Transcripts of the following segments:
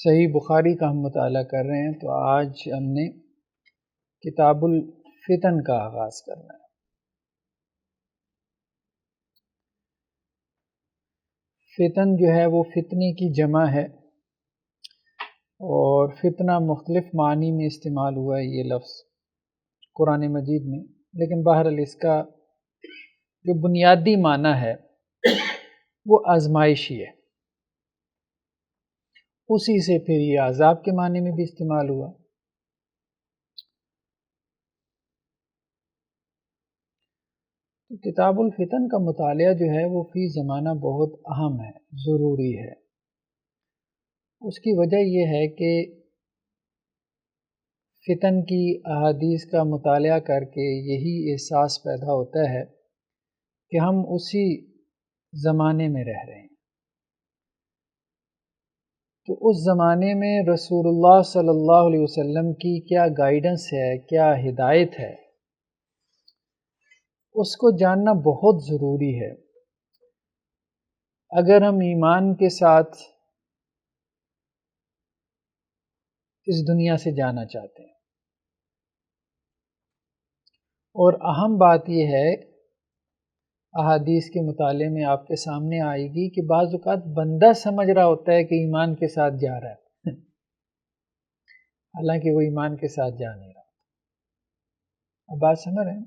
صحیح بخاری کا ہم مطالعہ کر رہے ہیں، تو آج ہم نے کتاب الفتن کا آغاز کرنا ہے۔ فتن جو ہے وہ فتنی کی جمع ہے، اور فتنہ مختلف معنی میں استعمال ہوا ہے یہ لفظ قرآن مجید میں، لیکن بہرحال اس کا جو بنیادی معنی ہے وہ آزمائش ہی ہے۔ اسی سے پھر یہ عذاب کے معنی میں بھی استعمال ہوا۔ کتاب الفتن کا مطالعہ جو ہے وہ فی زمانہ بہت اہم ہے، ضروری ہے۔ اس کی وجہ یہ ہے کہ فتن کی احادیث کا مطالعہ کر کے یہی احساس پیدا ہوتا ہے کہ ہم اسی زمانے میں رہ رہے ہیں۔ تو اس زمانے میں رسول اللہ صلی اللہ علیہ وسلم کی کیا گائیڈنس ہے، کیا ہدایت ہے، اس کو جاننا بہت ضروری ہے اگر ہم ایمان کے ساتھ اس دنیا سے جانا چاہتے ہیں۔ اور اہم بات یہ ہے، احادیث کے مطالعے میں آپ کے سامنے آئے گی کہ بعض اوقات بندہ سمجھ رہا ہوتا ہے کہ ایمان کے ساتھ جا رہا ہے حالانکہ وہ ایمان کے ساتھ جا نہیں رہا۔ اب بات سمجھ رہے ہیں؟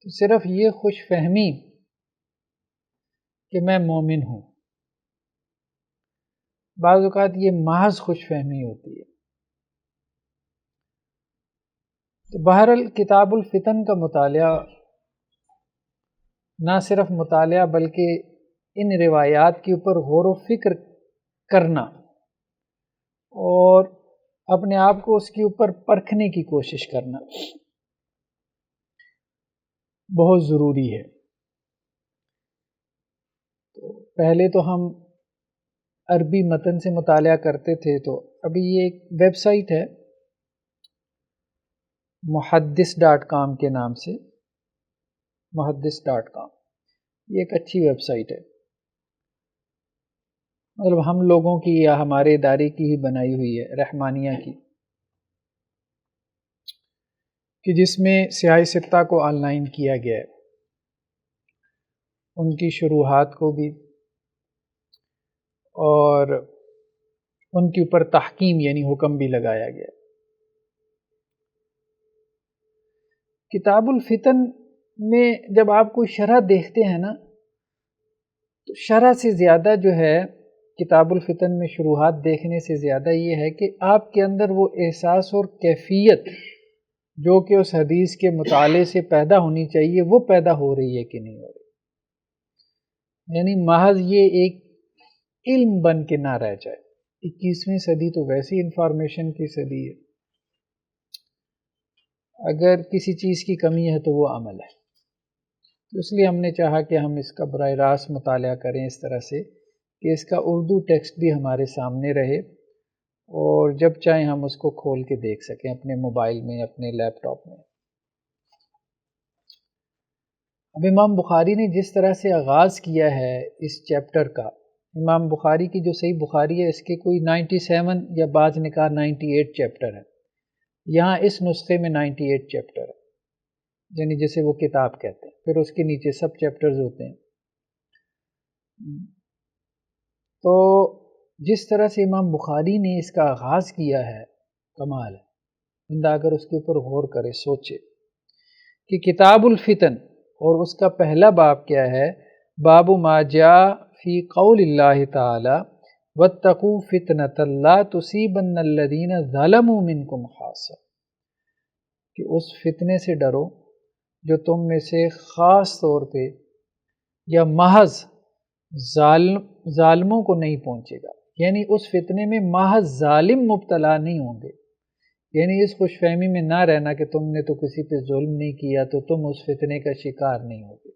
تو صرف یہ خوش فہمی کہ میں مومن ہوں، بعض اوقات یہ محض خوش فہمی ہوتی ہے۔ تو بہرحال کتاب الفتن کا مطالعہ نہ صرف مطالعہ بلکہ ان روایات کے اوپر غور و فکر کرنا اور اپنے آپ کو اس کے اوپر پرکھنے کی کوشش کرنا بہت ضروری ہے۔ تو پہلے تو ہم عربی متن سے مطالعہ کرتے تھے، تو ابھی یہ ایک ویب سائٹ ہے muhaddis.com کے نام سے، muhaddis.com، یہ ایک اچھی ویب سائٹ ہے، مطلب ہم لوگوں کی یا ہمارے ادارے کی ہی بنائی ہوئی ہے، رحمانیہ کی، کہ جس میں سیاہ ستہ کو آن لائن کیا گیا ہے، ان کی شروحات کو بھی اور ان کے اوپر تحکیم یعنی حکم بھی لگایا گیا ہے۔ کتاب الفتن میں جب آپ کو شرح دیکھتے ہیں نا، تو شرح سے زیادہ جو ہے کتاب الفتن میں شروحات دیکھنے سے زیادہ یہ ہے کہ آپ کے اندر وہ احساس اور کیفیت جو کہ اس حدیث کے مطالعے سے پیدا ہونی چاہیے وہ پیدا ہو رہی ہے کہ نہیں ہو رہی، یعنی محض یہ ایک علم بن کے نہ رہ جائے۔ 21ویں صدی تو ویسی انفارمیشن کی صدی ہے، اگر کسی چیز کی کمی ہے تو وہ عمل ہے۔ تو اس لیے ہم نے چاہا کہ ہم اس کا براہ راست مطالعہ کریں اس طرح سے کہ اس کا اردو ٹیکسٹ بھی ہمارے سامنے رہے، اور جب چاہیں ہم اس کو کھول کے دیکھ سکیں اپنے موبائل میں، اپنے لیپ ٹاپ میں۔ اب امام بخاری نے جس طرح سے آغاز کیا ہے اس چیپٹر کا، امام بخاری کی جو صحیح بخاری ہے اس کے کوئی 97 یا بعض نے کہا 98 چیپٹر ہے، یہاں اس نسخے میں 98 چیپٹر ہے، یعنی جسے وہ کتاب کہتے ہیں، پھر اس کے نیچے سب چیپٹرز ہوتے ہیں۔ تو جس طرح سے امام بخاری نے اس کا آغاز کیا ہے کمال ہے، بندہ اگر اس کے اوپر غور کرے، سوچے کہ کتاب الفتن، اور اس کا پہلا باب کیا ہے، باب ما جاء فی قول اللہ تعالی واتقوا فتنة لا تصیبن الذین ظلموا منکم خاصہ، کہ اس فتنے سے ڈرو جو تم میں سے خاص طور پہ یا محض ظالموں کو نہیں پہنچے گا، یعنی اس فتنے میں محض ظالم مبتلا نہیں ہوں گے، یعنی اس خوش فہمی میں نہ رہنا کہ تم نے تو کسی پہ ظلم نہیں کیا تو تم اس فتنے کا شکار نہیں ہوگے،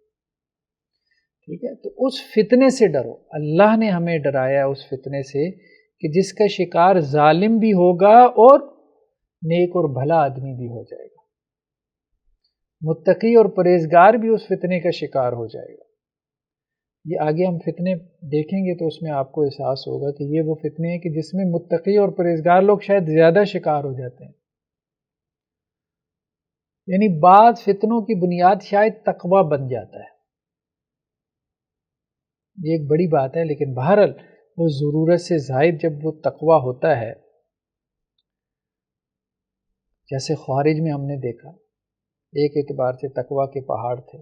ٹھیک ہے؟ تو اس فتنے سے ڈرو، اللہ نے ہمیں ڈرایا اس فتنے سے کہ جس کا شکار ظالم بھی ہوگا اور نیک اور بھلا آدمی بھی ہو جائے گا، متقی اور پرہیزگار بھی اس فتنے کا شکار ہو جائے گا۔ یہ آگے ہم فتنے دیکھیں گے تو اس میں آپ کو احساس ہوگا کہ یہ وہ فتنے ہیں کہ جس میں متقی اور پرہیزگار لوگ شاید زیادہ شکار ہو جاتے ہیں. یعنی بعض فتنوں کی بنیاد شاید تقوی بن جاتا ہے. یہ ایک بڑی بات ہے، لیکن بہرحال وہ ضرورت سے زائد جب وہ تقوی ہوتا ہے، جیسے خوارج میں ہم نے دیکھا ایک اعتبار سے تقوی کے پہاڑ تھے.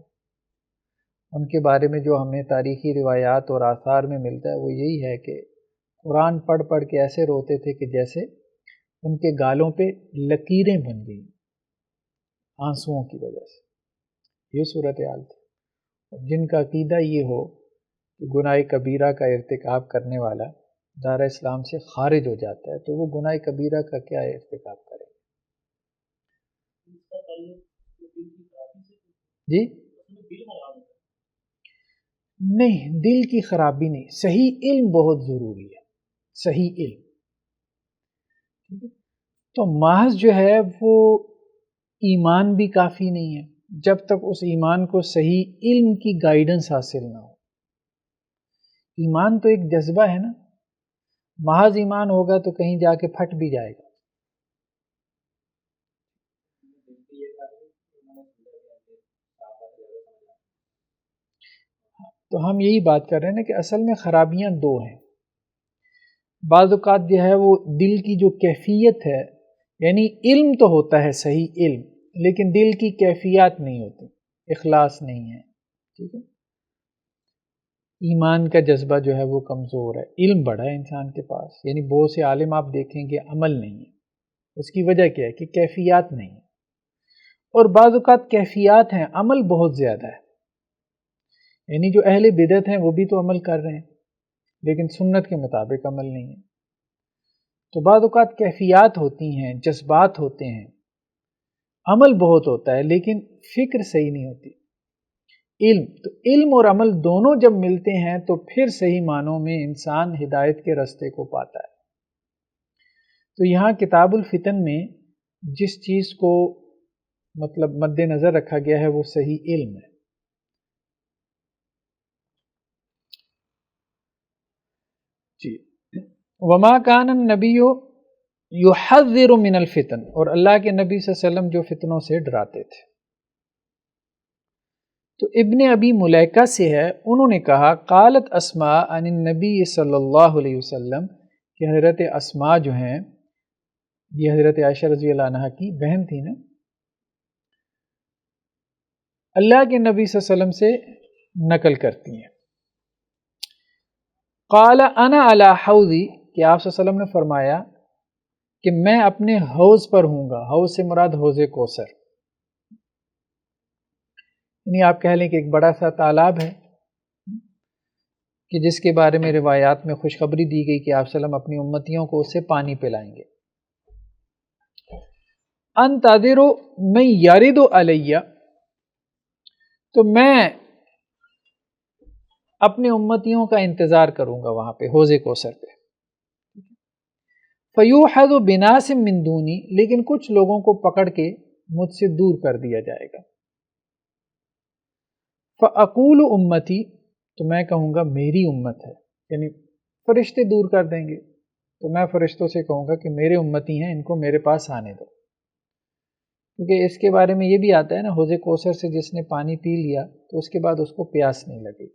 ان کے بارے میں جو ہمیں تاریخی روایات اور آثار میں ملتا ہے وہ یہی ہے کہ قرآن پڑھ پڑھ کے ایسے روتے تھے کہ جیسے ان کے گالوں پہ لکیریں بن گئیں آنسوؤں کی وجہ سے. یہ صورتحال تھی. اور جن کا عقیدہ یہ ہو کہ گناہ کبیرہ کا ارتکاب کرنے والا دار اسلام سے خارج ہو جاتا ہے تو وہ گناہ کبیرہ کا کیا ارتکاب کرے. جی نہیں، دل کی خرابی نہیں، صحیح علم بہت ضروری ہے. صحیح علم تو محض جو ہے وہ ایمان بھی کافی نہیں ہے جب تک اس ایمان کو صحیح علم کی گائیڈنس حاصل نہ ہو. ایمان تو ایک جذبہ ہے نا، محض ایمان ہوگا تو کہیں جا کے پھٹ بھی جائے گا. تو ہم یہی بات کر رہے ہیں نا کہ اصل میں خرابیاں دو ہیں. بعض اوقات جو ہے وہ دل کی جو کیفیت ہے، یعنی علم تو ہوتا ہے صحیح علم، لیکن دل کی کیفیات نہیں ہوتی، اخلاص نہیں ہے. ٹھیک ہے، ایمان کا جذبہ جو ہے وہ کمزور ہے. علم بڑا ہے انسان کے پاس، یعنی بہت سے عالم آپ دیکھیں گے عمل نہیں ہے. اس کی وجہ کیا ہے کہ کیفیات نہیں ہے. اور بعض اوقات کیفیات ہیں، عمل بہت زیادہ ہے. یعنی جو اہل بدعت ہیں وہ بھی تو عمل کر رہے ہیں لیکن سنت کے مطابق عمل نہیں ہے. تو بعض اوقات کیفیات ہوتی ہیں، جذبات ہوتے ہیں، عمل بہت ہوتا ہے لیکن فکر صحیح نہیں ہوتی. علم تو علم اور عمل دونوں جب ملتے ہیں تو پھر صحیح معنوں میں انسان ہدایت کے راستے کو پاتا ہے. تو یہاں کتاب الفتن میں جس چیز کو مطلب مد نظر رکھا گیا ہے وہ صحیح علم ہے. جی، وما کان النبی یحذر من الفتن، اور اللہ کے نبی صلی اللہ علیہ وسلم جو فتنوں سے ڈراتے تھے. تو ابن ابی ملیکہ سے ہے، انہوں نے کہا قالت اسماء عن النبی صلی اللہ علیہ وسلم، کہ حضرت اسماء جو ہیں یہ حضرت عائشہ رضی اللہ عنہ کی بہن تھی نا، اللہ کے نبی صلی اللہ علیہ وسلم سے نقل کرتی ہیں. قال انا علی حوضی، کہ آپ صلی اللہ علیہ وسلم نے فرمایا کہ میں اپنے حوض پر ہوں گا. حوض سے مراد حوض کوثر، یعنی آپ کہہ لیں کہ ایک بڑا سا تالاب ہے کہ جس کے بارے میں روایات میں خوشخبری دی گئی کہ آپ صلی اللہ علیہ وسلم اپنی امتیوں کو اس سے پانی پلائیں گے. انتظر من یرد علیہ، تو میں اپنے امتیوں کا انتظار کروں گا وہاں پہ حوض کوثر پہ. فیوحد بناس من دونی، لیکن کچھ لوگوں کو پکڑ کے مجھ سے دور کر دیا جائے گا. فاقول امتی، تو میں کہوں گا میری امت ہے، یعنی فرشتے دور کر دیں گے تو میں فرشتوں سے کہوں گا کہ میرے امتی ہیں، ان کو میرے پاس آنے دو. کیونکہ اس کے بارے میں یہ بھی آتا ہے نا، حوض کوثر سے جس نے پانی پی لیا تو اس کے بعد اس کو پیاس نہیں لگے گی.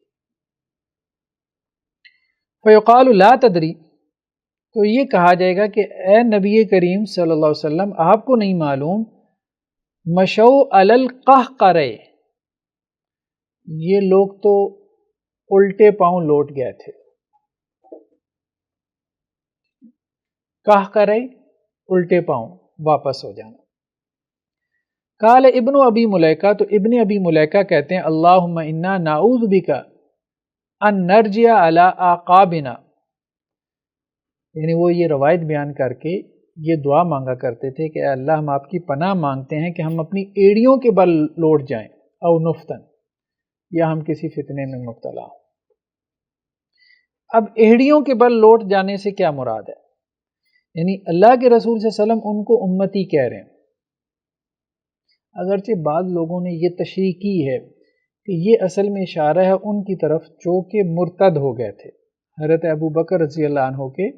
فیقال لا تدری، تو یہ کہا جائے گا کہ اے نبی کریم صلی اللہ علیہ وسلم آپ کو نہیں معلوم، مشو علی القہقرہ، یہ لوگ تو الٹے پاؤں لوٹ گئے تھے. قہقرہ الٹے پاؤں واپس ہو جانا. قال ابن ابی ملیکہ، تو ابن ابی ملیکہ کہتے ہیں اللہم انا نعوذ بک ان نرجع علی اعقابنا، یعنی وہ یہ روایت بیان کر کے یہ دعا مانگا کرتے تھے کہ اے اللہ ہم آپ کی پناہ مانگتے ہیں کہ ہم اپنی ایڑیوں کے بل لوٹ جائیں، او نفتن، یا ہم کسی فتنے میں مبتلا ہوں. اب ایڑیوں کے بل لوٹ جانے سے کیا مراد ہے؟ یعنی اللہ کے رسول صلی اللہ علیہ وسلم ان کو امتی کہہ رہے ہیں. اگرچہ بعض لوگوں نے یہ تشریح کی ہے کہ یہ اصل میں اشارہ ہے ان کی طرف جو کہ مرتد ہو گئے تھے۔ حضرت ابو بکر رضی اللہ عنہ کے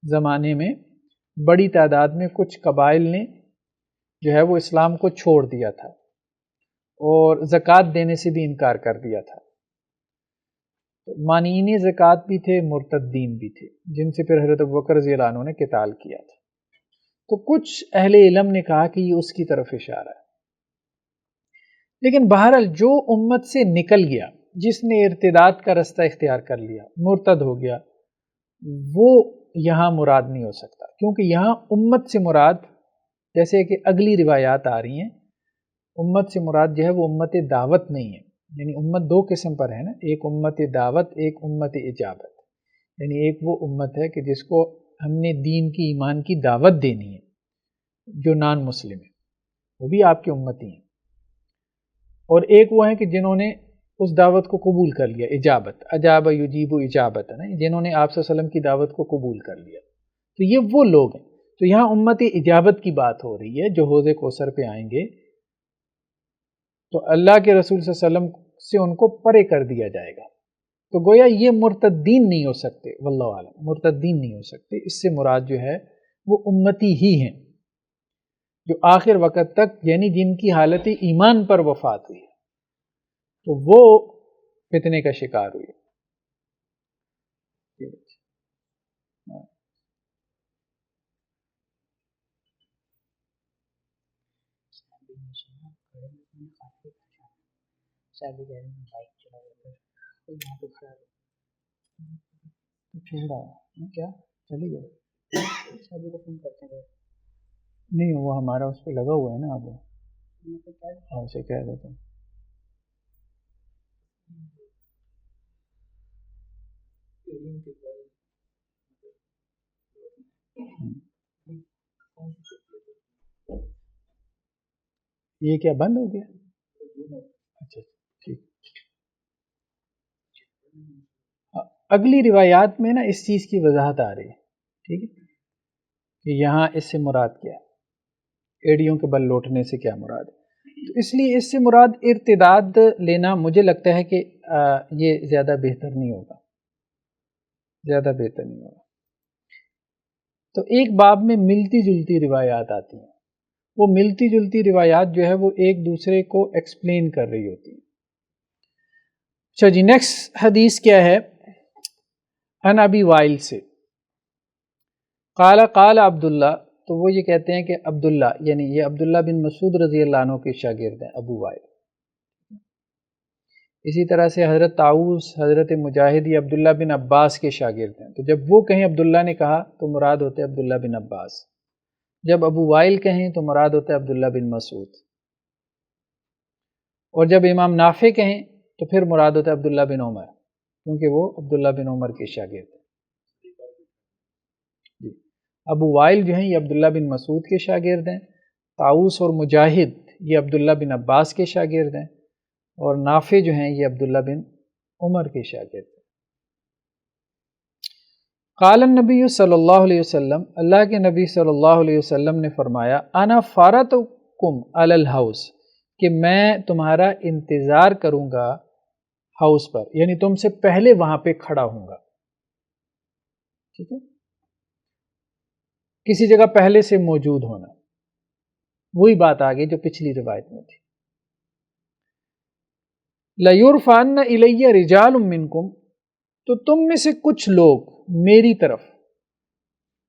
زمانے میں بڑی تعداد میں کچھ قبائل نے جو ہے وہ اسلام کو چھوڑ دیا تھا اور زکوٰۃ دینے سے بھی انکار کر دیا تھا۔ مانعین زکوٰۃ بھی تھے، مرتدین بھی تھے، جن سے پھر حضرت ابو بکر رضی اللہ عنہ نے قتال کیا تھا۔ تو کچھ اہل علم نے کہا کہ یہ اس کی طرف اشارہ ہے، لیکن بہرحال جو امت سے نکل گیا، جس نے ارتداد کا رستہ اختیار کر لیا، مرتد ہو گیا، وہ یہاں مراد نہیں ہو سکتا، کیونکہ یہاں امت سے مراد جیسے کہ اگلی روایات آ رہی ہیں، امت سے مراد جو ہے وہ امت دعوت نہیں ہے۔ یعنی امت دو قسم پر ہے نا، ایک امت دعوت، ایک امت اجابت۔ یعنی ایک وہ امت ہے کہ جس کو ہم نے دین کی، ایمان کی دعوت دینی ہے، جو نان مسلم ہے، وہ بھی آپ کی امتی ہیں، اور ایک وہ ہیں کہ جنہوں نے اس دعوت کو قبول کر لیا، اجابت، اجاب یجیب اجابت ہے نا، جنہوں نے آپ صلی اللہ علیہ وسلم کی دعوت کو قبول کر لیا، تو یہ وہ لوگ ہیں۔ تو یہاں امت اجابت کی بات ہو رہی ہے جو حوض کوثر پہ آئیں گے، تو اللہ کے رسول صلی اللہ علیہ وسلم سے ان کو پرے کر دیا جائے گا۔ تو گویا یہ مرتدین نہیں ہو سکتے، واللہ عالم مرتدین نہیں ہو سکتے، اس سے مراد جو ہے وہ امتی ہی ہیں جو آخر وقت تک، یعنی جن کی حالت ایمان پر وفات ہوئی ہے، تو وہ فتنے کا شکار ہوئی۔ کیا چلی گئے؟ نہیں، وہ ہمارا اس پہ لگا ہوا ہے نا، اب اسے کہہ دیتا ہوں۔ یہ کیا بند ہو گیا؟ اچھا ٹھیک۔ اگلی روایات میں نا اس چیز کی وضاحت آ رہی ہے، ٹھیک ہے، کہ یہاں اس سے مراد کیا ہے، ایڑیوں کے بل لوٹنے سے کیا مراد ہے۔ تو اس لیے اس سے مراد ارتداد لینا مجھے لگتا ہے کہ یہ زیادہ بہتر نہیں ہوگا، زیادہ بہتر نہیں ہوگا۔ تو ایک باب میں ملتی جلتی روایات آتی ہیں، وہ ملتی جلتی روایات جو ہے وہ ایک دوسرے کو ایکسپلین کر رہی ہوتی ہیں۔ اچھا جی، نیکسٹ حدیث کیا ہے؟ ان ابی وائل سے قال قال عبداللہ، تو وہ یہ کہتے ہیں کہ عبداللہ، یعنی یہ عبداللہ بن مسعود رضی اللہ عنہ کے شاگرد ہیں ابو وائل۔ اسی طرح سے حضرت طاؤس، حضرت مجاہد، یہ عبداللہ بن عباس کے شاگرد ہیں۔ تو جب وہ کہیں عبداللہ نے کہا تو مراد ہوتے عبداللہ بن عباس، جب ابو وائل کہیں تو مراد ہوتا ہے عبداللہ بن مسعود، اور جب امام نافع کہیں تو پھر مراد ہوتا ہے عبداللہ بن عمر، کیونکہ وہ عبداللہ بن عمر کے شاگرد ہیں۔ جی، ابو وائل جو ہیں یہ عبداللہ بن مسعود کے شاگرد ہیں، طاؤس اور مجاہد یہ عبداللہ بن عباس کے شاگرد ہیں، اور نافع جو ہیں یہ عبداللہ بن عمر کے شاگرد ہیں۔ قال النبی صلی اللہ علیہ وسلم، اللہ کے نبی صلی اللہ علیہ وسلم نے فرمایا، انا فارتکم علی الحوض، کہ میں تمہارا انتظار کروں گا حوض پر، یعنی تم سے پہلے وہاں پہ کھڑا ہوں گا، ٹھیک ہے، کسی جگہ پہلے سے موجود ہونا، وہی بات آگے جو پچھلی روایت میں تھی۔ لَيُرْفَعَنَّ إِلَيَّ رِجَالٌ مِّنْكُمْ، تو تم میں سے کچھ لوگ میری طرف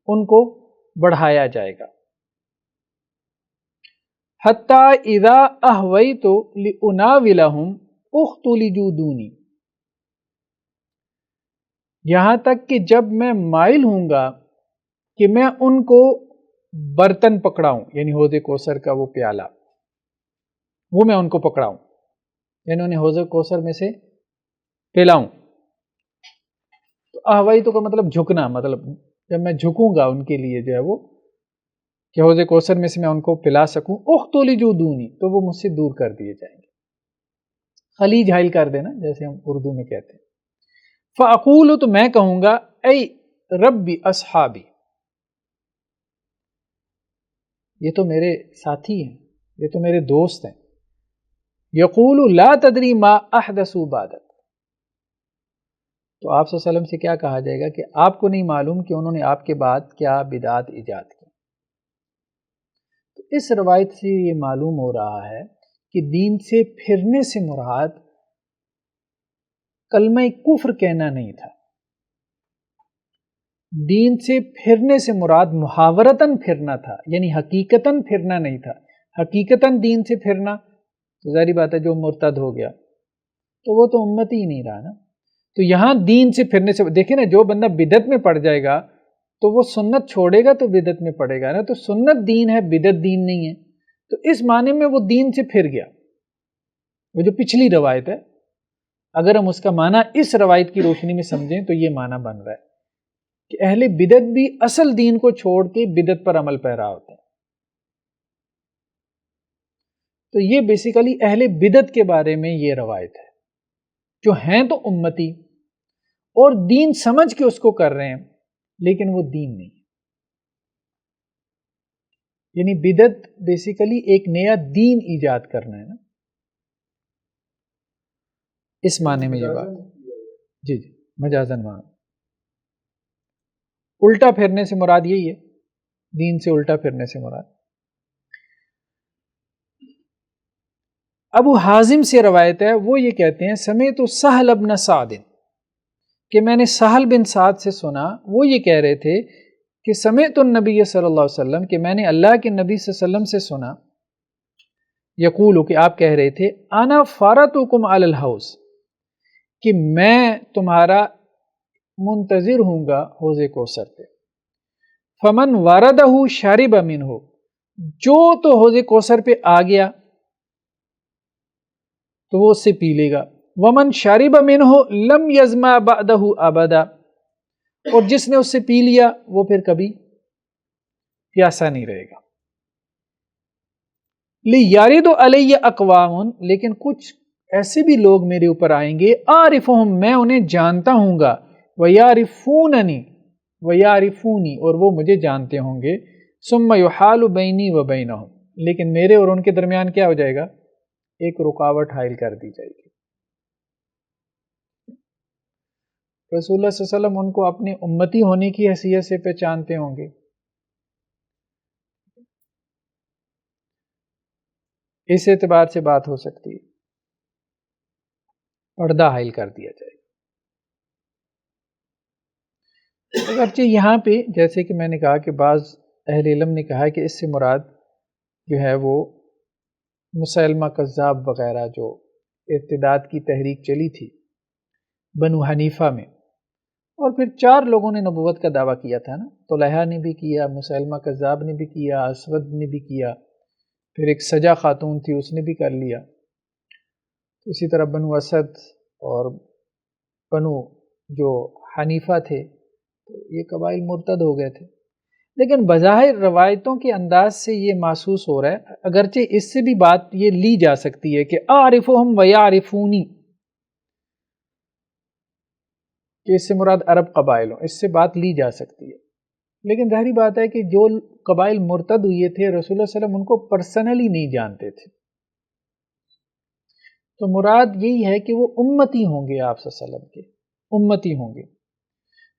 ان کو بڑھایا جائے گا، حَتَّى إِذَا أَهْوَيْتُ لِأُنَاوِلَهُمْ اُخْتُلِجُوا دُونِي، یہاں تک کہ جب میں مائل ہوں گا کہ میں ان کو برتن پکڑاؤں، یعنی حوض کوثر کا وہ پیالہ، وہ میں ان کو پکڑاؤں، یعنی انہیں حوض کوثر میں سے پلاؤں۔ تو احوئی تو کا مطلب جھکنا، مطلب جب میں جھکوں گا ان کے لیے جو ہے وہ کہ حوض کوثر میں سے میں ان کو پلا سکوں، اختلجوا دونی، تو وہ مجھ سے دور کر دیے جائیں گے، خلیج حائل کر دینا جیسے ہم اردو میں کہتے ہیں۔ فاقول، تو میں کہوں گا، اے ربی اصحابی، یہ تو میرے ساتھی ہیں، یہ تو میرے دوست ہیں، یقول لا تدری ما احدثوا بعدک، تو آپ صلی اللہ علیہ وسلم سے کیا کہا جائے گا کہ آپ کو نہیں معلوم کہ انہوں نے آپ کے بعد کیا بدعات ایجاد کی۔ تو اس روایت سے یہ معلوم ہو رہا ہے کہ دین سے پھرنے سے مراد کلمہ کفر کہنا نہیں تھا، دین سے پھرنے سے مراد محاورتاً پھرنا تھا، یعنی حقیقتاً پھرنا نہیں تھا۔ حقیقتاً دین سے پھرنا تو ظاہری بات ہے جو مرتد ہو گیا تو وہ تو امتی ہی نہیں رہا نا۔ تو یہاں دین سے پھرنے سے دیکھیں نا، جو بندہ بدعت میں پڑ جائے گا تو وہ سنت چھوڑے گا تو بدعت میں پڑے گا نا، تو سنت دین ہے، بدعت دین نہیں ہے، تو اس معنی میں وہ دین سے پھر گیا۔ وہ جو پچھلی روایت ہے اگر ہم اس کا معنی اس روایت کی روشنی میں سمجھیں تو یہ معنی بن رہا ہے کہ اہل بدعت بھی اصل دین کو چھوڑ کے بدعت پر عمل پیرا ہوتے ہیں۔ تو یہ بیسیکلی اہل بدعت کے بارے میں یہ روایت ہے، جو ہیں تو امتی اور دین سمجھ کے اس کو کر رہے ہیں لیکن وہ دین نہیں، یعنی بدعت بیسیکلی ایک نیا دین ایجاد کرنا ہے نا، اس معنی میں یہ بات جی مجازن معنی۔ الٹا پھرنے سے مراد یہی ہے، دین سے الٹا پھرنے سے مراد۔ ابو حازم سے روایت ہے، وہ یہ کہتے ہیں سمعت سہل بن سعد، کہ میں نے سہل بن سعد سے سنا، وہ یہ کہہ رہے تھے کہ سمعت النبی صلی اللہ علیہ وسلم، کہ میں نے اللہ کے نبی صلی اللہ علیہ وسلم سے سنا، یقول، کہ آپ کہہ رہے تھے انا فارتکم علی الحوض، کہ میں تمہارا منتظر ہوں گا حوض کوثر پہ، فمن وردہ شرب منہ، جو تو حوض کوثر پہ آ گیا تو وہ اس سے پی لے گا، ومن شرب منہ لم یظمأ بعدہ ابدا، اور جس نے اس سے پی لیا وہ پھر کبھی پیاسا نہیں رہے گا۔ لیرد علی اقوام، لیکن کچھ ایسے بھی لوگ میرے اوپر آئیں گے، اعرفہم، میں انہیں جانتا ہوں گا، ویعرفوننی، ویعرفونی، اور وہ مجھے جانتے ہوں گے، ثم یحال بینی و بینہم، لیکن میرے اور ان کے درمیان کیا ہو جائے گا؟ ایک رکاوٹ حائل کر دی جائے گی۔ رسول اللہ صلی اللہ علیہ وسلم ان کو اپنے امتی ہونے کی حیثیت سے پہچانتے ہوں گے، اس اعتبار سے بات ہو سکتی ہے، پردہ حائل کر دیا جائے گا۔ اگرچہ یہاں پہ جیسے کہ میں نے کہا کہ بعض اہل علم نے کہا کہ اس سے مراد جو ہے وہ مسلمہ کذاب وغیرہ جو ارتداد کی تحریک چلی تھی بنو حنیفہ میں، اور پھر 4 لوگوں نے نبوت کا دعویٰ کیا تھا نا، طلحہ نے بھی کیا، مسلمہ کذاب نے بھی کیا، اسود نے بھی کیا، پھر ایک سجا خاتون تھی اس نے بھی کر لیا، اسی طرح بنو اسد اور بنو جو حنیفہ تھے تو یہ قبائل مرتد ہو گئے تھے۔ لیکن بظاہر روایتوں کے انداز سے یہ محسوس ہو رہا ہے، اگرچہ اس سے بھی بات یہ لی جا سکتی ہے کہ اعرفہم ویعرفونی، کہ اس سے مراد عرب قبائل ہوں، اس سے بات لی جا سکتی ہے، لیکن ظاہری بات ہے کہ جو قبائل مرتد ہوئے تھے رسول اللہ صلی اللہ علیہ وسلم ان کو پرسنلی نہیں جانتے تھے، تو مراد یہی ہے کہ وہ امتی ہوں گے، آپ صلی اللہ علیہ وسلم کے امتی ہوں گے۔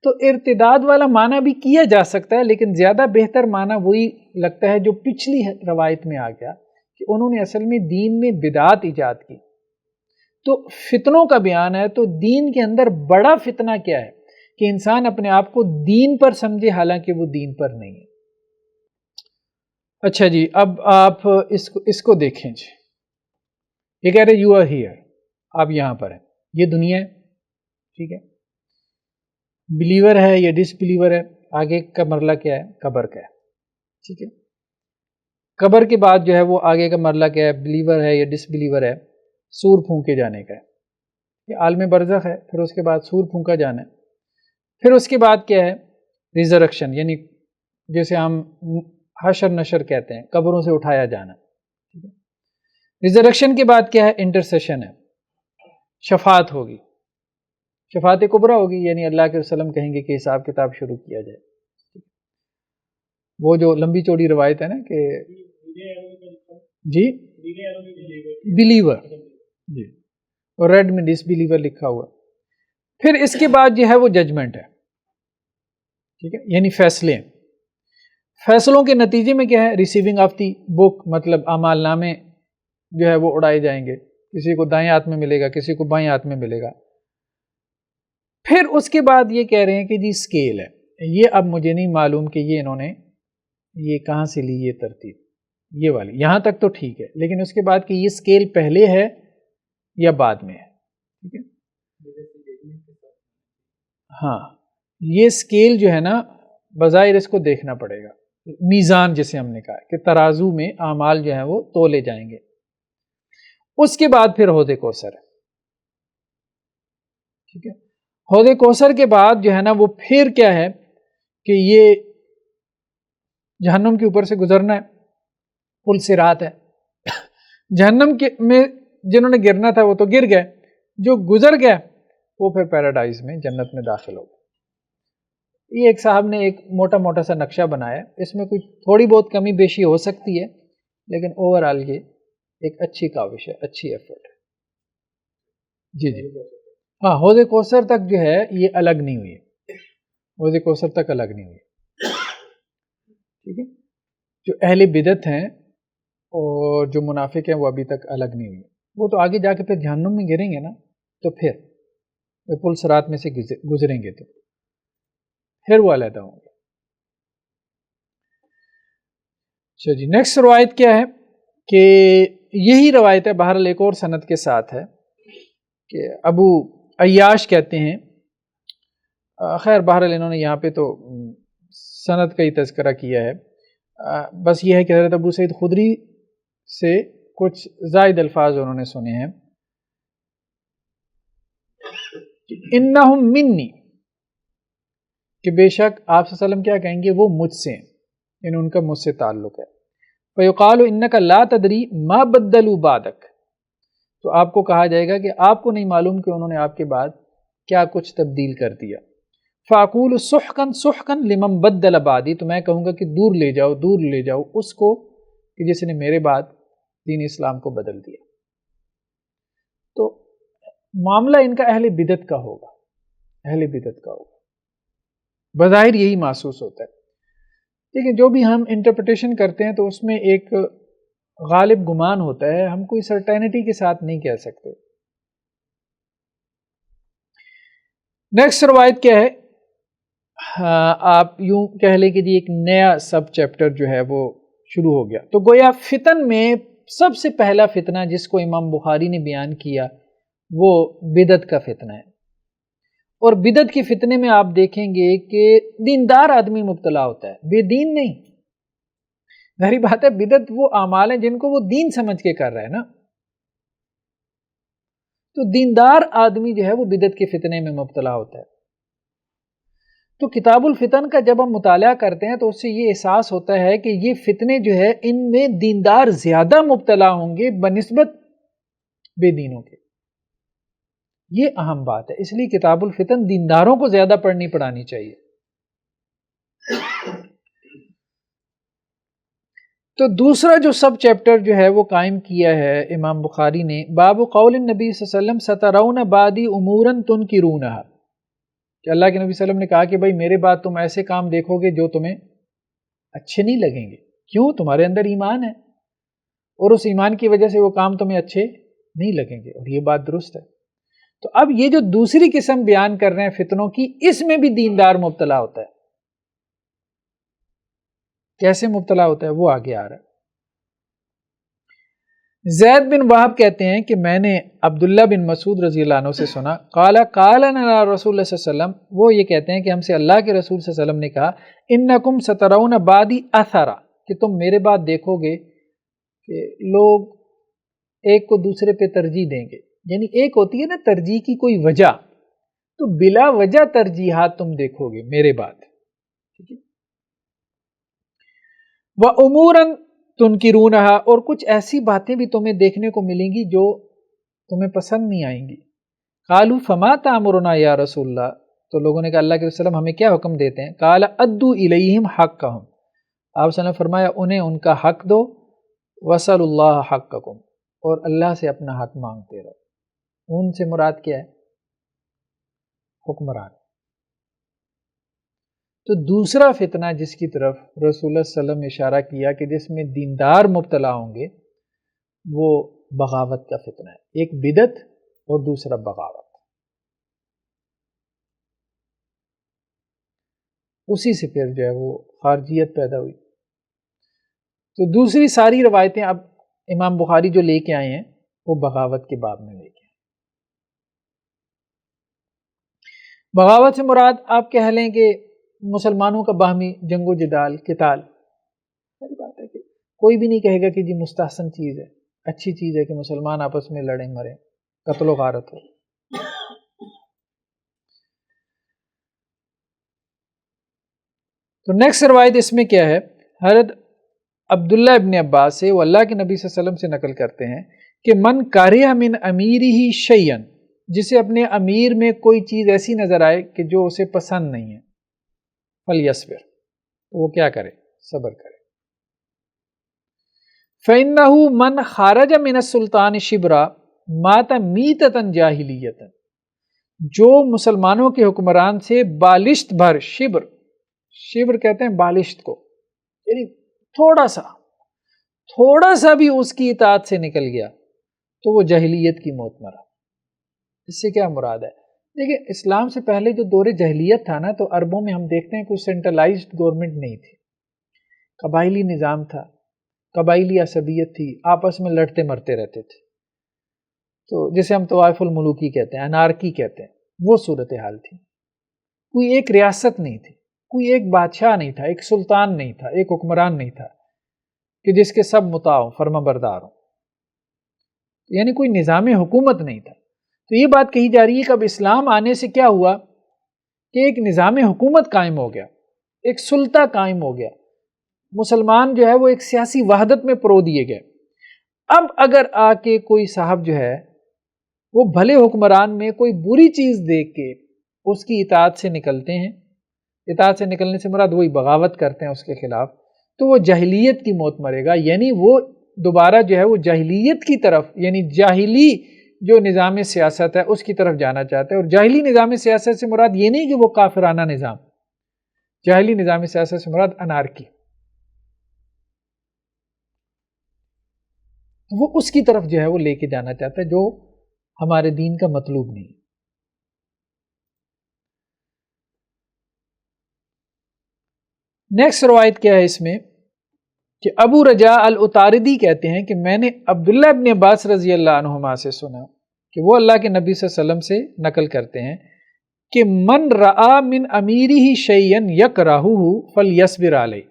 تو ارتداد والا معنی بھی کیا جا سکتا ہے، لیکن زیادہ بہتر معنی وہی لگتا ہے جو پچھلی روایت میں آ گیا کہ انہوں نے اصل میں دین میں بدعات ایجاد کی۔ تو فتنوں کا بیان ہے، تو دین کے اندر بڑا فتنہ کیا ہے کہ انسان اپنے آپ کو دین پر سمجھے حالانکہ وہ دین پر نہیں ہے۔ اچھا جی، اب آپ اس کو دیکھیں جی، یہ کہہ رہے یو آر ہیئر، آپ یہاں پر ہیں، یہ دنیا ہے، ٹھیک ہے، بلیور ہے یا ڈس بلیور ہے، آگے کا مرحلہ کیا ہے؟ قبر کا ہے، ٹھیک ہے، قبر کے بعد جو ہے وہ آگے کا مرحلہ کیا ہے؟ بلیور ہے یا ڈس بلیور ہے، سور پھونکے جانے کا ہے، یہ عالم برزخ ہے، پھر اس کے بعد سور پھونکا جانا ہے، پھر اس کے بعد کیا ہے؟ ریزرکشن، یعنی جیسے ہم حشر نشر کہتے ہیں، قبروں سے اٹھایا جانا، ٹھیک ہے، ریزرکشن کے بعد کیا ہے؟ انٹرسیشن ہے، شفاعت ہوگی، شفاعت کبریٰ ہوگی، یعنی اللہ کے وسلم کہیں گے کہ حساب کتاب شروع کیا جائے، وہ جو لمبی چوڑی روایت ہے نا کہ جی بلیور جی، اور ریڈ میں ڈس بلیور لکھا ہوا. پھر اس کے بعد جو ہے وہ ججمنٹ ہے، ٹھیک ہے، یعنی فیصلے. فیصلوں کے نتیجے میں کیا ہے؟ ریسیونگ آف دی بک، مطلب اعمال نامے جو ہے وہ اڑائے جائیں گے، کسی کو دائیں ہاتھ میں ملے گا، کسی کو بائیں ہاتھ میں ملے گا. پھر اس کے بعد یہ کہہ رہے ہیں کہ جی اسکیل ہے. یہ اب مجھے نہیں معلوم کہ یہ انہوں نے یہ کہاں سے لی یہ ترتیب، یہ والی یہاں تک تو ٹھیک ہے، لیکن اس کے بعد کہ یہ اسکیل پہلے ہے یا بعد میں ہے. ٹھیک ہے، ہاں یہ اسکیل جو ہے نا بظاہر اس کو دیکھنا پڑے گا، میزان جسے ہم نے کہا کہ ترازو میں اعمال جو ہیں وہ تولے جائیں گے. اس کے بعد پھر حوض کوثر ہے. ٹھیک ہے، حوض کوثر کے بعد جو ہے نا وہ پھر کیا ہے کہ یہ جہنم کے اوپر سے گزرنا ہے، پل صراط ہے. جہنم کے میں جنہوں نے گرنا تھا وہ تو گر گئے، جو گزر گئے وہ پھر پیراڈائز میں جنت میں داخل ہو گئے. یہ ایک صاحب نے ایک موٹا موٹا سا نقشہ بنایا، اس میں کوئی تھوڑی بہت کمی بیشی ہو سکتی ہے، لیکن اوورآل یہ ایک اچھی کاوش ہے، اچھی ایفرٹ ہے. جی جی ہاں، حوض کوثر تک جو ہے یہ الگ نہیں ہوئی، حوض کوثر تک الگ نہیں ہوئی. ٹھیک ہے، جو اہل بدعت ہیں اور جو منافق ہیں وہ ابھی تک الگ نہیں ہوئی. وہ تو آگے جا کے پھر جہنم میں گریں گے نا، تو پھر وہ پل صراط میں سے گزریں گے تو پھر وہ علیحدہ ہوں گے. اچھا جی، نیکسٹ روایت کیا ہے کہ یہی روایت ہے، بہرحال ایک اور سند کے ساتھ ہے کہ ابو عیاش کہتے ہیں، خیر بہرحال انہوں نے یہاں پہ تو سند کا ہی تذکرہ کیا ہے، بس یہ ہے کہ حضرت ابو سعید خدری سے کچھ زائد الفاظ انہوں نے سنے ہیں. انہم منی، کہ بے شک آپ صلی اللہ علیہ وسلم کیا کہیں گے، وہ مجھ سے ہیں، یعنی ان کا مجھ سے تعلق ہے. فیقال انک لا تدری ما بدلوا بعدک، تو آپ کو کہا جائے گا کہ آپ کو نہیں معلوم کہ انہوں نے آپ کے بعد کیا کچھ تبدیل کر دیا. فاقول سحقا سحقا لمن بدل بعدی، تو میں کہوں گا کہ دور لے جاؤ، دور لے جاؤ اس کو کہ جس نے میرے بعد دین اسلام کو بدل دیا. تو معاملہ ان کا اہل بدعت کا ہوگا، اہل بدعت کا ہوگا، بظاہر یہی محسوس ہوتا ہے. لیکن جو بھی ہم انٹرپریٹیشن کرتے ہیں تو اس میں ایک غالب گمان ہوتا ہے، ہم کوئی سرٹینٹی کے ساتھ نہیں کہہ سکتے. نیکسٹ روایت کیا ہے؟ آپ یوں کہہ لیں کہ جی ایک نیا سب چیپٹر جو ہے وہ شروع ہو گیا. تو گویا فتن میں سب سے پہلا فتنہ جس کو امام بخاری نے بیان کیا وہ بدعت کا فتنہ ہے. اور بدعت کے فتنے میں آپ دیکھیں گے کہ دیندار آدمی مبتلا ہوتا ہے، بے دین نہیں. ظاہری بات ہے بدعت وہ اعمال ہیں جن کو وہ دین سمجھ کے کر رہا ہے نا، تو دیندار آدمی جو ہے وہ بدعت کے فتنے میں مبتلا ہوتا ہے. تو کتاب الفتن کا جب ہم مطالعہ کرتے ہیں تو اس سے یہ احساس ہوتا ہے کہ یہ فتنے جو ہے ان میں دیندار زیادہ مبتلا ہوں گے بنسبت بے دینوں کے. یہ اہم بات ہے، اس لیے کتاب الفتن دینداروں کو زیادہ پڑھنی پڑھانی چاہیے. تو دوسرا جو سب چیپٹر جو ہے وہ قائم کیا ہے امام بخاری نے، باب قول النبی صلی اللہ علیہ وسلم سترون بعدی امورا تنکرونہا، کہ اللہ کے نبی صلی اللہ علیہ وسلم نے کہا کہ بھائی میرے بعد تم ایسے کام دیکھو گے جو تمہیں اچھے نہیں لگیں گے. کیوں؟ تمہارے اندر ایمان ہے اور اس ایمان کی وجہ سے وہ کام تمہیں اچھے نہیں لگیں گے، اور یہ بات درست ہے. تو اب یہ جو دوسری قسم بیان کر رہے ہیں فتنوں کی، اس میں بھی دیندار مبتلا ہوتا ہے. کیسے مبتلا ہوتا ہے وہ آگے آ رہا ہے. زید بن وہب کہتے ہیں کہ میں نے عبداللہ بن مسعود رضی اللہ عنہ سے سنا، قال لنا رسول اللہ صلی اللہ علیہ وسلم، وہ یہ کہتے ہیں کہ ہم سے اللہ کے رسول صلی اللہ علیہ وسلم نے کہا، انکم سترون بعدی اثرا، کہ تم میرے بعد دیکھو گے کہ لوگ ایک کو دوسرے پہ ترجیح دیں گے. یعنی ایک ہوتی ہے نا ترجیح کی کوئی وجہ، تو بلا وجہ ترجیحات تم دیکھو گے میرے بعد. ٹھیک ہے، وَأُمُورًا تُنْكِرُونَهَا، اور کچھ ایسی باتیں بھی تمہیں دیکھنے کو ملیں گی جو تمہیں پسند نہیں آئیں گی. قالوا فما تأمرنا یا رسول اللہ، تو لوگوں نے کہا اللہ کے رسول ہم ہمیں کیا حکم دیتے ہیں؟ قال ادوا الیہم حقہم، آپ صلی اللہ علیہ وسلم نے فرمایا انہیں ان کا حق دو. وصل اللہ حقکم، اور اللہ سے اپنا حق مانگتے رہو۔ ان سے مراد کیا ہے؟ حکمران۔ تو دوسرا فتنہ جس کی طرف رسول اللہ صلی اللہ علیہ وسلم نے اشارہ کیا کہ جس میں دیندار مبتلا ہوں گے، وہ بغاوت کا فتنہ ہے۔ ایک بدعت اور دوسرا بغاوت، اسی سے پھر جو ہے وہ خارجیت پیدا ہوئی۔ تو دوسری ساری روایتیں اب امام بخاری جو لے کے آئے ہیں وہ بغاوت کے باب میں لے کے آئے۔ بغاوت سے مراد آپ کہہ لیں کہ مسلمانوں کا باہمی جنگ و جدال، قتال۔ ساری بات ہے کہ کوئی بھی نہیں کہے گا کہ جی مستحسن چیز ہے، اچھی چیز ہے کہ مسلمان آپس میں لڑیں مریں، قتل و غارت ہو۔ تو نیکسٹ روایت اس میں کیا ہے؟ حضرت عبداللہ ابن عباس سے، وہ اللہ کے نبی صلی اللہ علیہ وسلم سے نقل کرتے ہیں کہ من کارہ من امیرہ شیئن، جسے اپنے امیر میں کوئی چیز ایسی نظر آئے کہ جو اسے پسند نہیں ہے، فلیصبر، تو وہ کیا کرے؟ صبر کرے۔ فإنہ من خارج من السلطان شبرا مات میتۃ جاہلیۃ، جو مسلمانوں کے حکمران سے بالشت بھر، شبر کہتے ہیں بالشت کو، یعنی تھوڑا سا بھی اس کی اطاعت سے نکل گیا تو وہ جاہلیت کی موت مرا۔ اس سے کیا مراد ہے؟ دیکھیں، اسلام سے پہلے جو دور جاہلیت تھا نا، تو عربوں میں ہم دیکھتے ہیں کوئی سینٹرلائزڈ گورنمنٹ نہیں تھی، قبائلی نظام تھا، قبائلی عصبیت تھی، آپس میں لڑتے مرتے رہتے تھے، تو جسے ہم طوائف الملوکی کہتے ہیں، انارکی کہتے ہیں، وہ صورتحال تھی۔ کوئی ایک ریاست نہیں تھی، کوئی ایک بادشاہ نہیں تھا، ایک سلطان نہیں تھا، ایک حکمران نہیں تھا کہ جس کے سب مطاع ہوں، فرما بردار ہوں، یعنی کوئی نظام حکومت نہیں تھا۔ تو یہ بات کہی جا رہی ہے کہ اب اسلام آنے سے کیا ہوا کہ ایک نظام حکومت قائم ہو گیا، ایک سلطہ قائم ہو گیا، مسلمان جو ہے وہ ایک سیاسی وحدت میں پرو دیے گئے۔ اب اگر آ کے کوئی صاحب جو ہے وہ بھلے حکمران میں کوئی بری چیز دیکھ کے اس کی اطاعت سے نکلتے ہیں، اطاعت سے نکلنے سے مراد وہی بغاوت کرتے ہیں اس کے خلاف، تو وہ جاہلیت کی موت مرے گا، یعنی وہ دوبارہ جو ہے وہ جاہلیت کی طرف، یعنی جاہلی جو نظام سیاست ہے اس کی طرف جانا چاہتا ہے۔ اور جاہلی نظام سیاست سے مراد یہ نہیں کہ وہ کافرانہ نظام، جاہلی نظام سیاست سے مراد انارکی، وہ اس کی طرف جو ہے وہ لے کے جانا چاہتا ہے جو ہمارے دین کا مطلوب نہیں۔ نیکسٹ روایت کیا ہے اس میں کہ ابو رجاء الاتاردی کہتے ہیں کہ میں نے عبداللہ ابن عباس رضی اللہ عنہما سے سنا کہ وہ اللہ کے نبی صلی اللہ علیہ وسلم سے نقل کرتے ہیں کہ من رآ من امیرہ شیئا یکرہہ فلیصبر علیہ،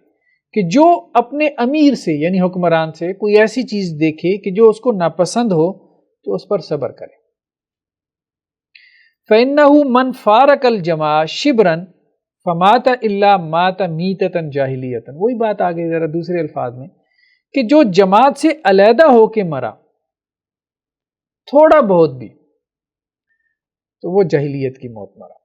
کہ جو اپنے امیر سے یعنی حکمران سے کوئی ایسی چیز دیکھے کہ جو اس کو ناپسند ہو تو اس پر صبر کرے۔ فإنہ من فارق الجماع شبرا فمات الا مات میتۃ جاہلیۃ، وہی بات آگے ذرا دوسرے الفاظ میں کہ جو جماعت سے علیحدہ ہو کے مرا تھوڑا بہت بھی تو وہ جاہلیت کی موت مرا،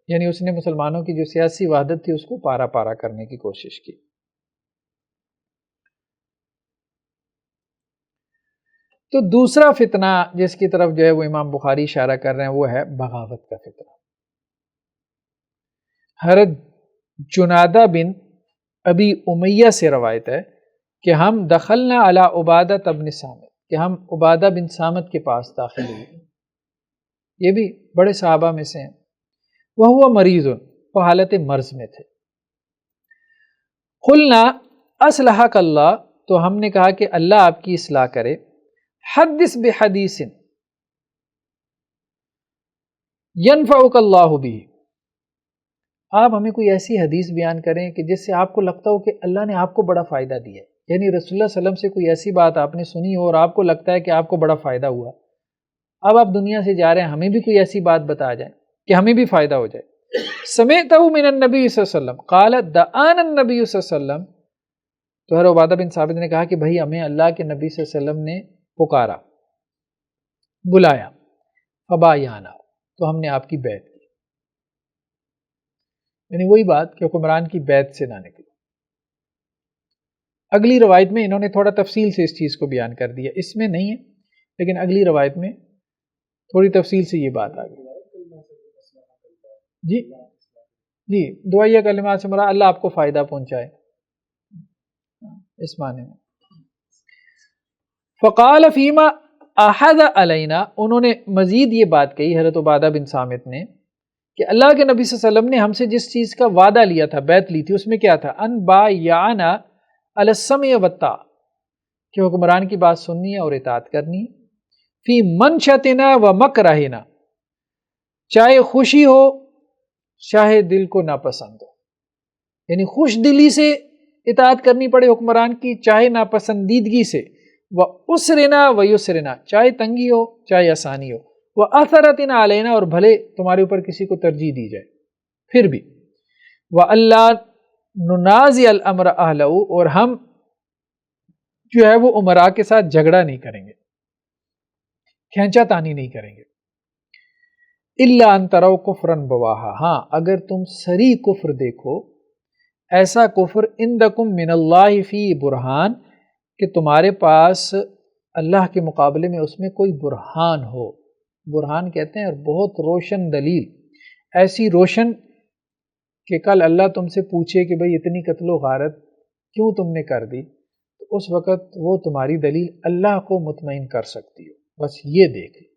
یعنی اس نے مسلمانوں کی جو سیاسی وحدت تھی اس کو پارا پارا کرنے کی کوشش کی۔ تو دوسرا فتنہ جس کی طرف جو ہے وہ امام بخاری اشارہ کر رہے ہیں وہ ہے بغاوت کا فتنہ۔ حضرت جنادہ بن ابی امیہ سے روایت ہے کہ ہم دخلنا علی عبادہ بن صامت، کہ ہم عبادہ بن صامت کے پاس داخل ہوئے، یہ بھی بڑے صحابہ میں سے ہیں، وہ مریض، وہ حالت مرض میں تھے۔ قلنا اصلحک اللہ، تو ہم نے کہا کہ اللہ آپ کی اصلاح کرے، حدث بحدیث ینفعک اللہ بہ، آپ ہمیں کوئی ایسی حدیث بیان کریں کہ جس سے آپ کو لگتا ہو کہ اللہ نے آپ کو بڑا فائدہ دیا ہے، یعنی رسول اللہ صلی اللہ علیہ وسلم سے کوئی ایسی بات آپ نے سنی ہو اور آپ کو لگتا ہے کہ آپ کو بڑا فائدہ ہوا، اب آپ دنیا سے جا رہے ہیں، ہمیں بھی کوئی ایسی بات بتا جائیں کہ ہمیں بھی فائدہ ہو جائے۔ سمعتہ من النبی صلی اللہ علیہ وسلم قال دعانا النبی صلی اللہ علیہ وسلم، تو حضرت عبادہ بن ثابت نے کہا کہ بھائی ہمیں اللہ کے نبی صلی اللہ علیہ وسلم نے پکارا، بلایا، فبایعنا، تو ہم نے آپ کی بیعت کی، یعنی وہی بات کہ حکمران کی بیعت سے نہ نکلے۔ اگلی روایت میں انہوں نے تھوڑا تفصیل سے اس چیز کو بیان کر دیا، اس میں نہیں ہے لیکن اگلی روایت میں تھوڑی تفصیل سے یہ بات آ گئی. جی جی دعائیہ کلمات سے مراد اللہ آپ کو فائدہ پہنچائے اس معنی میں. فقال فیما احد علینا، انہوں نے مزید یہ بات کہی حضرت عبادہ بن صامت نے کہ اللہ کے نبی صلی اللہ علیہ وسلم نے ہم سے جس چیز کا وعدہ لیا تھا، بیعت لی تھی، اس میں کیا تھا؟ ان بایعنا علی السمع والطاعہ، کہ حکمران کی بات سننی ہے اور اطاعت کرنی ہے. فی منشتنا و مکرہنا، چاہے خوشی ہو چاہے دل کو ناپسند ہو، یعنی خوش دلی سے اطاعت کرنی پڑے حکمران کی چاہے ناپسندیدگی سے. و اسرنا و یسرنا، چاہے تنگی ہو چاہے آسانی ہو. و اثرتنا علینا، اور بھلے تمہارے اوپر کسی کو ترجیح دی جائے پھر بھی. و اللہ ننازع الامر اہلہ، اور ہم جو ہے وہ امراء کے ساتھ جھگڑا نہیں کریں گے، کھینچا تانی نہیں کریں گے. الا ان تروا کفرا بواہا، ہاں اگر تم صریح کفر دیکھو، ایسا کفر عندکم من اللہ فی برہان، کہ تمہارے پاس اللہ کے مقابلے میں اس میں کوئی برہان ہو. برہان کہتے ہیں اور بہت روشن دلیل، ایسی روشن کہ کل اللہ تم سے پوچھے کہ بھئی اتنی قتل و غارت کیوں تم نے کر دی، تو اس وقت وہ تمہاری دلیل اللہ کو مطمئن کر سکتی ہو. بس یہ دیکھ لو،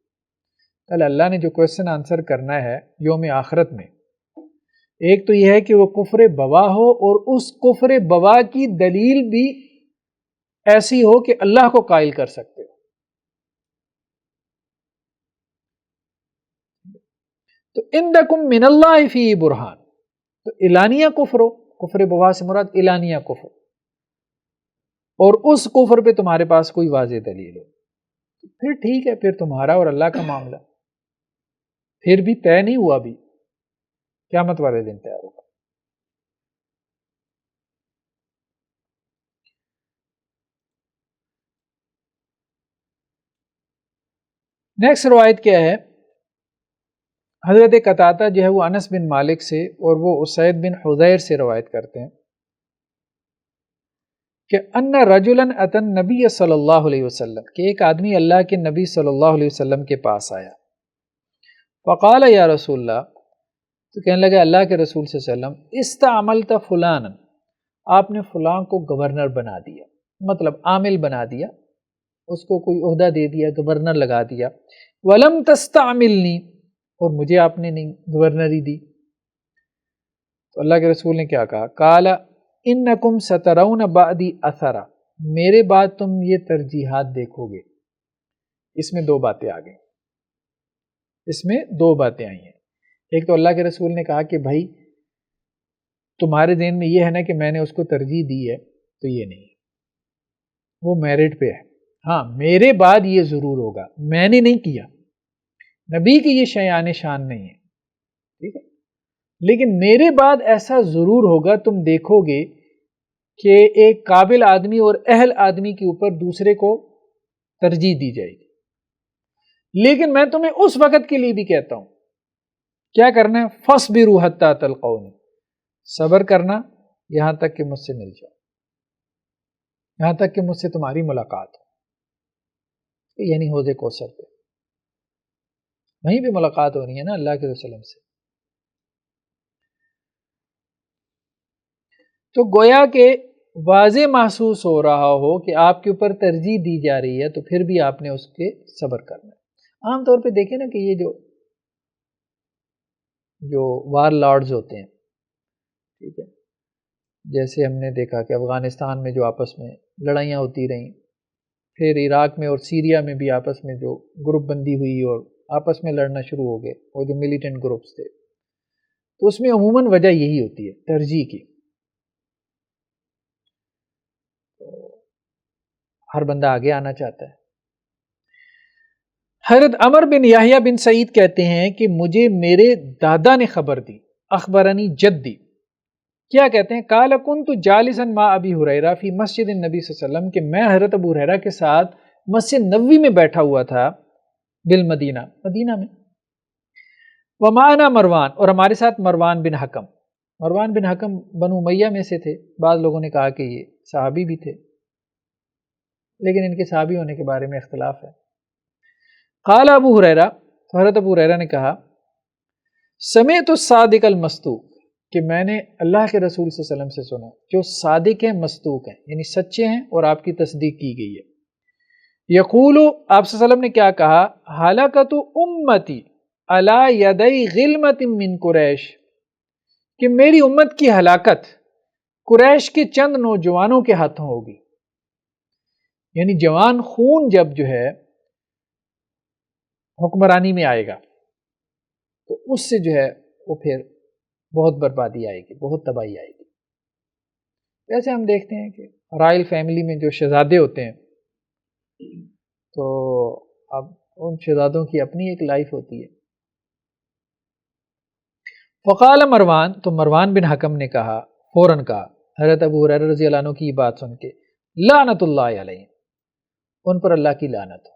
کل اللہ نے جو کویسچن آنسر کرنا ہے یوم آخرت میں، ایک تو یہ ہے کہ وہ کفر بوا ہو، اور اس کفر بوا کی دلیل بھی ایسی ہو کہ اللہ کو قائل کر سکتے ہو. تو عندکم من اللہ فی برہان، تو اعلانیہ کفر ہو، کفر بوا سے مراد اعلانیہ کفر، اور اس کفر پہ تمہارے پاس کوئی واضح دلیل ہو، پھر ٹھیک ہے، پھر تمہارا اور اللہ کا معاملہ. پھر بھی طے نہیں ہوا، بھی قیامت والے دن طے ہوگا. نیکسٹ روایت کیا ہے؟ حضرت قتادہ جو ہے وہ انس بن مالک سے اور وہ اسید بن حضیر سے روایت کرتے ہیں کہ ان رجلا اتى النبی صلی اللہ علیہ وسلم، کہ ایک آدمی اللہ کے نبی صلی اللہ علیہ وسلم کے پاس آیا. فقال یا رسول اللہ، تو کہنے لگا اللہ کے رسول صلی اللہ علیہ وسلم، استعملت فلانا، آپ نے فلاں کو گورنر بنا دیا، مطلب عامل بنا دیا، اس کو کوئی عہدہ دے دیا، گورنر لگا دیا. ولم تستعملنی، اور مجھے آپ نے نہیں گورنری دی. تو اللہ کے رسول نے کیا کہا؟ قال انکم سترون بعدی اثرا، میرے بعد تم یہ ترجیحات دیکھو گے. اس میں دو باتیں آ گئیں، اس میں دو باتیں آئی ہیں. ایک تو اللہ کے رسول نے کہا کہ بھائی تمہارے ذہن میں یہ ہے نا کہ میں نے اس کو ترجیح دی ہے، تو یہ نہیں ہے، وہ میرٹ پہ ہے. ہاں میرے بعد یہ ضرور ہوگا، میں نے نہیں کیا، نبی کی یہ شیان شان نہیں ہے، ٹھیک ہے، لیکن میرے بعد ایسا ضرور ہوگا. تم دیکھو گے کہ ایک قابل آدمی اور اہل آدمی کے اوپر دوسرے کو ترجیح دی جائے گی. لیکن میں تمہیں اس وقت کے لیے بھی کہتا ہوں کیا کرنا ہے؟ فاصبروا حتی تلقونی، صبر کرنا یہاں تک کہ مجھ سے مل جاؤ، یہاں تک کہ مجھ سے تمہاری ملاقات ہو. یعنی حوض کوثر پہ وہیں بھی ملاقات ہونی ہے نا اللہ کے رسول سے. تو گویا کہ واضح محسوس ہو رہا ہو کہ آپ کے اوپر ترجیح دی جا رہی ہے، تو پھر بھی آپ نے اس کے صبر کرنا ہے. عام طور پہ دیکھیں نا کہ یہ جو وار لارڈز ہوتے ہیں، ٹھیک ہے، جیسے ہم نے دیکھا کہ افغانستان میں جو آپس میں لڑائیاں ہوتی رہیں، پھر عراق میں اور سیریا میں بھی آپس میں جو گروپ بندی ہوئی اور آپس میں لڑنا شروع ہو گئے، وہ جو ملیٹنٹ گروپس تھے، تو اس میں عموماً وجہ یہی ہوتی ہے ترجیح کی. ہر بندہ آگے آنا چاہتا ہے. حضرت عمر بن یحییٰ بن سعید کہتے ہیں کہ مجھے میرے دادا نے خبر دی، اخبرنی جدی، کیا کہتے ہیں؟ قال كنت جالسا مع ابی ہریرہ فی مسجد النبی صلی اللہ علیہ وسلم، کہ میں حضرت ابو ہریرہ کے ساتھ مسجد نبوی میں بیٹھا ہوا تھا، بالمدینہ، مدینہ میں. ومعنا مروان، اور ہمارے ساتھ مروان بن حکم. مروان بن حکم بنو امیہ میں سے تھے، بعض لوگوں نے کہا کہ یہ صحابی بھی تھے، لیکن ان کے صحابی ہونے کے بارے میں اختلاف ہے۔ قال ابو ہریرہ، تو حضرت ابو ہریرہ نے کہا سمعت الصادق المصدوق، کہ میں نے اللہ کے رسول صلی اللہ علیہ وسلم سے سنا، جو صادق ہیں مصدوق ہیں یعنی سچے ہیں اور آپ کی تصدیق کی گئی ہے، یقول، آپ صلی اللہ علیہ وسلم نے کیا کہا، ہلاکت امتی علی یدی غلمت من قریش، کہ میری امت کی ہلاکت قریش کے چند نوجوانوں کے ہاتھوں ہوگی، یعنی جوان خون جب جو ہے حکمرانی میں آئے گا تو اس سے جو ہے وہ پھر بہت بربادی آئے گی، بہت تباہی آئے گی۔ جیسے ہم دیکھتے ہیں کہ رائل فیملی میں جو شہزادے ہوتے ہیں تو اب ان شہزادوں کی اپنی ایک لائف ہوتی ہے۔ فقال مروان، تو مروان بن حکم نے کہا، فوراً کہا، حضرت ابو ہریرہ رضی اللہ عنہ کی یہ بات سن کے، لعنت اللہ علیہ، ان پر اللہ کی لعنت ہو۔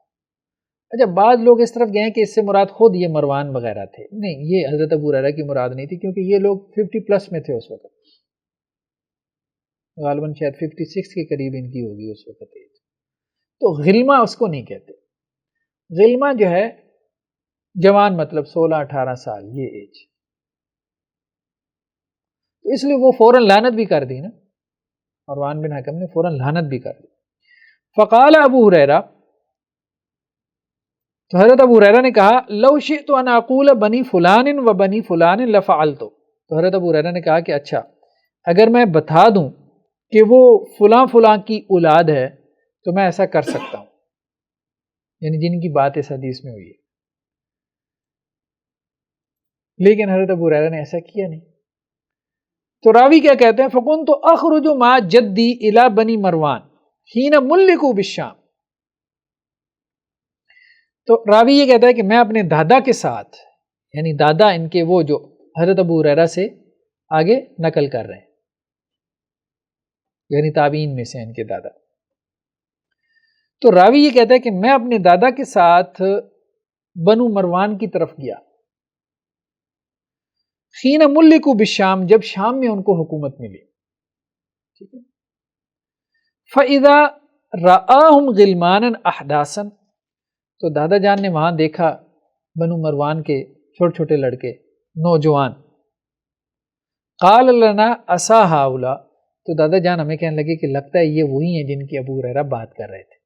اچھا، بعض لوگ اس طرف گئے ہیں کہ اس سے مراد خود یہ مروان وغیرہ تھے، نہیں، یہ حضرت ابو ہریرہ کی مراد نہیں تھی، کیونکہ یہ لوگ 50+ میں تھے اس وقت، غالباً شاید 56 کے قریب ان کی ہوگی اس وقت ایج۔ تو غلمہ اس کو نہیں کہتے، غلمہ جو ہے جوان، مطلب 16-18 سال یہ ایج، تو اس لیے وہ فوراً لعنت بھی کر دی نا، مروان بن حکم نے فوراً لعنت بھی کر دی۔ فقال ابو ہریرہ، تو حضرت ابو ہریرہ نے کہا، لو شئت ان اقول بنی فلان و بنی فلان لفعلت، تو حضرت ابو ہریرہ نے کہا کہ اچھا، اگر میں بتا دوں کہ وہ فلاں فلاں کی اولاد ہے تو میں ایسا کر سکتا ہوں، یعنی جن کی بات اس حدیث میں ہوئی ہے، لیکن حضرت ابو ہریرہ نے ایسا کیا نہیں۔ تو راوی کیا کہتے ہیں، فَكُنْتُ أَخْرُجُ مَعَ جَدِّي إِلَى بَنِي مروان حِينَ مُلِّكُوا بِالشَّامِ، تو راوی یہ کہتا ہے کہ میں اپنے دادا کے ساتھ، یعنی دادا ان کے وہ جو حضرت ابو ہریرہ سے آگے نقل کر رہے ہیں، یعنی تابعین میں سے ان کے دادا، تو راوی یہ کہتا ہے کہ میں اپنے دادا کے ساتھ بنو مروان کی طرف گیا، حین ملکوا بالشام، جب شام میں ان کو حکومت ملی، ٹھیک ہے، فَإِذَا رَآهُمْ غِلْمَانًا أَحْدَاثًا، تو دادا جان نے وہاں دیکھا بنو مروان کے چھوٹے چھوٹے لڑکے، نوجوان، قال لنا اسا ہاؤلا، تو دادا جان ہمیں کہنے لگے کہ لگتا ہے یہ وہی ہیں جن کی ابو ہریرہ بات کر رہے تھے،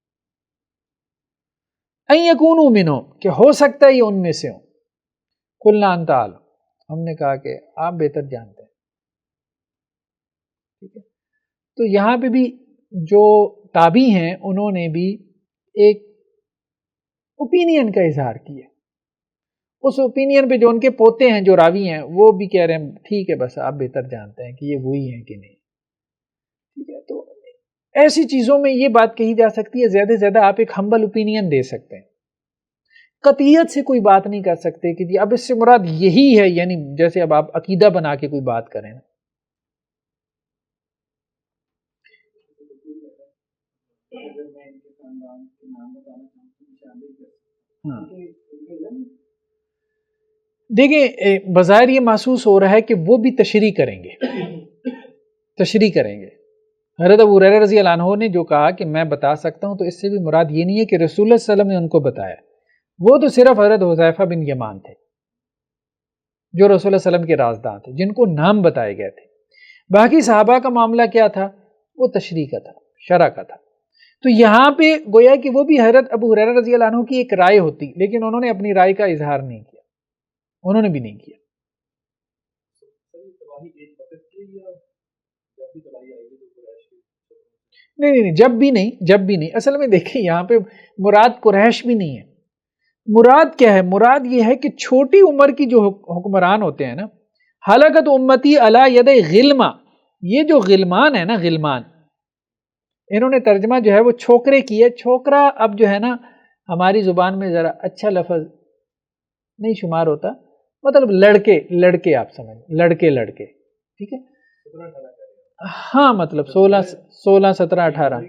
ان یکونوا منہم، کہ ہو سکتا ہے یہ ان میں سے ہوں، قلنا انت اعلم، ہم نے کہا کہ آپ بہتر جانتے ہیں، ٹھیک ہے۔ تو یہاں پہ بھی جو تابعی ہیں انہوں نے بھی ایک اوپینین کا اظہار کیا، اس اوپینین پہ جو ان کے پوتے ہیں جو راوی ہیں وہ بھی کہہ رہے ہیں ٹھیک ہے، بس آپ بہتر جانتے ہیں کہ یہ وہی ہیں کہ نہیں، ٹھیک ہے۔ تو ایسی چیزوں میں یہ بات کہی جا سکتی ہے، زیادہ سے زیادہ آپ ایک ہمبل اوپینین دے سکتے ہیں، قطعیت سے کوئی بات نہیں کر سکتے کہ جی اب اس سے مراد یہی ہے، یعنی جیسے اب آپ عقیدہ بنا کے کوئی بات کریں نا۔ دیکھیں، بظاہر یہ محسوس ہو رہا ہے کہ وہ بھی تشریح کریں گے، تشریح کریں گے۔ حضرت ابو ہریرہ رضی اللہ عنہ نے جو کہا کہ میں بتا سکتا ہوں، تو اس سے بھی مراد یہ نہیں ہے کہ رسول اللہ صلی اللہ علیہ وسلم نے ان کو بتایا، وہ تو صرف حضرت حذیفہ بن یمان تھے جو رسول اللہ صلی اللہ علیہ وسلم کے رازداں تھے، جن کو نام بتائے گئے تھے، باقی صحابہ کا معاملہ کیا تھا، وہ تشریح کا تھا، شرع کا تھا۔ تو یہاں پہ گویا کہ وہ بھی حضرت ابو ہریرہ رضی اللہ عنہ کی ایک رائے ہوتی، لیکن انہوں نے اپنی رائے کا اظہار نہیں کیا، انہوں نے بھی نہیں کیا۔ نہیں، جب بھی نہیں، اصل میں دیکھیں یہاں پہ مراد قریش بھی نہیں ہے، مراد کیا ہے، مراد یہ ہے کہ چھوٹی عمر کی جو حکمران ہوتے ہیں نا، ہلاکت امتی علی ید غلمہ، یہ جو غلمان ہے نا، غلمان، انہوں نے ترجمہ جو ہے وہ چھوکرے کی ہے، چھوکرا اب جو ہے نا ہماری زبان میں ذرا اچھا لفظ نہیں شمار ہوتا، مطلب لڑکے آپ سمجھ، لڑکے، ٹھیک ہے، ہاں، مطلب 16 17 18،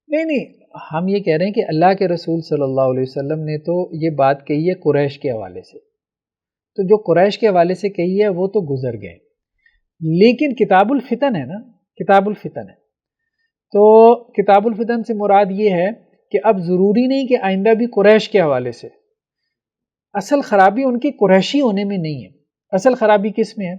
نہیں، ہم یہ کہہ رہے ہیں کہ اللہ کے رسول صلی اللہ علیہ وسلم نے تو یہ بات کہی ہے قریش کے حوالے سے، تو جو قریش کے حوالے سے کہی ہے وہ تو گزر گئے، لیکن کتاب الفتن ہے نا، کتاب الفتن ہے، تو کتاب الفتن سے مراد یہ ہے کہ اب ضروری نہیں کہ آئندہ بھی قریش کے حوالے سے، اصل خرابی ان کی قریشی ہونے میں نہیں ہے، اصل خرابی کس میں ہے؟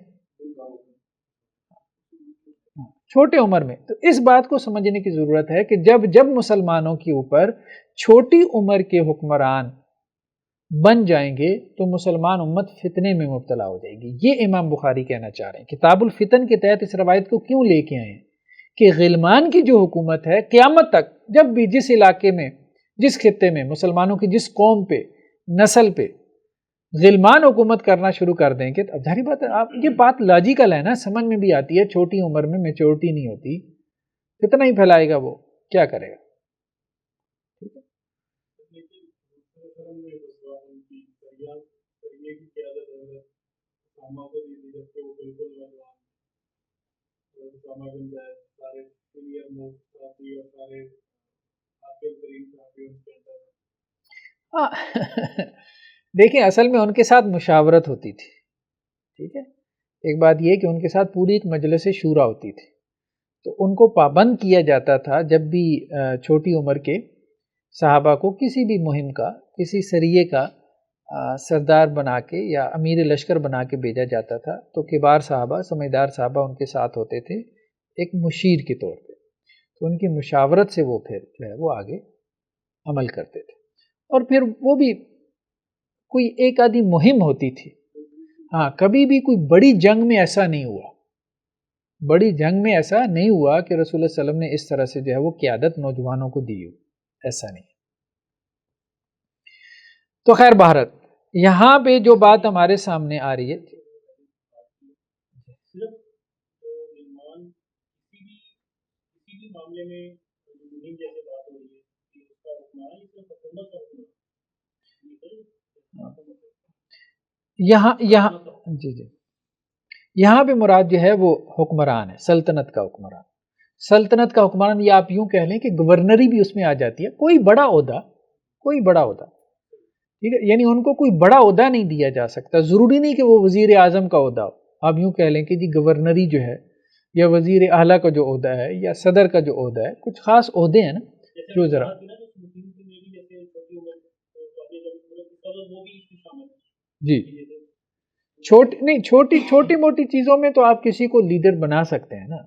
چھوٹے عمر میں۔ تو اس بات کو سمجھنے کی ضرورت ہے کہ جب مسلمانوں کے اوپر چھوٹی عمر کے حکمران بن جائیں گے تو مسلمان امت فتنے میں مبتلا ہو جائے گی۔ یہ امام بخاری کہنا چاہ رہے ہیں۔ کتاب الفتن کے تحت اس روایت کو کیوں لے کے آئے ہیں کہ غلمان کی جو حکومت ہے قیامت تک، جب بھی جس علاقے میں، جس خطے میں، مسلمانوں کی جس قوم پہ، نسل پہ غلمان حکومت کرنا شروع کر دیں گے، اب ظاہری بات ہے، آپ یہ بات لاجیکل ہے نا، سمجھ میں بھی آتی ہے، چھوٹی عمر میں میچورٹی نہیں ہوتی، کتنا ہی پھیلائے گا، وہ کیا کرے گا۔ دیکھیں اصل میں ان کے ساتھ مشاورت ہوتی تھی، ٹھیک ہے، ایک بات یہ کہ ان کے ساتھ پوری ایک مجلس شورا ہوتی تھی، تو ان کو پابند کیا جاتا تھا جب بھی چھوٹی عمر کے صحابہ کو کسی بھی مہم کا، کسی سریے کا سردار بنا کے یا امیر لشکر بنا کے بھیجا جاتا تھا، تو کبار صحابہ، سمجھدار صحابہ ان کے ساتھ ہوتے تھے ایک مشیر کے طور پہ، تو ان کی مشاورت سے وہ پھر جو ہے وہ آگے عمل کرتے تھے، اور پھر وہ بھی کوئی ایک آدھی مہم ہوتی تھی، ہاں کبھی بھی کوئی بڑی جنگ میں ایسا نہیں ہوا، بڑی جنگ میں ایسا نہیں ہوا کہ رسول اللہ صلی اللہ علیہ وسلم نے اس طرح سے جو ہے وہ قیادت نوجوانوں کو دی ہو، ایسا نہیں۔ تو خیر بہرحال یہاں پہ جو بات ہمارے سامنے آ رہی ہے، یہاں پہ مراد جو ہے وہ حکمران ہے، سلطنت کا حکمران، سلطنت کا حکمران، یا آپ یوں کہہ لیں کہ گورنری بھی اس میں آ جاتی ہے، کوئی بڑا عہدہ، کوئی بڑا عہدہ، ٹھیک ہے، یعنی ان کو کوئی بڑا عہدہ نہیں دیا جا سکتا، ضروری نہیں کہ وہ وزیر اعظم کا عہدہ ہو، آپ یوں کہہ لیں کہ جی گورنری جو ہے یا وزیر اعلیٰ کا جو عہدہ ہے یا صدر کا جو عہدہ ہے، کچھ خاص عہدے ہیں نا جو ذرا جی چھوٹی موٹی چیزوں میں تو آپ کسی کو لیڈر بنا سکتے ہیں نا،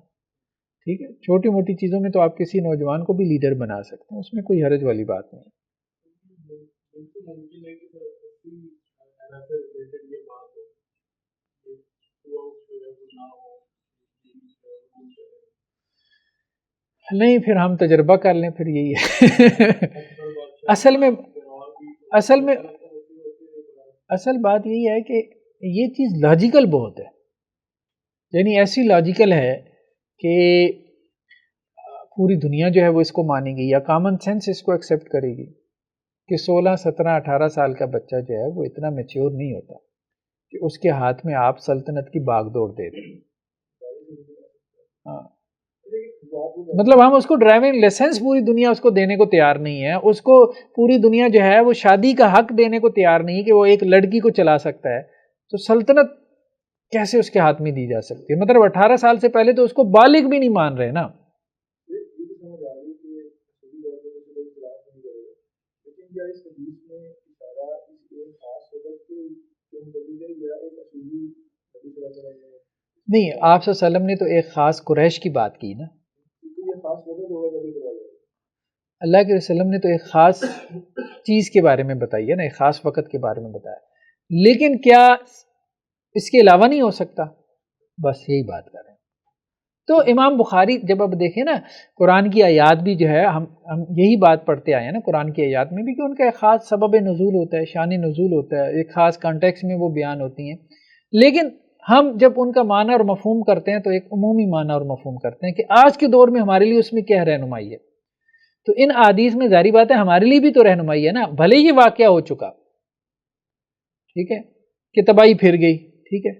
ٹھیک ہے، چھوٹی موٹی چیزوں میں تو آپ کسی نوجوان کو بھی لیڈر بنا سکتے ہیں، اس میں کوئی حرج والی بات نہیں۔ نہیں پھر ہم تجربہ کر لیں، پھر یہی ہے اصل بات یہی ہے کہ یہ چیز لاجیکل بہت ہے، یعنی ایسی لاجیکل ہے کہ پوری دنیا جو ہے وہ اس کو مانے گی، یا کامن سینس اس کو ایکسیپٹ کرے گی کہ 16 17 18 سال کا بچہ جو ہے وہ اتنا میچور نہیں ہوتا کہ اس کے ہاتھ میں آپ سلطنت کی باغ دوڑ دے دیں۔ ہاں مطلب ہم اس کو ڈرائیونگ لائسنس پوری دنیا اس کو دینے کو تیار نہیں ہے، اس کو پوری دنیا جو ہے وہ شادی کا حق دینے کو تیار نہیں کہ وہ ایک لڑکی کو چلا سکتا ہے، تو سلطنت کیسے اس کے ہاتھ میں دی جا سکتی ہے؟ مطلب 18 سال سے پہلے تو اس کو بالغ بھی نہیں مان رہے نا۔ نہیں، آپ صلی اللہ علیہ وسلم نے تو ایک خاص قریش کی بات کی نا، اللہ کے وسلم نے تو ایک خاص چیز کے بارے میں بتائی ہے نا، ایک خاص وقت کے بارے میں بتایا، لیکن کیا اس کے علاوہ نہیں ہو سکتا؟ بس یہی بات کر رہے ہیں۔ تو امام بخاری جب اب دیکھیں نا قرآن کی آیات بھی جو ہے ہم یہی بات پڑھتے آئے ہیں نا قرآن کی آیات میں بھی کہ ان کا ایک خاص سبب نزول ہوتا ہے، شان نزول ہوتا ہے، ایک خاص کانٹیکس میں وہ بیان ہوتی ہیں، لیکن ہم جب ان کا معنی اور مفہوم کرتے ہیں تو ایک عمومی معنی اور مفہوم کرتے ہیں کہ آج کے دور میں ہمارے لیے اس میں کیا رہنمائی ہے، تو ان احادیث میں ظاہری بات ہے ہمارے لیے بھی تو رہنمائی ہے نا، بھلے یہ واقعہ ہو چکا، ٹھیک ہے، کہ تباہی پھر گئی، ٹھیک ہے،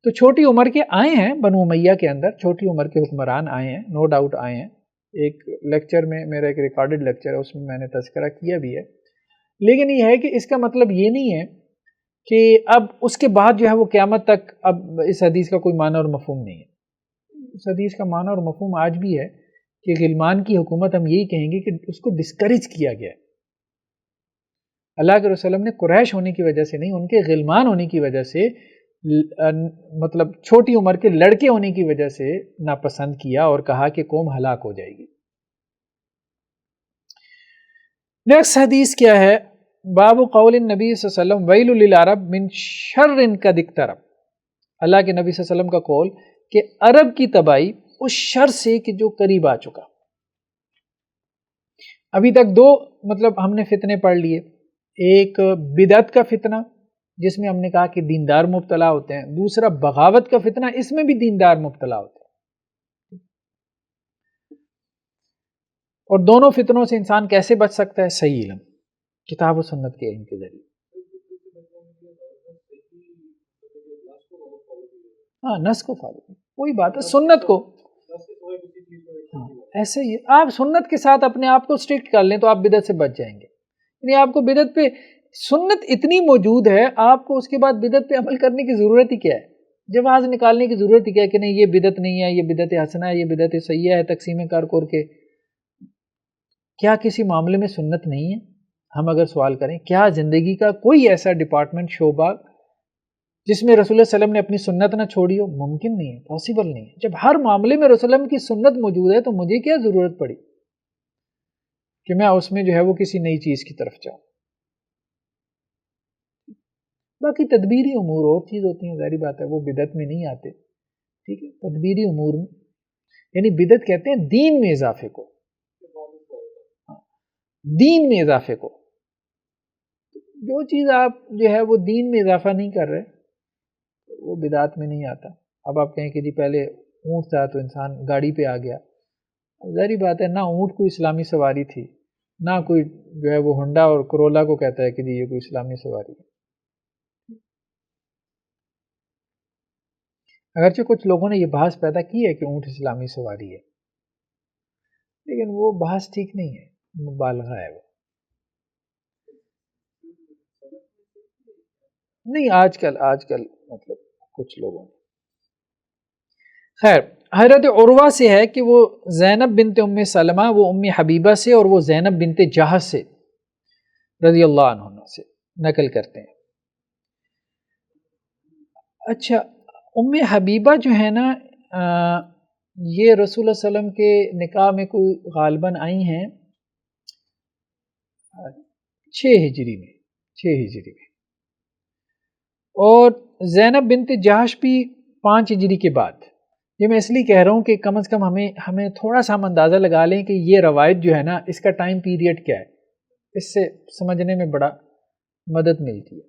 تو چھوٹی عمر کے آئے ہیں بنو امیہ کے اندر، چھوٹی عمر کے حکمران آئے ہیں، نو ڈاؤٹ آئے ہیں، ایک لیکچر میں میرا ایک ریکارڈڈ لیکچر ہے اس میں میں نے تذکرہ کیا بھی ہے، لیکن یہ ہے کہ اس کا مطلب یہ نہیں ہے کہ اب اس کے بعد جو ہے وہ قیامت تک اب اس حدیث کا کوئی معنی اور مفہوم نہیں ہے۔ اس حدیث کا معنی اور مفہوم آج بھی ہے کہ غلمان کی حکومت ہم یہی کہیں گے کہ اس کو ڈسکریج کیا گیا ہے۔ اللہ کے رسول نے قریش ہونے کی وجہ سے نہیں، ان کے غلمان ہونے کی وجہ سے، مطلب چھوٹی عمر کے لڑکے ہونے کی وجہ سے ناپسند کیا اور کہا کہ قوم ہلاک ہو جائے گی۔ نیکسٹ حدیث کیا ہے؟ باب قول النبی صلی اللہ علیہ وسلم ویل للعرب من شر قد اقترب۔ اللہ کے نبی صلی اللہ علیہ وسلم کا قول کہ عرب کی تباہی اس شر سے کہ جو قریب آ چکا۔ ابھی تک دو مطلب ہم نے فتنے پڑھ لیے، ایک بدعت کا فتنہ جس میں ہم نے کہا کہ دیندار مبتلا ہوتے ہیں، دوسرا بغاوت کا فتنہ، اس میں بھی دیندار مبتلا ہوتے ہیں۔ اور دونوں فتنوں سے انسان کیسے بچ سکتا ہے؟ صحیح علم، کتاب و سنت کے علم کے ذریعے۔ ہاں، نس کو فالو، وہی بات ہے، سنت کو، ایسے ہی آپ سنت کے ساتھ اپنے آپ کو اسٹرکٹ کر لیں تو آپ بدعت سے بچ جائیں گے۔ یعنی آپ کو بدعت پہ سنت اتنی موجود ہے، آپ کو اس کے بعد بدعت پہ عمل کرنے کی ضرورت ہی کیا ہے؟ جواز نکالنے کی ضرورت ہی کیا ہے کہ نہیں یہ بدعت نہیں ہے، یہ بدعت حسنہ ہے، یہ بدعت سیئہ ہے، تقسیم کر کے۔ کیا کسی معاملے میں سنت نہیں ہے؟ ہم اگر سوال کریں، کیا زندگی کا کوئی ایسا ڈپارٹمنٹ، شعبہ جس میں رسول اللہ صلی اللہ علیہ وسلم نے اپنی سنت نہ چھوڑی ہو؟ ممکن نہیں ہے، پاسبل نہیں ہے۔ جب ہر معاملے میں رسول اللہ کی سنت موجود ہے تو مجھے کیا ضرورت پڑی کہ میں اس میں جو ہے وہ کسی نئی چیز کی طرف جاؤں؟ باقی تدبیری امور اور چیز ہوتی ہیں، ظاہری بات ہے وہ بدعت میں نہیں آتے، ٹھیک ہے؟ تدبیری امور میں، یعنی بدعت کہتے ہیں دین میں اضافے کو، دین میں اضافے کو۔ جو چیز آپ جو ہے وہ دین میں اضافہ نہیں کر رہے وہ بدعت میں نہیں آتا۔ اب آپ کہیں کہ جی پہلے اونٹ تھا تو انسان گاڑی پہ آ گیا، ظاہری بات ہے نہ اونٹ کوئی اسلامی سواری تھی، نہ کوئی جو ہے وہ ہونڈا اور کرولا کو کہتا ہے کہ جی یہ کوئی اسلامی سواری ہے۔ اگرچہ کچھ لوگوں نے یہ بحث پیدا کی ہے کہ اونٹ اسلامی سواری ہے، لیکن وہ بحث ٹھیک نہیں ہے، مبالغہ ہے وہ۔ نہیں، آج کل مطلب کچھ لوگوں نے، خیر، حضرت عروہ سے ہے کہ وہ زینب بنت ام سلمہ، وہ ام حبیبہ سے اور وہ زینب بنت جہش سے رضی اللہ عنہ سے نقل کرتے ہیں۔ اچھا، ام حبیبہ جو ہے نا، یہ رسول اللہ صلی اللہ علیہ وسلم کے نکاح میں کوئی غالباً آئی ہیں 6 ہجری میں، اور زینب بنت جہش بھی 5 ہجری کے بعد۔ یہ میں اس لیے کہہ رہا ہوں کہ کم از کم ہمیں تھوڑا سا ہم اندازہ لگا لیں کہ یہ روایت جو ہے نا اس کا ٹائم پیریڈ کیا ہے، اس سے سمجھنے میں بڑا مدد ملتی ہے۔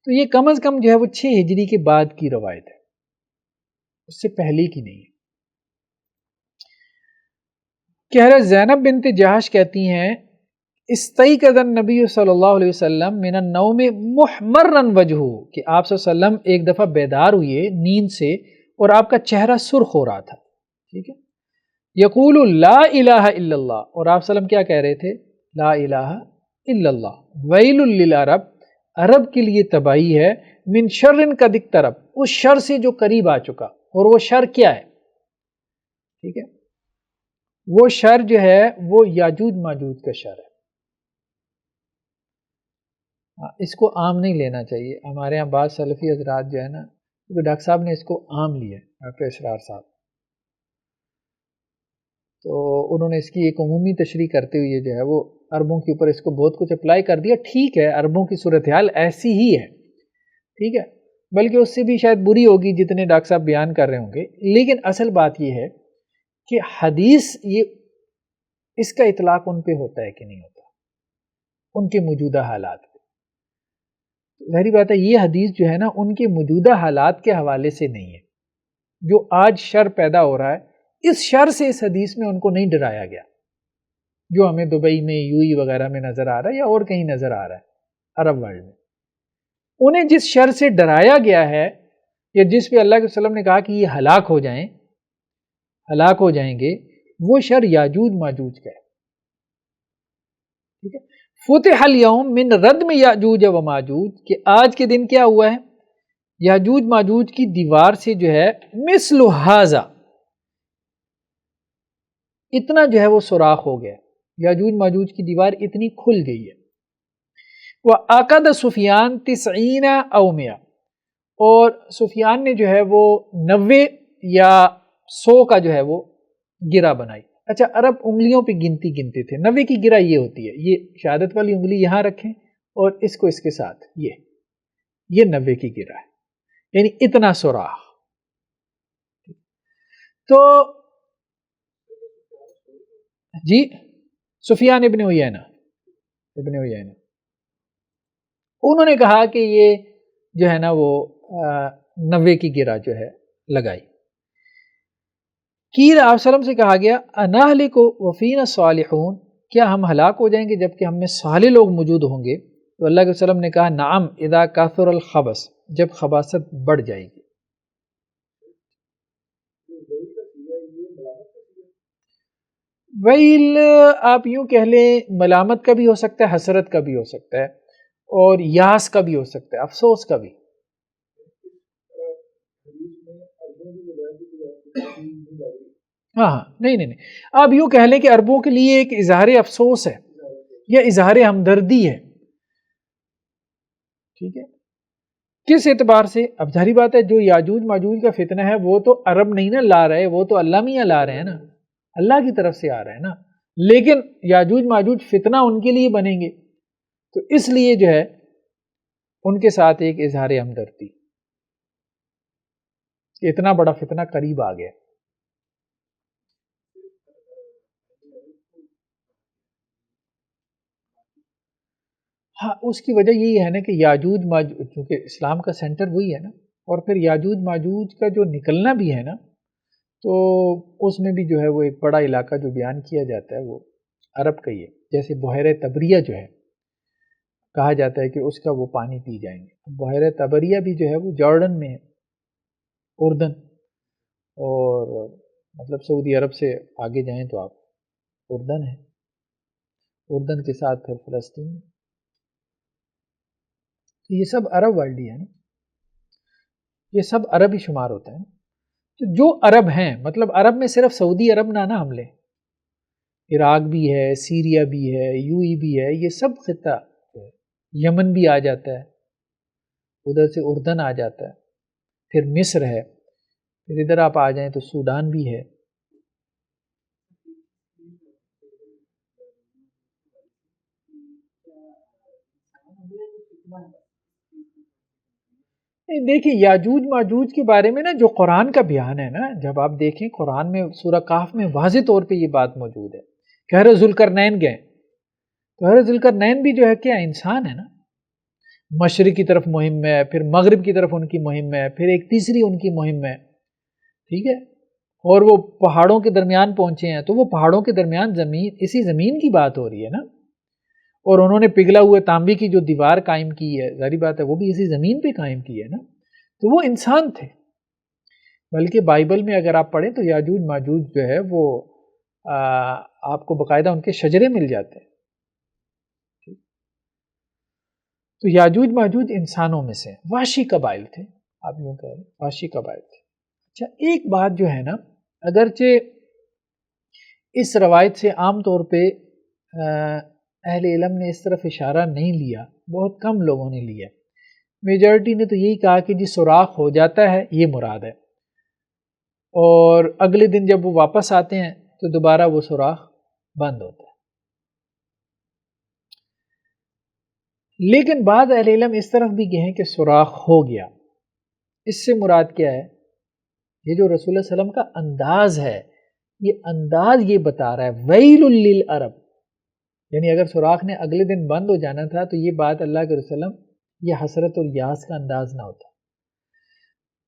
تو یہ کم از کم جو ہے وہ 6 ہجری کے بعد کی روایت ہے، اس سے پہلے کی نہیں ہے۔ کہ حضرت زینب بنت جہش کہتی ہیں استیقظ النبی صلی اللہ علیہ وسلم من النوم محمرا وجہہ، کہ آپ صلی اللہ علیہ وسلم ایک دفعہ بیدار ہوئے نیند سے اور آپ کا چہرہ سرخ ہو رہا تھا، ٹھیک ہے؟ یقول لا الہ الا اللہ، اور آپ صلی اللہ علیہ وسلم کیا کہہ رہے تھے؟ لا الہ الا اللہ، ویل للعرب، عرب کے لیے تباہی ہے، من شر قد اقترب، اس شر سے جو قریب آ چکا۔ اور وہ شر کیا ہے؟ ٹھیک ہے، وہ شر جو ہے وہ یاجوج ماجوج کا شر ہے۔ اس کو عام نہیں لینا چاہیے، ہمارے ہاں بعض سلفی حضرات جو ہے نا، کیونکہ ڈاکٹر صاحب نے اس کو عام لیا ہے، ڈاکٹر اسرار صاحب، تو انہوں نے اس کی ایک عمومی تشریح کرتے ہوئے جو ہے وہ عربوں کے اوپر اس کو بہت کچھ اپلائی کر دیا۔ ٹھیک ہے، عربوں کی صورتحال ایسی ہی ہے، ٹھیک ہے، بلکہ اس سے بھی شاید بری ہوگی جتنے ڈاکٹر صاحب بیان کر رہے ہوں گے، لیکن اصل بات یہ ہے کہ حدیث یہ اس کا اطلاق ان پہ ہوتا ہے کہ نہیں ہوتا، ان کے موجودہ حالات پہ۔ ظاہری بات ہے یہ حدیث جو ہے نا ان کے موجودہ حالات کے حوالے سے نہیں ہے۔ جو آج شر پیدا ہو رہا ہے، اس شر سے اس حدیث میں ان کو نہیں ڈرایا گیا جو ہمیں دبئی میں یو ای وغیرہ میں نظر آ رہا ہے یا اور کہیں نظر آ رہا ہے عرب ورلڈ میں۔ انہیں جس شر سے ڈرایا گیا ہے یا جس پہ اللہ کے وسلم نے کہا کہ یہ ہلاک ہو جائیں گے، وہ شر یاجوج ماجوج کا ہے، ٹھیک ہے۔ فتح الیوم من ردم یاجوج و ماجوج، کہ آج کے دن کیا ہوا ہے، یاجوج ماجوج کی دیوار سے جو ہے مثل ھذا، اتنا جو ہے وہ سوراخ ہو گیا، یاجوج ماجوج کی دیوار اتنی کھل گئی ہے۔ وعقد سفیان 90 او 100، اور سفیان نے جو ہے وہ 90 یا 100 کا جو ہے وہ گرہ بنائی۔ اچھا، عرب انگلیوں پہ گنتی گنتے تھے، 90 کی گرہ یہ ہوتی ہے، یہ شہادت والی انگلی یہاں رکھیں اور اس کو اس کے ساتھ، یہ 90 کی گرہ ہے، یعنی اتنا سوراخ۔ تو جی سفیان ابن عیینہ انہوں نے کہا کہ یہ جو ہے نا وہ 90 کی گرہ جو ہے لگائی۔ قیل آپ وسلم سے کہا گیا انہلک وفینا الصالحون، کیا ہم ہلاک ہو جائیں گے جبکہ ہم میں صالح لوگ موجود ہوں گے؟ تو اللہ کے وسلم نے کہا نعم اذا کثر الخبث، جب خباثت بڑھ جائے گی۔ ویل آپ یوں کہہ لیں، ملامت کا بھی ہو سکتا ہے، حسرت کا بھی ہو سکتا ہے، اور یاس کا بھی ہو سکتا ہے، افسوس کا بھی۔ ہاں نہیں، آپ یوں کہہ لیں کہ عربوں کے لیے ایک اظہار افسوس ہے یا اظہار ہمدردی ہے، ٹھیک ہے۔ کس اعتبار سے؟ اب ظاہری بات ہے جو یاجوج ماجوج کا فتنہ ہے وہ تو عرب نہیں نا لا رہے، وہ تو اللہ میاں لا رہے ہیں نا، اللہ کی طرف سے آ رہا ہے نا، لیکن یاجوج ماجوج فتنہ ان کے لیے بنیں گے، تو اس لیے جو ہے ان کے ساتھ ایک اظہار ہمدردی، اتنا بڑا فتنہ قریب آ گیا۔ ہاں اس کی وجہ یہی ہے نا کہ یاجوج ماجوج، چونکہ اسلام کا سینٹر وہی ہے نا، اور پھر یاجوج ماجوج کا جو نکلنا بھی ہے نا، تو اس میں بھی جو ہے وہ ایک بڑا علاقہ جو بیان کیا جاتا ہے وہ عرب کا ہی ہے، جیسے بحیرہ طبریہ جو ہے کہا جاتا ہے کہ اس کا وہ پانی پی جائیں گے۔ بحیرہ طبریہ بھی جو ہے وہ جارڈن میں ہے، اردن، اور مطلب سعودی عرب سے آگے جائیں تو آپ اردن ہے، اردن کے ساتھ پھر فلسطین ہے، تو یہ سب عرب ورلڈ ہی ہے نا، یہ سب عرب ہی شمار ہوتا ہے نا۔ تو جو عرب ہیں، مطلب عرب میں صرف سعودی عرب نہ ہم لیں، عراق بھی ہے، سیریا بھی ہے، یو ای بھی ہے، یہ سب خطہ، یمن بھی آ جاتا ہے، ادھر سے اردن آ جاتا ہے، پھر مصر ہے، پھر ادھر آپ آ جائیں تو سوڈان بھی ہے۔ دیکھیں یاجوج ماجوج کے بارے میں نا جو قرآن کا بیان ہے نا، جب آپ دیکھیں قرآن میں سورہ کہف میں واضح طور پہ یہ بات موجود ہے کہ حضرت ذوالقرنین گئے، تو حضرت ذوالقرنین بھی جو ہے کیا انسان ہے نا، مشرق کی طرف مہم ہے، پھر مغرب کی طرف ان کی مہم ہے، پھر ایک تیسری ان کی مہم ہے، ٹھیک ہے، اور وہ پہاڑوں کے درمیان پہنچے ہیں، تو وہ پہاڑوں کے درمیان زمین، اسی زمین کی بات ہو رہی ہے نا، اور انہوں نے پگھلا ہوئے تانبے کی جو دیوار قائم کی ہے، ظاہری بات ہے وہ بھی اسی زمین پہ قائم کی ہے نا، تو وہ انسان تھے۔ بلکہ بائبل میں اگر آپ پڑھیں تو یاجوج ماجوج جو ہے وہ آپ کو باقاعدہ ان کے شجرے مل جاتے ہیں، تو یاجوج ماجوج انسانوں میں سے وحشی قبائل تھے، آپ یوں کہہ رہے ہیں وحشی قبائل تھے۔ اچھا ایک بات جو ہے نا، اگرچہ اس روایت سے عام طور پہ اہل علم نے اس طرف اشارہ نہیں لیا، بہت کم لوگوں نے لیا، میجورٹی نے تو یہی کہا کہ جی سوراخ ہو جاتا ہے یہ مراد ہے، اور اگلے دن جب وہ واپس آتے ہیں تو دوبارہ وہ سوراخ بند ہوتا ہے۔ لیکن بعض اہل علم اس طرف بھی گئے ہیں کہ سوراخ ہو گیا، اس سے مراد کیا ہے؟ یہ جو رسول اللہ علیہ وسلم کا انداز ہے، یہ انداز یہ بتا رہا ہے ویل للعرب، یعنی اگر سوراخ نے اگلے دن بند ہو جانا تھا تو یہ بات اللہ کے رسول یہ حسرت اور یاس کا انداز نہ ہوتا۔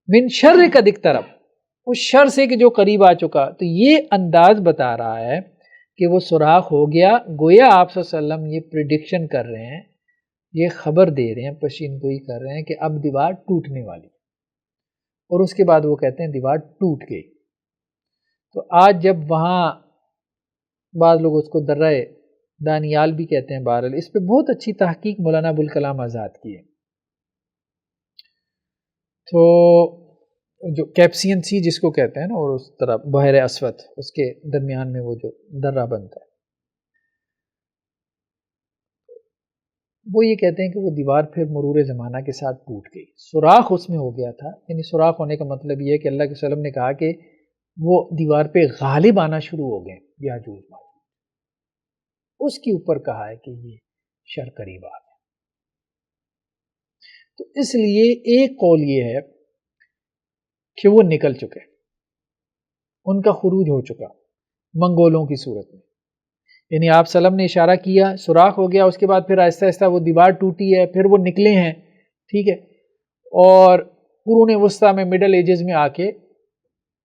من شر قد اقترب، اس شر سے کہ جو قریب آ چکا، تو یہ انداز بتا رہا ہے کہ وہ سوراخ ہو گیا، گویا آپ صلی اللہ علیہ وسلم یہ پریڈکشن کر رہے ہیں، یہ خبر دے رہے ہیں، پشین گوئی کر رہے ہیں کہ اب دیوار ٹوٹنے والی، اور اس کے بعد وہ کہتے ہیں دیوار ٹوٹ گئی۔ تو آج جب وہاں بعض لوگ اس کو درہ دانیال بھی کہتے ہیں بہرحال. اس پہ بہت اچھی تحقیق مولانا ابوالکلام آزاد کی ہے. تو جو کیپسین سی جس کو کہتے ہیں نا، اور اس طرح بحر اسود، اس کے درمیان میں وہ جو درہ بنتا ہے، وہ یہ کہتے ہیں کہ وہ دیوار پھر مرور زمانہ کے ساتھ ٹوٹ گئی. سوراخ اس میں ہو گیا تھا. یعنی سوراخ ہونے کا مطلب یہ ہے کہ اللہ کے وسلم نے کہا کہ وہ دیوار پہ غالب آنا شروع ہو گئے یاجوج ماجوج. اس کے اوپر کہا ہے کہ یہ شر قریب آ گیا. تو اس لیے ایک قول یہ ہے کہ وہ نکل چکے، ان کا خروج ہو چکا منگولوں کی صورت میں. یعنی آپ سلم نے اشارہ کیا، سوراخ ہو گیا، اس کے بعد پھر آہستہ آہستہ وہ دیوار ٹوٹی ہے، پھر وہ نکلے ہیں، ٹھیک ہے. اور قرون وسطیٰ میں، مڈل ایجز میں آ کے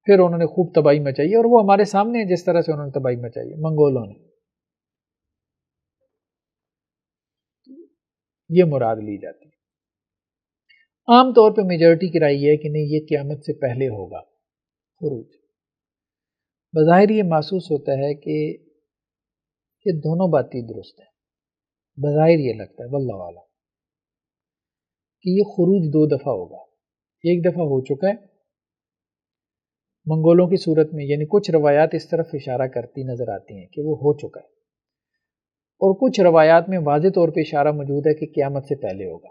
پھر انہوں نے خوب تباہی مچائی، اور وہ ہمارے سامنے ہے جس طرح سے انہوں نے تباہی مچائی ہے منگولوں نے. یہ مراد لی جاتی ہے. عام طور پہ میجورٹی کی رائے یہ ہے کہ نہیں، یہ قیامت سے پہلے ہوگا خروج. بظاہر یہ محسوس ہوتا ہے کہ یہ دونوں باتیں درست ہیں. بظاہر یہ لگتا ہے واللہ اعلم کہ یہ خروج 2 دفعہ ہوگا. ایک دفعہ ہو چکا ہے منگولوں کی صورت میں، یعنی کچھ روایات اس طرف اشارہ کرتی نظر آتی ہیں کہ وہ ہو چکا ہے، اور کچھ روایات میں واضح طور پہ اشارہ موجود ہے کہ قیامت سے پہلے ہوگا،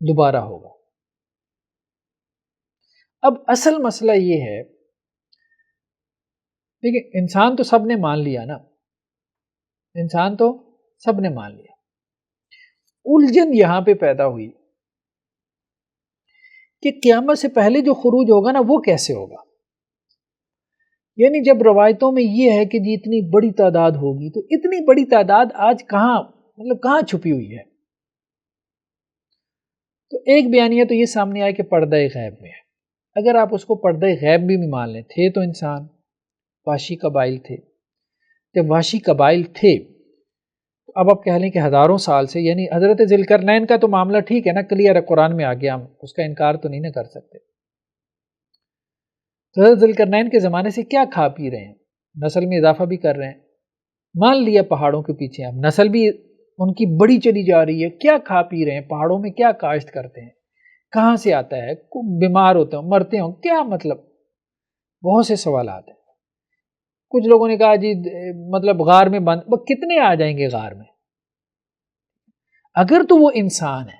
دوبارہ ہوگا. اب اصل مسئلہ یہ ہے، دیکھیں انسان تو سب نے مان لیا نا، انسان تو سب نے مان لیا. الجھن یہاں پہ پیدا ہوئی کہ قیامت سے پہلے جو خروج ہوگا نا وہ کیسے ہوگا. یعنی جب روایتوں میں یہ ہے کہ جی اتنی بڑی تعداد ہوگی، تو اتنی بڑی تعداد آج کہاں چھپی ہوئی ہے. تو ایک بیانیہ تو یہ سامنے آیا کہ پردہ غیب میں ہے. اگر آپ اس کو پردہ غیب بھی مان لیں، تھے تو انسان وحشی قبائل تھے. جب وحشی قبائل تھے، اب آپ کہہ لیں کہ ہزاروں سال سے، یعنی حضرت ذوالقرنین کا تو معاملہ ٹھیک ہے نا، کلیئر ہے، قرآن میں آ گیا، ہم اس کا انکار تو نہیں نہ کر سکتے. تو حضرت ذوالقرنین کے زمانے سے کیا کھا پی رہے ہیں، نسل میں اضافہ بھی کر رہے ہیں. مان لیا پہاڑوں کے پیچھے اب نسل بھی ان کی بڑی چلی جا رہی ہے. کیا کھا پی رہے ہیں، پہاڑوں میں کیا کاشت کرتے ہیں، کہاں سے آتا ہے، بیمار ہوتے ہوں، مرتے ہوں، کیا مطلب. بہت سے سوالات ہیں. کچھ لوگوں نے کہا جی مطلب غار میں بند، وہ کتنے آ جائیں گے غار میں. اگر تو وہ انسان ہے،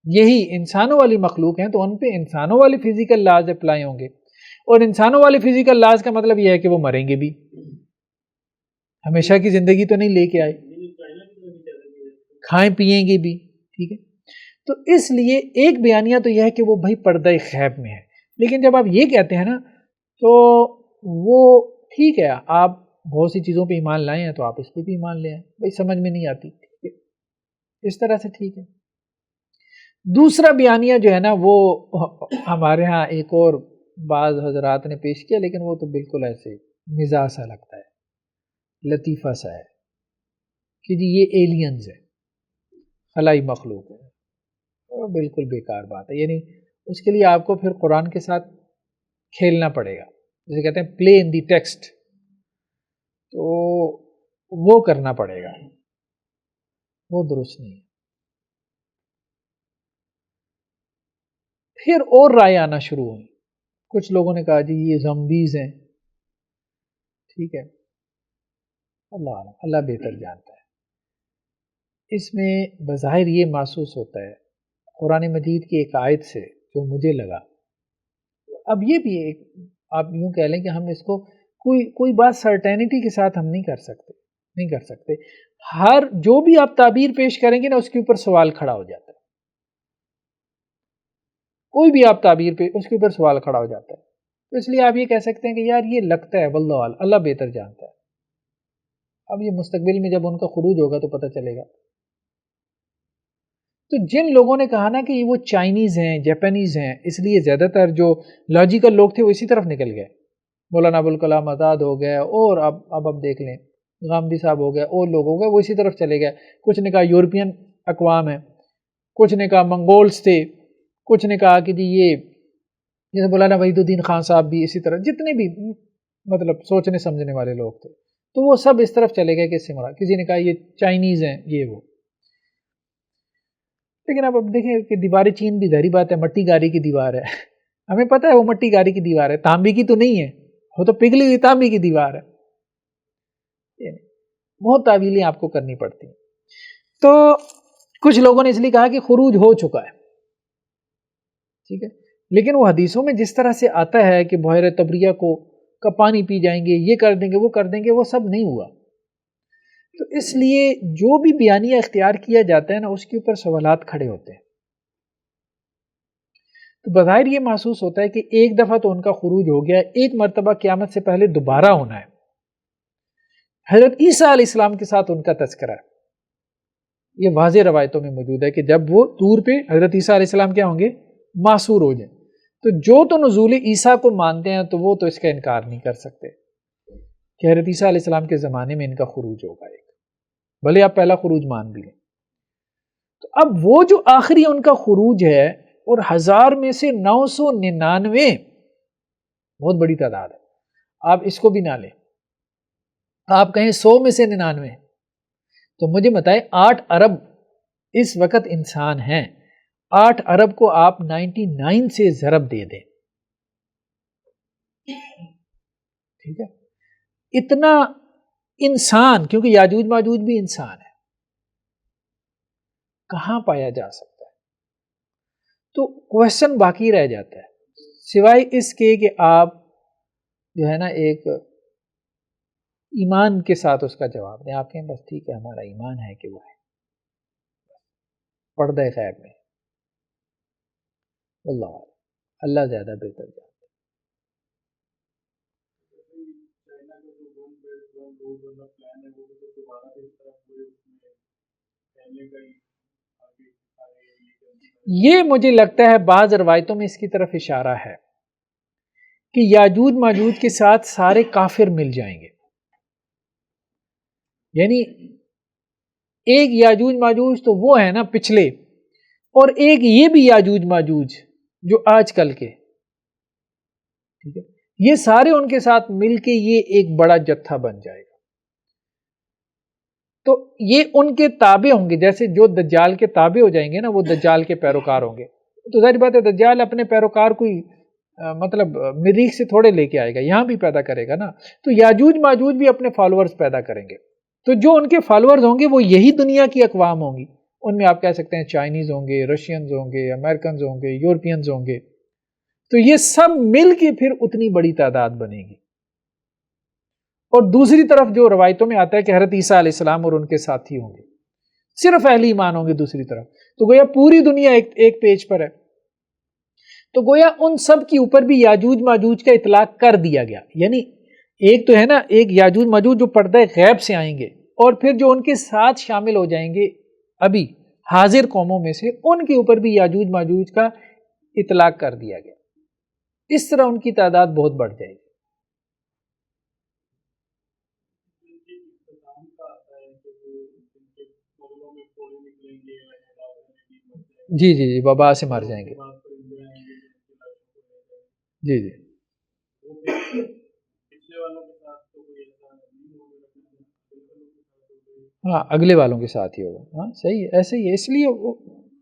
یہی انسانوں والی مخلوق ہیں، تو ان پہ انسانوں والی فزیکل لاز اپلائی ہوں گے. اور انسانوں والی فزیکل لاز کا مطلب یہ ہے کہ وہ مریں گے بھی، ہمیشہ کی زندگی تو نہیں لے کے آئے، کھائیں پیئیں گے بھی، ٹھیک ہے. تو اس لیے ایک بیانیہ تو یہ ہے کہ وہ بھائی پردہ غیب میں ہے. لیکن جب آپ یہ کہتے ہیں نا، تو وہ ٹھیک ہے، آپ بہت سی چیزوں پہ ایمان لائے ہیں، تو آپ اس پہ بھی ایمان لے آئیں. بھائی سمجھ میں نہیں آتی، ٹھیک ہے، اس طرح سے ٹھیک ہے. دوسرا بیانیہ جو ہے نا، وہ ہمارے ہاں ایک اور بعض حضرات نے پیش کیا، لیکن وہ تو بالکل ایسے مزاح سا لگتا ہے، لطیفہ سا ہے کہ جی یہ ایلینز ہے، خلائی مخلوق ہے. بالکل بیکار بات ہے. یعنی اس کے لیے آپ کو پھر قرآن کے ساتھ کھیلنا پڑے گا، جسے کہتے ہیں پلے ان دی ٹیکسٹ، تو وہ کرنا پڑے گا، وہ درست نہیں ہے. پھر اور رائے آنا شروع ہوئی. کچھ لوگوں نے کہا جی یہ زمبیز ہیں، ٹھیک ہے، اللہ بہتر جانتا ہے. اس میں بظاہر یہ محسوس ہوتا ہے قرآن مجید کی ایک آیت سے جو مجھے لگا. اب یہ بھی ایک آپ یوں کہہ لیں کہ ہم اس کو کوئی بات سرٹینٹی کے ساتھ ہم نہیں کر سکتے. ہر جو بھی آپ تعبیر پیش کریں گے نا، اس کے اوپر سوال کھڑا ہو جاتا ہے. کوئی بھی آپ تعبیر پہ اس کے اوپر سوال کھڑا ہو جاتا ہے. تو اس لیے آپ یہ کہہ سکتے ہیں کہ یار یہ لگتا ہے، واللہ اللہ بہتر جانتا ہے. اب یہ مستقبل میں جب ان کا خروج ہوگا تو پتہ چلے گا. تو جن لوگوں نے کہا نا کہ وہ چائنیز ہیں، جاپانیز ہیں، اس لیے زیادہ تر جو لاجیکل لوگ تھے وہ اسی طرف نکل گئے. مولانا ابوالکلام آزاد ہو گئے، اور اب دیکھ لیں غامدی صاحب ہو گئے، اور لوگ ہو گئے، وہ اسی طرف چلے گئے. کچھ نے کہا یورپین اقوام ہیں، کچھ نے کہا منگولز تھے، کچھ نے کہا کہ جی یہ جیسے مولانا وحید الدین خان صاحب بھی اسی طرح، جتنے بھی مطلب سوچنے سمجھنے والے لوگ تھے تو وہ سب اس طرف چلے گئے کہ اس سے مراد، کسی نے کہا یہ چائنیز ہیں یہ وہ. لیکن اب دیکھیں کہ دیوار چین بھی ظاہری بات ہے مٹی گاری کی دیوار ہے، ہمیں پتہ ہے وہ مٹی گاری کی دیوار ہے، تانبے کی تو نہیں ہے، وہ تو پگھلی ہوئی تانبے کی دیوار ہے. بہت تعویلیں آپ کو کرنی پڑتی ہیں. تو کچھ لوگوں نے اس لیے کہا کہ خروج ہو چکا ہے، ٹھیک ہے، لیکن وہ حدیثوں میں جس طرح سے آتا ہے کہ بحیرہ طبریہ کا پانی پی جائیں گے، یہ کر دیں گے وہ کر دیں گے، وہ سب نہیں ہوا. تو اس لیے جو بھی بیانیہ اختیار کیا جاتا ہے نا اس کے اوپر سوالات کھڑے ہوتے ہیں. تو بظاہر یہ محسوس ہوتا ہے کہ ایک دفعہ تو ان کا خروج ہو گیا، ایک مرتبہ قیامت سے پہلے دوبارہ ہونا ہے. حضرت عیسیٰ علیہ السلام کے ساتھ ان کا تذکرہ ہے، یہ واضح روایتوں میں موجود ہے کہ جب وہ طور پہ حضرت عیسیٰ علیہ السلام کیا ہوں گے، معصور ہو جائیں. تو جو تو نزول عیسیٰ کو مانتے ہیں تو وہ تو اس کا انکار نہیں کر سکتے کہ حضرت عیسیٰ علیہ السلام کے زمانے میں ان کا خروج ہوگا ایک، بھلے آپ پہلا خروج مان بھی لیں. تو اب وہ جو آخری ان کا خروج ہے اور 1000 میں سے 999 بہت بڑی تعداد ہے، آپ اس کو بھی نہ لیں، آپ کہیں 100 میں سے 99 تو مجھے بتائیں 8 ارب اس وقت انسان ہیں، 8 ارب کو آپ 99 سے ضرب دے دیں، ٹھیک ہے، اتنا انسان، کیونکہ یاجوج ماجوج بھی انسان ہے، کہاں پایا جا سکتا ہے؟ تو کوشچن باقی رہ جاتا ہے، سوائے اس کے کہ آپ جو ہے نا ایک ایمان کے ساتھ اس کا جواب دیں. آپ کہیں بس ٹھیک ہے ہمارا ایمان ہے کہ وہ ہے، پردہ غیب میں اللہ زیادہ بہتر جانتا. یہ مجھے لگتا ہے بعض روایتوں میں اس کی طرف اشارہ ہے کہ یاجوج ماجوج کے ساتھ سارے کافر مل جائیں گے، یعنی ایک یاجوج ماجوج تو وہ ہے نا پچھلے، اور ایک یہ بھی یاجوج ماجوج جو آج کل کے، ٹھیک ہے، یہ سارے ان کے ساتھ مل کے یہ ایک بڑا جتھا بن جائے گا. تو یہ ان کے تابع ہوں گے، جیسے جو دجال کے تابع ہو جائیں گے نا وہ دجال کے پیروکار ہوں گے. تو ظاہر بات ہے دجال اپنے پیروکار کوئی مطلب مریخ سے تھوڑے لے کے آئے گا، یہاں بھی پیدا کرے گا نا. تو یاجوج ماجوج بھی اپنے فالوورز پیدا کریں گے، تو جو ان کے فالوورز ہوں گے وہ یہی دنیا کی اقوام ہوں گی. ان میں آپ کہہ سکتے ہیں چائنیز ہوں گے، رشینز ہوں گے، امریکنز ہوں گے، یورپینز ہوں گے. تو یہ سب مل کے پھر اتنی بڑی تعداد بنے گی. اور دوسری طرف جو روایتوں میں آتا ہے کہ حضرت عیسیٰ علیہ السلام اور ان کے ساتھی ہوں گے، صرف اہل ایمان ہوں گے دوسری طرف. تو گویا پوری دنیا ایک پیج پر ہے. تو گویا ان سب کے اوپر بھی یاجوج ماجوج کا اطلاق کر دیا گیا. یعنی ایک تو ہے نا ایک یاجوج ماجوج جو پردہ غیب سے آئیں گے، اور پھر جو ان کے ساتھ شامل ہو جائیں گے ابھی حاضر قوموں میں سے، ان کے اوپر بھی یاجوج ماجوج کا اطلاق کر دیا گیا. اس طرح ان کی تعداد بہت بڑھ جائے گی. جی جی جی وبا سے مر جائیں گے. جی جی ہاں اگلے والوں کے ساتھ ہی ہوگا. ہاں صحیح ہے، ایسے ہی ہے، اس لیے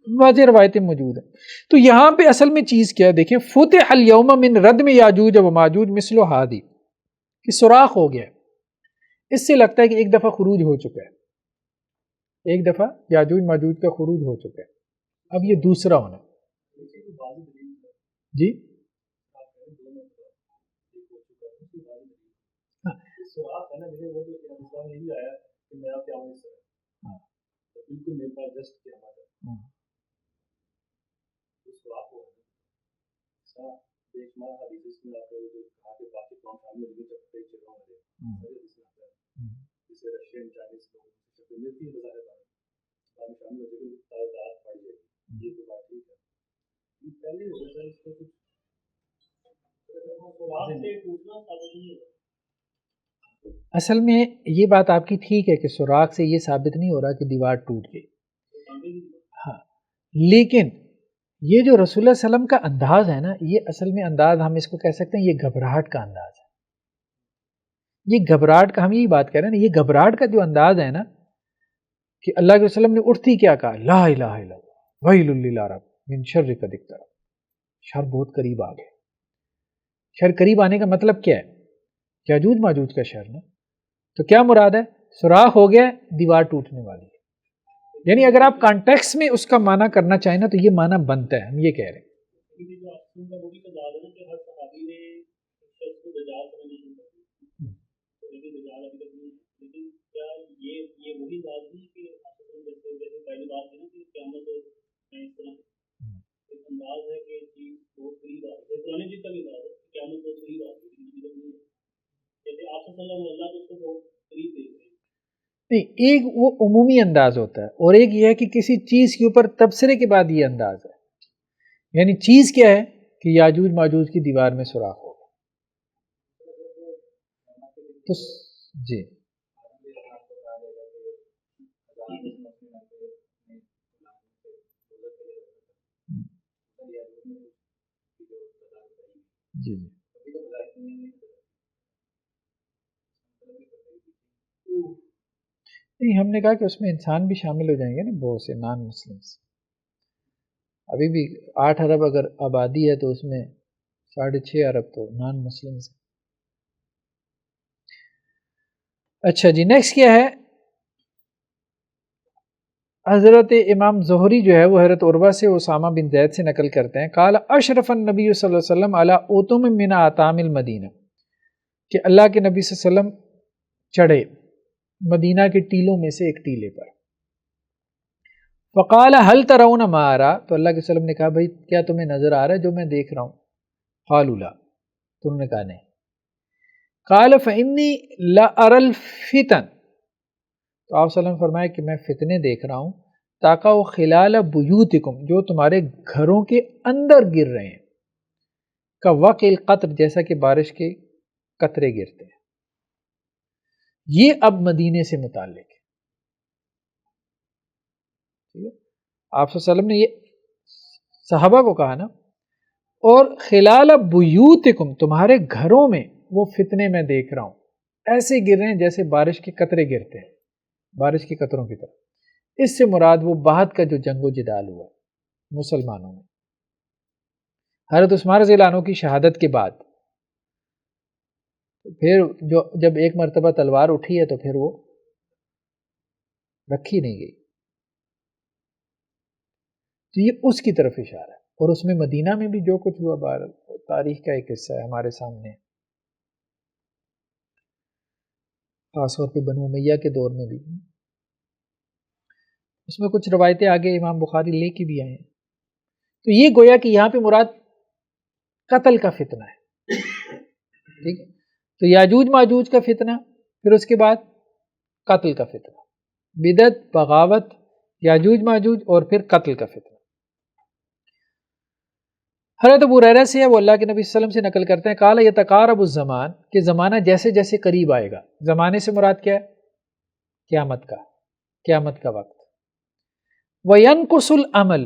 واضح روایتیں موجود ہیں. تو یہاں پہ اصل میں چیز کیا ہے دیکھیں، فتح الیوم من ردم یاجوج و ماجوج مثل ہادی، کہ سوراخ ہو گیا. اس سے لگتا ہے کہ ایک دفعہ خروج ہو چکا ہے، ایک دفعہ یاجوج ماجوج کا خروج ہو چکا ہے، اب یہ دوسرا ہونا. جی اصل میں یہ بات آپ کی ٹھیک ہے کہ سوراخ سے یہ ثابت نہیں ہو رہا کہ دیوار ٹوٹ گئی، ہاں، لیکن یہ جو رسول اللہ علیہ وسلم کا انداز ہے نا، یہ اصل میں انداز ہم اس کو کہہ سکتے ہیں یہ گھبراہٹ کا انداز ہے. یہ گھبراہٹ کا ہم یہی بات کر رہے ہیں نا، یہ گھبراہٹ کا جو انداز ہے نا کہ اللہ کے وسلم نے اٹھتی کیا کہا، لا الہ الا اللہ ویل للعرب من شر قد اقترب، شر بہت قریب آ گئے. شر قریب آنے کا مطلب کیا ہے؟ یاجوج ماجوج کا شر نا. تو کیا مراد ہے؟ سوراخ ہو گیا، دیوار ٹوٹنے والی ہے. یعنی اگر آپ کانٹیکس میں اس کا معنی کرنا چاہیں نا تو یہ معنی بنتا ہے، ہم یہ کہہ رہے ہیں. نہیں، ایک وہ عمومی انداز ہوتا ہے اور ایک یہ ہے کہ کسی چیز کے اوپر تبصرے کے بعد یہ انداز ہے. یعنی چیز کیا ہے کہ یاجوج ماجوج کی دیوار میں سوراخ ہوگا. تو جی جی جی نہیں، ہم نے کہا کہ اس میں انسان بھی شامل ہو جائیں گے نا، بہت سے نان مسلمس. ابھی بھی 8 ارب اگر آبادی ہے تو اس میں 6.5 ارب تو نان مسلمس ہیں. اچھا جی، نیکسٹ کیا ہے؟ حضرت امام زہری جو ہے وہ حضرت عروہ سے اسامہ بن زید سے نقل کرتے ہیں، قال اشرف النبی صلی اللہ علیہ وسلم علی اوتم من اطام المدینہ، کہ اللہ کے نبی صلی اللہ علیہ وسلم چڑھے مدینہ کے ٹیلوں میں سے ایک ٹیلے پر. فقال هل ترون ما ارى، تو اللہ کے وسلم نے کہا بھائی کیا تمہیں نظر آ رہا ہے جو میں دیکھ رہا ہوں؟ قالوا لا، تو انہوں نے کہا نہیں. قال فانی لا ارى الفتن، تو آپ صلی اللہ علیہ وسلم فرمایا کہ میں فتنے دیکھ رہا ہوں، تاقع خلال بیوتکم، جو تمہارے گھروں کے اندر گر رہے ہیں، کا وقع القطر، جیسا کہ بارش کے قطرے گرتے ہیں. یہ اب مدینے سے متعلق ہے. آپ صلی اللہ علیہ وسلم نے یہ صحابہ کو کہا نا، اور خلال بیوتکم، تمہارے گھروں میں وہ فتنے میں دیکھ رہا ہوں، ایسے گر رہے ہیں جیسے بارش کے قطرے گرتے ہیں، بارش کے قطروں کی طرح. اس سے مراد وہ بعد کا جو جنگ و جدال ہوا مسلمانوں میں حضرت عثمان رضی اللہ عنہ کی شہادت کے بعد. پھر جب ایک مرتبہ تلوار اٹھی ہے تو پھر وہ رکھی نہیں گئی. تو یہ اس کی طرف اشارہ ہے، اور اس میں مدینہ میں بھی جو کچھ ہوا بہر تاریخ کا ایک حصہ ہے ہمارے سامنے، خاص طور پہ بنو امیہ کے دور میں بھی. اس میں کچھ روایتیں آگے امام بخاری لے کے بھی آئے ہیں. تو یہ گویا کہ یہاں پہ مراد قتل کا فتنہ ہے. ٹھیک ہے، تو یاجوج ماجوج کا فتنہ، پھر اس کے بعد قتل کا فتنہ، بدعت، بغاوت، یاجوج ماجوج، اور پھر قتل کا فتنہ. حضرت ابو ہریرہ سے ہے، وہ اللہ کے نبی صلی اللہ علیہ وسلم سے نقل کرتے ہیں، قال یتقارب الزمان، کہ زمانہ جیسے جیسے قریب آئے گا. زمانے سے مراد کیا ہے؟ قیامت کا وقت. وینقص العمل،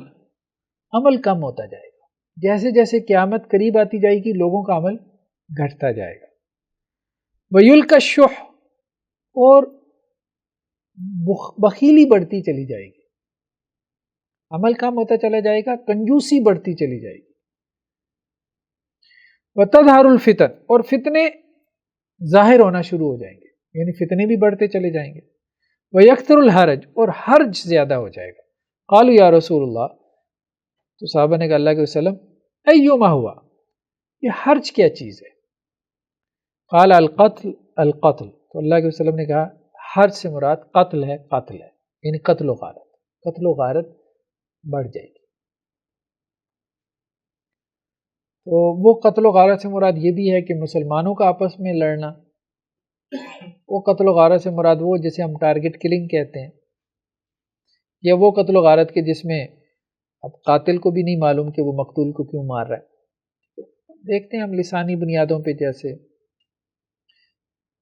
عمل کم ہوتا جائے گا. جیسے جیسے قیامت قریب آتی جائے گی لوگوں کا عمل گھٹتا جائے گا. ویلقی الشح، اور بخیلی بڑھتی چلی جائے گی. عمل کم ہوتا چلا جائے گا، کنجوسی بڑھتی چلی جائے گی. وتظہر الفتن، اور فتنے ظاہر ہونا شروع ہو جائیں گے، یعنی فتنے بھی بڑھتے چلے جائیں گے. ویکثر الحرج، اور حرج زیادہ ہو جائے گا. قالوا یا رسول اللہ، تو صحابہ نے کہا اللہ کے وسلم ایما ہوا، یہ حرج کیا چیز ہے؟ قال القتل، القتل، تو اللہ کے وسلم نے کہا حرج سے مراد قتل ہے، قتل ہے، یعنی قتل و غارت، قتل و غارت بڑھ جائے گی. تو وہ قتل و غارت سے مراد یہ بھی ہے کہ مسلمانوں کا آپس میں لڑنا. وہ قتل و غارت سے مراد وہ جسے ہم ٹارگٹ کلنگ کہتے ہیں، یا وہ قتل و غارت کے جس میں اب قاتل کو بھی نہیں معلوم کہ وہ مقتول کو کیوں مار رہا ہے. دیکھتے ہیں ہم لسانی بنیادوں پہ، جیسے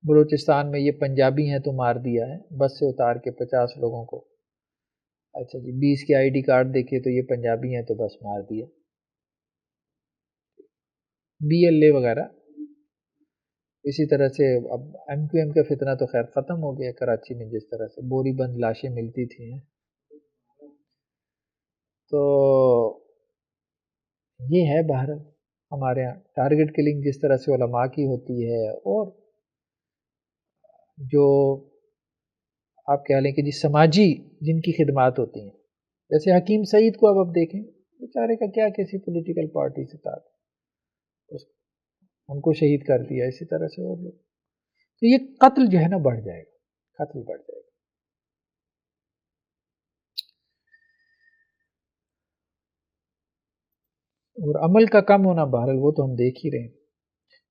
بلوچستان میں یہ پنجابی ہیں تو مار دیا ہے، بس سے اتار کے 50 لوگوں کو. اچھا جی، 20 کے ID کارڈ دیکھے تو یہ پنجابی ہیں تو بس مار دیا. BLA وغیرہ اسی طرح سے اب ایم کیو ایم کا فتنہ تو خیر ختم ہو گیا کراچی میں، جس طرح سے بوری بند لاشیں ملتی تھیں، تو یہ ہے بہرحال ہمارے یہاں ٹارگٹ کلنگ جس طرح سے علماء کی ہوتی ہے، اور جو آپ کہہ لیں کہ جی سماجی جن کی خدمات ہوتی ہیں، جیسے حکیم سعید کو اب دیکھیں، بیچارے کا کیا کسی پولیٹیکل پارٹی سے تعلق، ان کو شہید کر دیا، اسی طرح سے اور لوگ، تو یہ قتل جو ہے نا بڑھ جائے گا، قتل بڑھ جائے گا. اور عمل کا کم ہونا بہرحال وہ تو ہم دیکھ ہی رہے ہیں.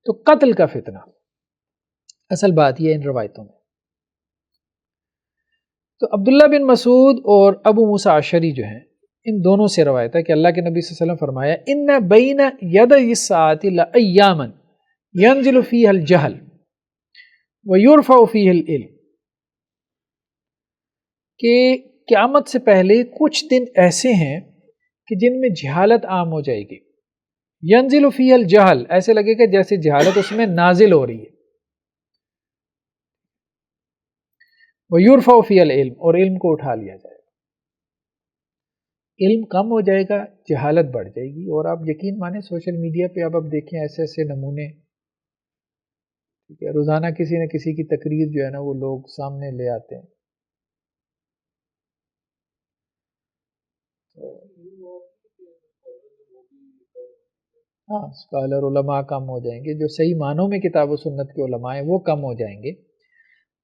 تو قتل کا فتنہ اصل بات یہ ان روایتوں میں. تو عبداللہ بن مسعود اور ابو موسیٰ اشعری جو ہیں، ان دونوں سے روایت ہے کہ اللہ کے نبی صلی اللہ علیہ وسلم فرمایا ان بین یدی الساعۃ لایاما ینزل فیہا الجہل ویرفع فیہا العلم، کہ قیامت سے پہلے کچھ دن ایسے ہیں کہ جن میں جہالت عام ہو جائے گی. ینزل فیہا الجہل، ایسے لگے گا جیسے جہالت اس میں نازل ہو رہی ہے. وَيُرْفَعُ فِيهَا الْعِلْمُ، اور علم کو اٹھا لیا جائے گا. علم کم ہو جائے گا، جہالت بڑھ جائے گی. اور آپ یقین مانیں سوشل میڈیا پہ اب آپ دیکھیں ایسے ایسے نمونے، ٹھیک ہے، روزانہ کسی نہ کسی کی تقریر جو ہے نا وہ لوگ سامنے لے آتے ہیں. ہاں، اسکالر علماء کم ہو جائیں گے، جو صحیح معنوں میں کتاب و سنت کے علماء ہیں وہ کم ہو جائیں گے.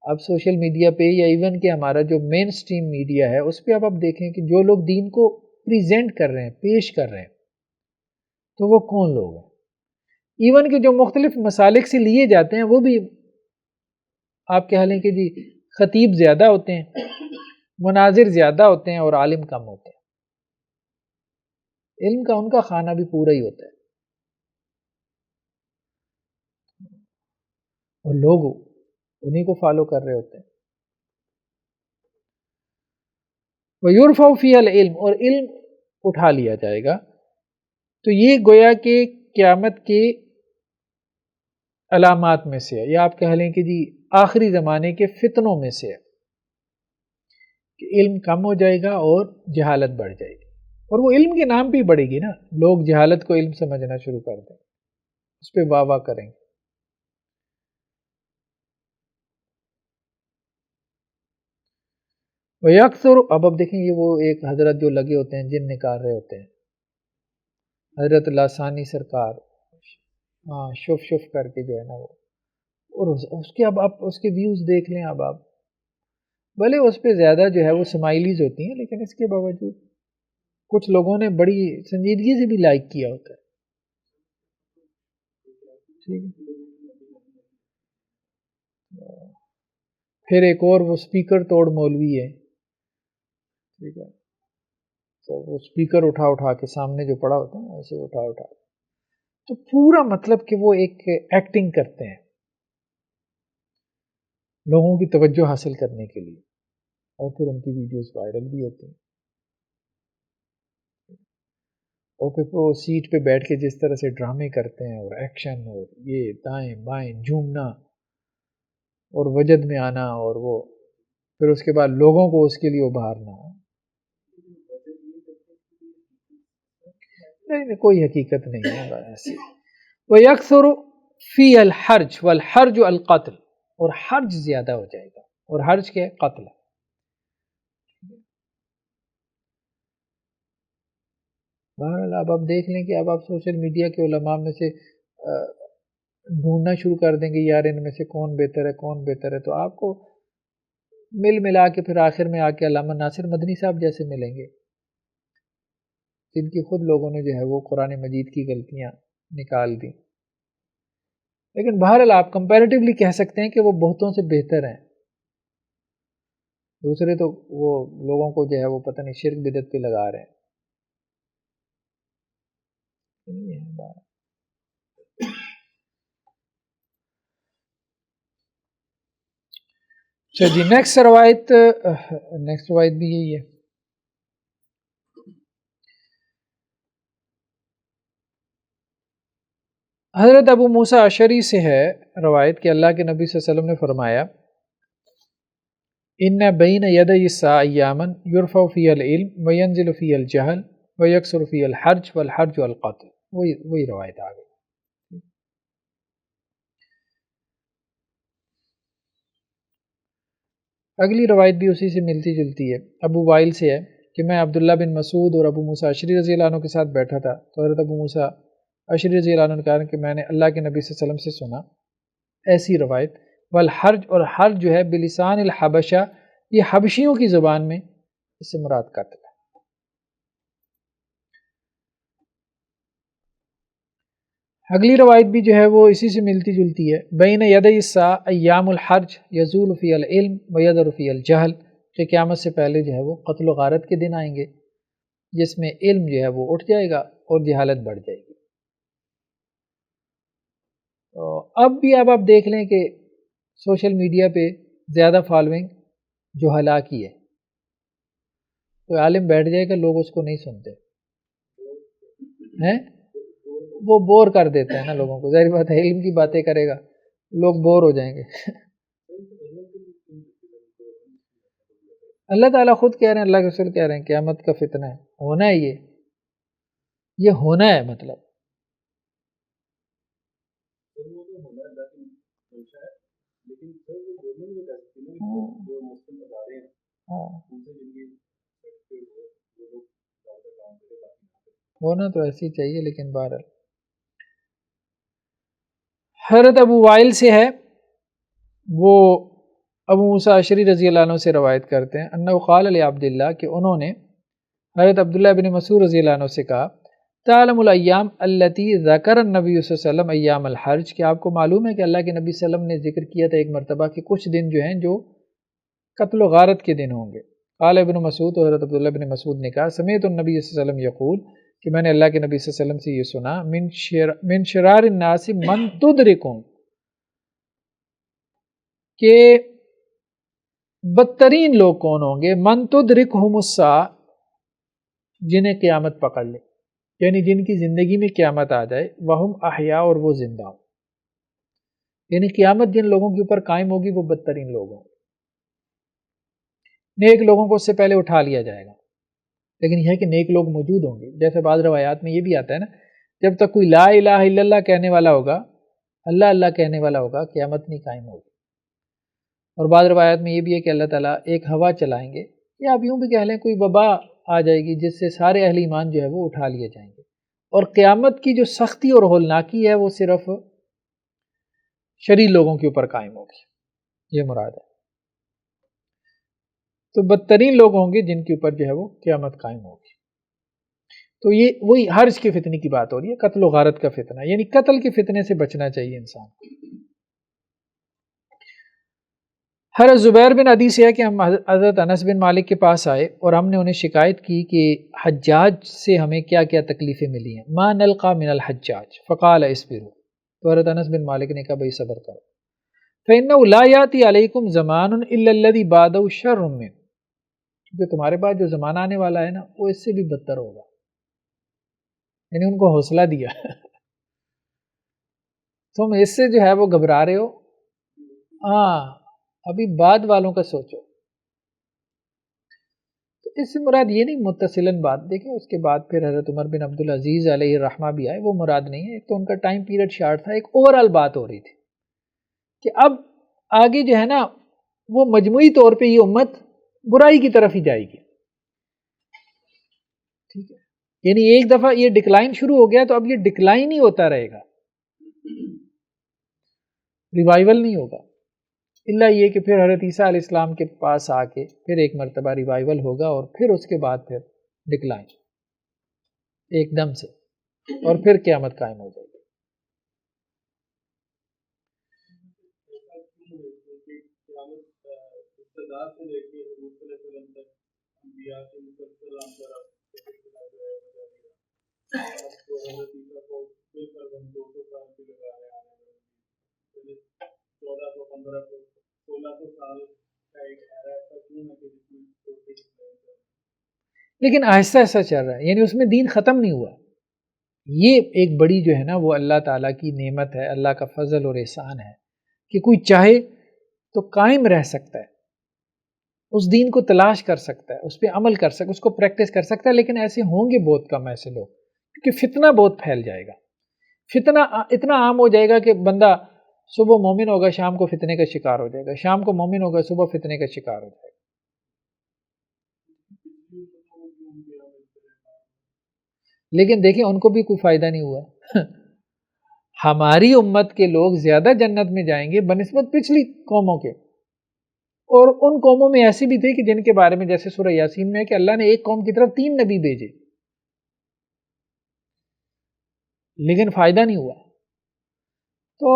اب سوشل میڈیا پہ یا ایون کہ ہمارا جو مین سٹریم میڈیا ہے اس پہ اب آپ دیکھیں کہ جو لوگ دین کو پریزنٹ کر رہے ہیں، پیش کر رہے ہیں، تو وہ کون لوگ ہیں. ایون کہ جو مختلف مسالک سے لیے جاتے ہیں وہ بھی آپ کہہ لیں کہ جی خطیب زیادہ ہوتے ہیں، مناظر زیادہ ہوتے ہیں، اور عالم کم ہوتے ہیں. علم کا ان کا خانہ بھی پورا ہی ہوتا ہے، اور لوگ انہیں کو فالو کر رہے ہوتے ہیں. وَيُرْفَعُ فِيهَا الْعِلْمُ، اور علم اٹھا لیا جائے گا. تو یہ گویا کہ قیامت کے علامات میں سے ہے، یا آپ کہہ لیں کہ جی آخری زمانے کے فتنوں میں سے ہے کہ علم کم ہو جائے گا اور جہالت بڑھ جائے گی. اور وہ علم کے نام پہ ہی بڑھے گی نا، لوگ جہالت کو علم سمجھنا شروع کر دیں، اس پہ واہ واہ کریں گے. وَيَكْثُرُ، اب دیکھیں یہ وہ ایک حضرت جو لگے ہوتے ہیں جن نکال رہے ہوتے ہیں، حضرت لاسانی سرکار، ہاں شف شف کر کے جو ہے نا وہ، اور اس کے اب آپ اس کے ویوز دیکھ لیں. اب آپ بھلے اس پہ زیادہ جو ہے وہ سمائلیز ہوتی ہیں، لیکن اس کے باوجود کچھ لوگوں نے بڑی سنجیدگی سے بھی لائک کیا ہوتا ہے. ٹھیک ہے، پھر ایک اور وہ سپیکر توڑ مولوی ہے، ٹھیک ہے، تو وہ سپیکر اٹھا اٹھا کے سامنے جو پڑا ہوتا ہے ایسے اٹھا اٹھا، تو پورا مطلب کہ وہ ایک ایکٹنگ کرتے ہیں لوگوں کی توجہ حاصل کرنے کے لیے، اور پھر ان کی ویڈیوز وائرل بھی ہوتی ہیں. اور پھر وہ سیٹ پہ بیٹھ کے جس طرح سے ڈرامے کرتے ہیں، اور ایکشن، اور یہ دائیں بائیں جھومنا اور وجد میں آنا، اور وہ پھر اس کے بعد لوگوں کو اس کے لیے ابھارنا. نہیں کوئی حقیقت نہیں ہے ایسی. وَيَكْثُرُ فِيهَا الْحَرْجُ وَالْحَرْجُ الْقَتْلُ، اور حرج زیادہ ہو جائے گا، اور حرج کیا ہے؟ قتل. بہرحال اب آپ دیکھ لیں کہ اب آپ سوشل میڈیا کے علماء میں سے ڈھونڈنا شروع کر دیں گے یار ان میں سے کون بہتر ہے کون بہتر ہے، تو آپ کو مل ملا کے پھر آخر میں آ کے علامہ ناصر مدنی صاحب جیسے ملیں گے، جن کی خود لوگوں نے جو ہے وہ قرآن مجید کی غلطیاں نکال دی. لیکن بہرحال آپ کمپیریٹیولی کہہ سکتے ہیں کہ وہ بہتوں سے بہتر ہیں. دوسرے تو وہ لوگوں کو جو ہے وہ پتہ نہیں شرک بدعت پہ لگا رہے ہیں. اچھا جی، نیکسٹ روایت بھی یہی ہے. حضرت ابو موسیٰ اشعری سے ہے روایت کہ اللہ کے نبی صلی اللہ علیہ وسلم نے فرمایا ان بین یدی الساعۃ ایاما یرفع فیہا العلم وینزل فیہا الجہل ویکثر فیہا الحرج والحرج والقتل، وہی روایت آ گئی۔ اگلی روایت بھی اسی سے ملتی جلتی ہے، ابو وائل سے ہے کہ میں عبداللہ بن مسعود اور ابو موسیٰ اشعری رضی اللہ عنہ کے ساتھ بیٹھا تھا، تو حضرت ابو موسیٰ اشعری رضی اللہ عنہ نے کہا کہ میں نے اللہ کے نبی صلی اللہ علیہ وسلم سے سنا ایسی روایت، والحرج، اور حرج جو ہے بلسان الحبشہ، یہ حبشیوں کی زبان میں، اس سے مراد قتل ہے۔ اگلی روایت بھی جو ہے وہ اسی سے ملتی جلتی ہے، بین یدی الساعۃ ایام الحرج یزول فی العلم ویظہر فی الجہل، کہ قیامت سے پہلے جو ہے وہ قتل و غارت کے دن آئیں گے جس میں علم جو ہے وہ اٹھ جائے گا اور جہالت بڑھ جائے گی۔ اب بھی آپ دیکھ لیں کہ سوشل میڈیا پہ زیادہ فالوئنگ جہلاء کی ہے، کوئی عالم بیٹھ جائے گا لوگ اس کو نہیں سنتے ہیں، وہ بور کر دیتا ہے نا لوگوں کو، ظاہر بات ہے علم کی باتیں کرے گا لوگ بور ہو جائیں گے۔ اللہ تعالیٰ خود کہہ رہے ہیں، اللہ کے رسول کہہ رہے ہیں قیامت کا فتنہ ہے، ہونا ہے، یہ ہونا ہے، مطلب ہونا تو ایسے ہی چاہیے، لیکن بہرحال حضرت ابو وائل سے ہے، وہ ابو موسیٰ اشعری رضی اللہ عنہ سے روایت کرتے ہیں انہ قال لعبداللہ، کہ انہوں نے حضرت عبداللہ بن مسعود رضی اللہ عنہ سے کہا تعلم الایام التی ذکر النبی صلی اللہ علیہ وسلم ایام الحرج، کہ آپ کو معلوم ہے کہ اللہ کے نبی صلی اللہ علیہ وسلم نے ذکر کیا تھا ایک مرتبہ کہ کچھ دن جو ہیں جو قتل و غارت کے دن ہوں گے۔ قال ابن مسعود، حضرت عبداللہ بن مسعود نے کہا سمعت النبی صلی اللہ علیہ وسلم یقول، کہ میں نے اللہ کے نبی صلی اللہ علیہ وسلم سے یہ سنا من شرار الناس من تدرکم، کہ بدترین لوگ کون ہوں گے، من تدرکہم الساعۃ، جنہیں قیامت پکڑ لے، یعنی جن کی زندگی میں قیامت آ جائے، وہم احیاء، اور وہ زندہ ہوں، یعنی قیامت جن لوگوں کے اوپر قائم ہوگی وہ بدترین لوگ ہوں گے، نیک لوگوں کو اس سے پہلے اٹھا لیا جائے گا، لیکن یہ ہے کہ نیک لوگ موجود ہوں گے، جیسے بعض روایات میں یہ بھی آتا ہے نا جب تک کوئی لا الہ الا اللہ کہنے والا ہوگا، اللہ اللہ کہنے والا ہوگا، قیامت نہیں قائم ہوگی۔ اور بعض روایات میں یہ بھی ہے کہ اللہ تعالیٰ ایک ہوا چلائیں گے، یا آپ یوں بھی کہہ لیں کوئی وبا آ جائے گی جس سے سارے اہل ایمان جو ہے وہ اٹھا لیے جائیں گے، اور قیامت کی جو سختی اور ہولناکی ہے وہ صرف شریر لوگوں کے اوپر قائم ہوگی، یہ مراد ہے۔ تو بدترین لوگ ہوں گے جن کے اوپر جو ہے وہ قیامت قائم ہوگی۔ تو یہ وہی حرج کے فتنے کی بات ہو رہی ہے، قتل و غارت کا فتنہ، یعنی قتل کے فتنے سے بچنا چاہیے انسان کو۔ حضرت زبیر بن عدی سے ہے کہ ہم حضرت انس بن مالک کے پاس آئے اور ہم نے انہیں شکایت کی کہ حجاج سے ہمیں کیا کیا تکلیفیں ملی ہیں، ما نلقى من الحجاج فقال اصبروا، تو حضرت انس بن مالک نے کہا بھائی صبر کرو، فإنه لا يأتي عليكم زمان إلا الذي بعده شر منه، کیونکہ تمہارے پاس جو زمانہ آنے والا ہے نا وہ اس سے بھی بدتر ہوگا، یعنی ان کو حوصلہ دیا تم اس سے جو ہے وہ گھبرا رہے ہو، ہاں ابھی بعد والوں کا سوچو۔ تو اس سے مراد یہ نہیں متصلاً بات، دیکھیں اس کے بعد پھر حضرت عمر بن عبدالعزیز علیہ الرحمہ بھی آئے، وہ مراد نہیں ہے، ایک تو ان کا ٹائم پیریڈ شارٹ تھا، ایک اوورال بات ہو رہی تھی کہ اب آگے جو ہے نا وہ مجموعی طور پہ یہ امت برائی کی طرف ہی جائے گی، ٹھیک ہے، یعنی ایک دفعہ یہ ڈکلائن شروع ہو گیا تو اب یہ ڈکلائن ہی ہوتا رہے گا، ریوائیول نہیں ہوگا، اللہ یہ کہ پھر حضرت عیسیٰ علیہ السلام کے پاس آ کے پھر ایک مرتبہ ریوائیول ہوگا، اور پھر اس کے بعد پھر ڈکلائن ایک دم سے، اور پھر قیامت قائم ہو جائے گی۔ لیکن آہستہ آہستہ چل رہا ہے، یعنی اس میں دین ختم نہیں ہوا، یہ ایک بڑی جو ہے نا وہ اللہ تعالیٰ کی نعمت ہے، اللہ کا فضل اور احسان ہے کہ کوئی چاہے تو قائم رہ سکتا ہے، اس دین کو تلاش کر سکتا ہے، اس پہ عمل کر سکتا ہے، اس کو پریکٹس کر سکتا ہے، لیکن ایسے ہوں گے بہت کم ایسے لوگ، کیونکہ فتنہ بہت پھیل جائے گا، فتنہ اتنا عام ہو جائے گا کہ بندہ صبح مومن ہوگا شام کو فتنے کا شکار ہو جائے گا، شام کو مومن ہوگا صبح فتنے کا شکار ہو جائے گا۔ لیکن دیکھیں ان کو بھی کوئی فائدہ نہیں ہوا ہماری امت کے لوگ زیادہ جنت میں جائیں گے بنسبت پچھلی قوموں کے، اور ان قوموں میں ایسی بھی تھی کہ جن کے بارے میں جیسے سورہ یاسین میں ہے کہ اللہ نے ایک قوم کی طرف 3 نبی بھیجے، لیکن فائدہ نہیں ہوا۔ تو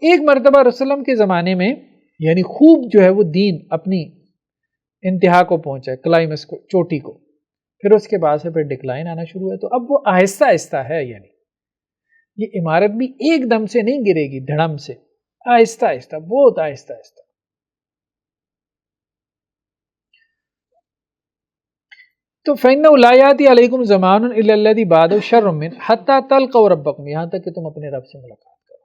ایک مرتبہ رسول اللہ کے زمانے میں یعنی خوب جو ہے وہ دین اپنی انتہا کو پہنچا، کلائمیکس کو، چوٹی کو، پھر اس کے بعد سے پھر ڈکلائن آنا شروع ہے۔ تو اب وہ آہستہ آہستہ ہے، یعنی یہ عمارت بھی ایک دم سے نہیں گرے گی، دھڑم سے، آہستہ آہستہ، بہت آہستہ آہستہ۔ تو فَإِنَّهُ لَا يَأْتِي عَلَيْكُمْ زَمَانٌ إِلَّا الَّذِي بَعْدَهُ شَرٌّ مِّنْهُ حَتَّى تَلْقَوْا رَبَّكُمْ، یہاں تک کہ تم اپنے رب سے ملاقات کرو۔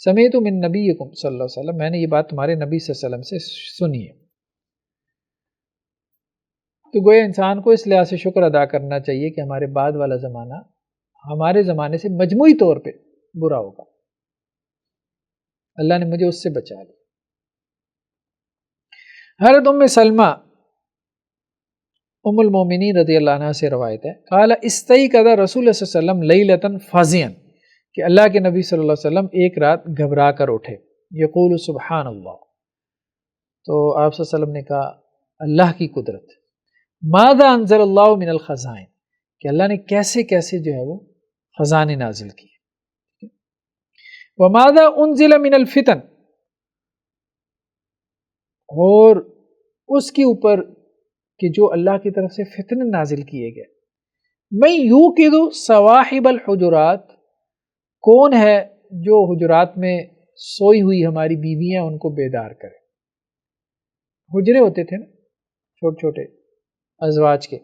سَمِعْتُ مِن نَبِيِّكُمْ صلی اللہ علیہ وسلم، میں نے یہ بات تمہارے نبی صلی اللہ علیہ وسلم سے سنی ہے۔ تو گویا انسان کو اس لحاظ سے شکر ادا کرنا چاہیے کہ ہمارے بعد والا زمانہ ہمارے زمانے سے مجموعی طور پہ برا ہوگا، اللہ نے مجھے اس سے بچا لیا۔ حضرت ام سلمہ ام المومنین رضی اللہ عنہ سے روایت ہے، قال استیقظ رسول اللہ صلی اللہ علیہ وسلم لیلۃ فزعا، کہ اللہ کے نبی صلی اللہ علیہ وسلم ایک رات گھبرا کر اٹھے، یقول سبحان اللہ، تو آپ صلی اللہ علیہ وسلم نے کہا اللہ کی قدرت، ماذا انزل اللہ من الخزائن، کہ اللہ نے کیسے کیسے جو ہے وہ خزانے نازل کیے، وماذا انزل من الفتن، اور اس کے اوپر کہ جو اللہ کی طرف سے فتنے نازل کیے گئے، میں یوقظ صواحب الحجرات، کون ہے جو حجرات میں سوئی ہوئی ہماری بیویاں ان کو بیدار کرے، حجرے ہوتے تھے نا چھوٹے چھوٹے ازواج کے،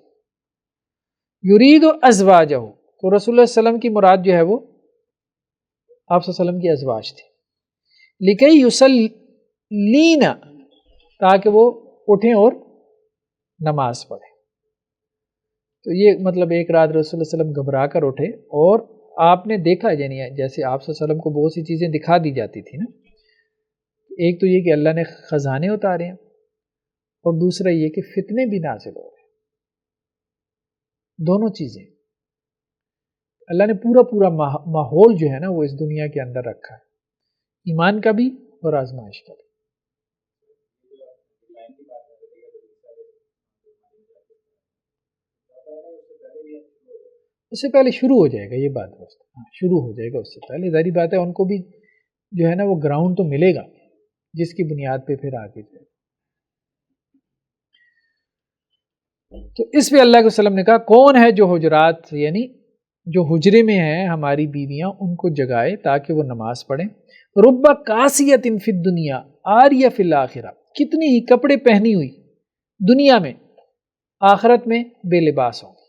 یرید ازواجہ، تو رسول اللہ صلی اللہ علیہ وسلم کی مراد جو ہے وہ آپ صلی اللہ علیہ وسلم کی ازواج تھی، لکی یصلینا، تاکہ وہ اٹھیں اور نماز پڑھیں۔ تو یہ مطلب ایک رات رسول اللہ علیہ وسلم گھبرا کر اٹھے، اور آپ نے دیکھا یعنی جیسے آپ صلی اللہ علیہ وسلم کو بہت سی چیزیں دکھا دی جاتی تھی نا، ایک تو یہ کہ اللہ نے خزانے اتارے ہیں، اور دوسرا یہ کہ فتنے بھی نازل ہو رہے ہیں، دونوں چیزیں اللہ نے پورا ماحول جو ہے نا وہ اس دنیا کے اندر رکھا ہے، ایمان کا بھی اور آزمائش کا بھی۔ اس سے پہلے شروع ہو جائے گا یہ بات، شروع ہو جائے گا اس سے پہلے، ظاہری بات ہے ان کو بھی جو ہے نا وہ گراؤنڈ تو ملے گا جس کی بنیاد پہ پھر آگے جائے۔ تو اس پہ اللہ کے وسلم نے کہا کون ہے جو حجرات یعنی جو حجرے میں ہیں ہماری بیویاں ان کو جگائے تاکہ وہ نماز پڑھیں، رب کاسیت فی الدنیا عاریہ فی الآخرہ، کتنی ہی کپڑے پہنی ہوئی دنیا میں، آخرت میں بے لباس ہوں گے۔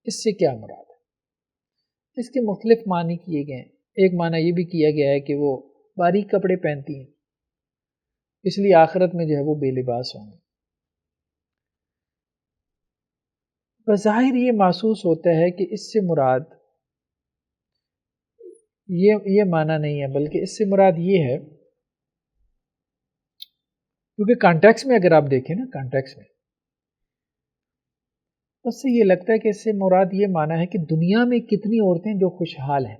اس سے کیا مراد ہے؟ اس کے مختلف معنی کیے گئے ہیں، ایک معنی یہ بھی کیا گیا ہے کہ وہ باریک کپڑے پہنتی ہیں اس لیے آخرت میں جو ہے وہ بے لباس ہوں گے۔ بظاہر یہ محسوس ہوتا ہے کہ اس سے مراد یہ معنی نہیں ہے، بلکہ اس سے مراد یہ ہے، کیونکہ کانٹیکس میں اگر آپ دیکھیں نا، کانٹیکس میں اس سے یہ لگتا ہے کہ اس سے مراد یہ معنی ہے کہ دنیا میں کتنی عورتیں جو خوشحال ہیں،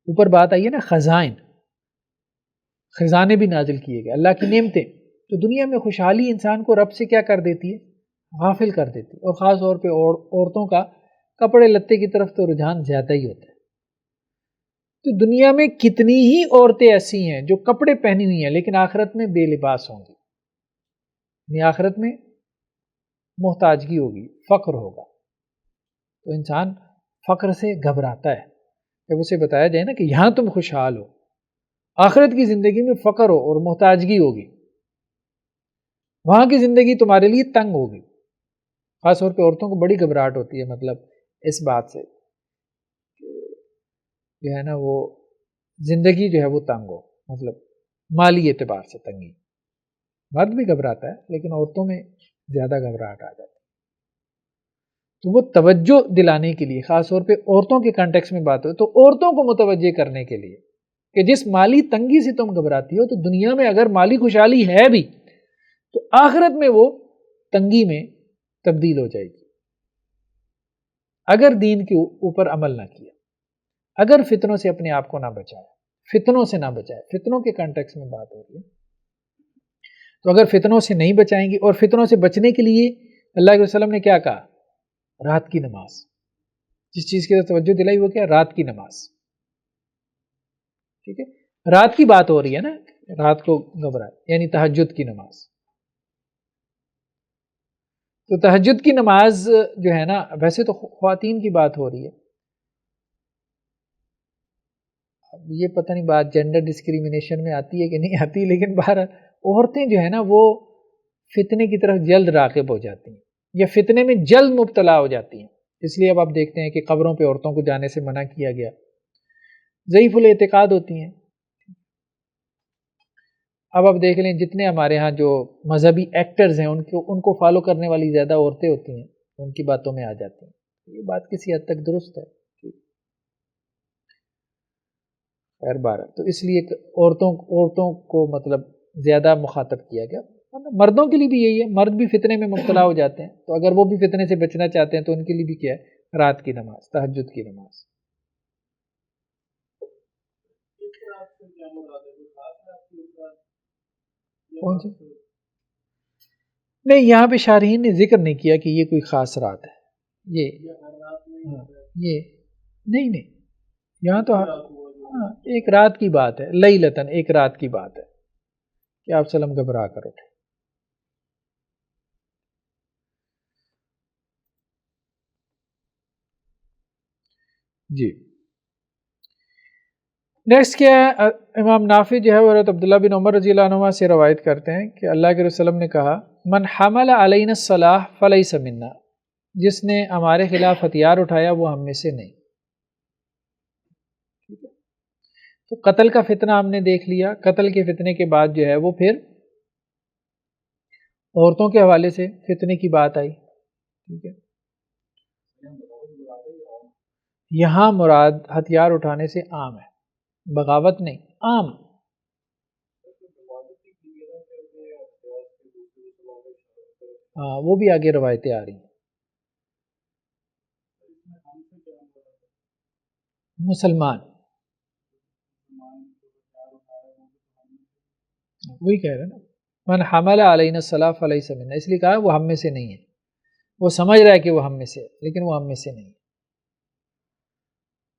اوپر بات آئی ہے نا خزائن، خزانے بھی نازل کیے گئے، اللہ کی نعمتیں، تو دنیا میں خوشحالی انسان کو رب سے کیا کر دیتی ہے؟ غافل کر دیتی ہے، اور خاص طور پہ عورتوں کا کپڑے لتے کی طرف تو رجحان زیادہ ہی ہوتا ہے۔ تو دنیا میں کتنی ہی عورتیں ایسی ہیں جو کپڑے پہنی ہوئی ہیں لیکن آخرت میں بے لباس ہوں گی، یعنی آخرت میں محتاجگی ہوگی، فقر ہوگا۔ تو انسان فقر سے گھبراتا ہے، جب اسے بتایا جائے نا کہ یہاں تم خوشحال ہو، آخرت کی زندگی میں فقر ہو اور محتاجگی ہوگی، وہاں کی زندگی تمہارے لیے تنگ ہوگی، خاص طور پہ عورتوں کو بڑی گھبراہٹ ہوتی ہے مطلب اس بات سے جو ہے نا وہ زندگی جو ہے وہ تنگ ہو، مطلب مالی اعتبار سے تنگی. مرد بھی گھبراتا ہے لیکن عورتوں میں زیادہ گھبراہٹ آ جاتی ہے. تو وہ توجہ دلانے کے لیے خاص طور پہ عورتوں کے کانٹیکس میں بات ہو تو عورتوں کو متوجہ کرنے کے لیے کہ جس مالی تنگی سے تم گھبراتی ہو تو دنیا میں اگر مالی خوشحالی ہے بھی تو آخرت میں وہ تنگی میں تبدیل ہو جائے گی اگر دین کے اوپر عمل نہ کیا، اگر فتنوں سے اپنے آپ کو نہ بچائے، فتنوں سے نہ بچائے. فتنوں کے کانٹیکس میں بات ہو رہی ہے. تو اگر فتنوں سے نہیں بچائیں گی، اور فتنوں سے بچنے کے لیے اللہ کے وسلم نے کیا کہا؟ رات کی نماز. جس چیز کی طرف توجہ دلائی وہ کیا؟ رات کی نماز. ٹھیک ہے، رات کی بات ہو رہی ہے نا، رات کو گھبرائے یعنی تہجد کی نماز. تو تہجد کی نماز جو ہے نا، ویسے تو خواتین کی بات ہو رہی ہے، اب یہ پتہ نہیں بات جینڈر ڈسکریمنیشن میں آتی ہے کہ نہیں آتی، لیکن باہر عورتیں جو ہے نا وہ فتنے کی طرف جلد راغب ہو جاتی ہیں یا فتنے میں جلد مبتلا ہو جاتی ہیں. اس لیے اب آپ دیکھتے ہیں کہ قبروں پہ عورتوں کو جانے سے منع کیا گیا. ضعیف الاعتقاد ہوتی ہیں. اب آپ دیکھ لیں جتنے ہمارے ہاں جو مذہبی ایکٹرز ہیں ان کو فالو کرنے والی زیادہ عورتیں ہوتی ہیں، ان کی باتوں میں آ جاتی ہیں. یہ بات کسی حد تک درست ہے. خیر بار تو اس لیے عورتوں کو مطلب زیادہ مخاطب کیا گیا. مردوں کے لیے بھی یہی ہے، مرد بھی فتنے میں مبتلا ہو جاتے ہیں، تو اگر وہ بھی فتنے سے بچنا چاہتے ہیں تو ان کے لیے بھی کیا ہے؟ رات کی نماز، تہجد کی نماز. کون سی؟ نہیں، یہاں پہ شارحین نے ذکر نہیں کیا کہ یہ کوئی خاص رات ہے. یہ نہیں یہاں تو ایک رات کی بات ہے، لیلتن ایک رات کی بات ہے کہ آپ سلم گھبرا کر اٹھے. جی نیکسٹ کیا ہے؟ امام نافع جو ہے حضرت عبداللہ بن عمر رضی اللہ عنہ سے روایت کرتے ہیں کہ اللہ کے رسول نے کہا من حمل علینا الصلاح فلیس منا، جس نے ہمارے خلاف ہتھیار اٹھایا وہ ہم میں سے نہیں. تو قتل کا فتنہ ہم نے دیکھ لیا. قتل کے فتنے کے بعد جو ہے وہ پھر عورتوں کے حوالے سے فتنے کی بات آئی. ٹھیک ہے، یہاں مراد ہتھیار اٹھانے سے عام ہے، بغاوت نہیں، عام. ہاں وہ بھی آگے روایتیں آ رہی ہیں. مسلمان وہی کہہ رہے ہیں نا، من حمل علینا الصلاح فلیس منا، اس لیے کہا وہ ہم میں سے نہیں ہے. وہ سمجھ رہا ہے کہ وہ ہم میں سے ہے لیکن وہ ہم میں سے نہیں ہے.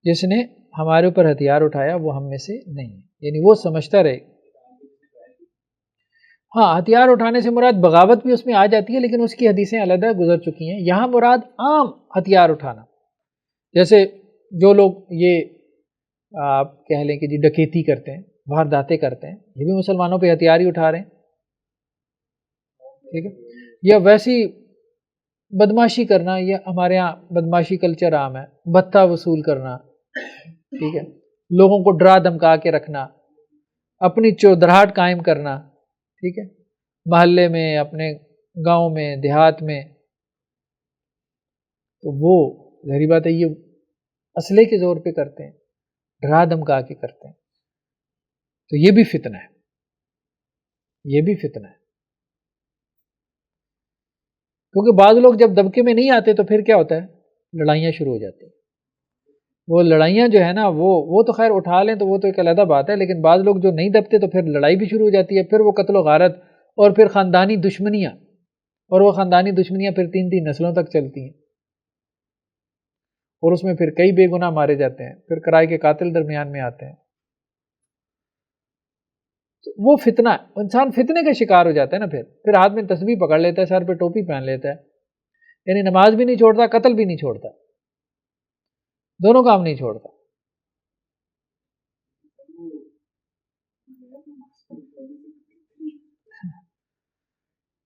جس نے ہمارے اوپر ہتھیار اٹھایا وہ ہم میں سے نہیں ہے، یعنی وہ سمجھتا رہے. ہاں ہتھیار اٹھانے سے مراد بغاوت بھی اس میں آ جاتی ہے لیکن اس کی حدیثیں علیحدہ گزر چکی ہیں. یہاں مراد عام ہتھیار اٹھانا، جیسے جو لوگ یہ آپ کہہ لیں کہ جی ڈکیتی کرتے ہیں، وارداتیں کرتے ہیں، یہ بھی مسلمانوں پہ ہتھیار ہی اٹھا رہے ہیں. ٹھیک ہے، یا ویسی بدماشی کرنا، یہ ہمارے ہاں بدماشی کلچر عام ہے، بھتہ وصول کرنا. ٹھیک ہے، لوگوں کو ڈرا دھمکا کے رکھنا، اپنی چودراہٹ قائم کرنا. ٹھیک ہے، محلے میں، اپنے گاؤں میں، دیہات میں. تو وہ ظاہری بات ہے یہ اسلحے کے زور پہ کرتے ہیں، ڈرا دھمکا کے کرتے ہیں. تو یہ بھی فتنہ ہے، یہ بھی فتنہ ہے. کیونکہ بعض لوگ جب دبکے میں نہیں آتے تو پھر کیا ہوتا ہے؟ لڑائیاں شروع ہو جاتی ہیں. وہ لڑائیاں جو ہے نا وہ تو خیر اٹھا لیں تو وہ تو ایک علیحدہ بات ہے، لیکن بعض لوگ جو نہیں دبتے تو پھر لڑائی بھی شروع ہو جاتی ہے، پھر وہ قتل و غارت اور پھر خاندانی دشمنیاں، اور وہ خاندانی دشمنیاں پھر 3 نسلوں تک چلتی ہیں، اور اس میں پھر کئی بے گناہ مارے جاتے ہیں، پھر کرائے کے قاتل درمیان میں آتے ہیں. وہ فتنہ، انسان فتنے کا شکار ہو جاتا ہے نا. پھر ہاتھ میں تسبیح پکڑ لیتا ہے، سر پہ ٹوپی پہن لیتا ہے، یعنی نماز بھی نہیں چھوڑتا، قتل بھی نہیں چھوڑتا، دونوں کام نہیں چھوڑتا.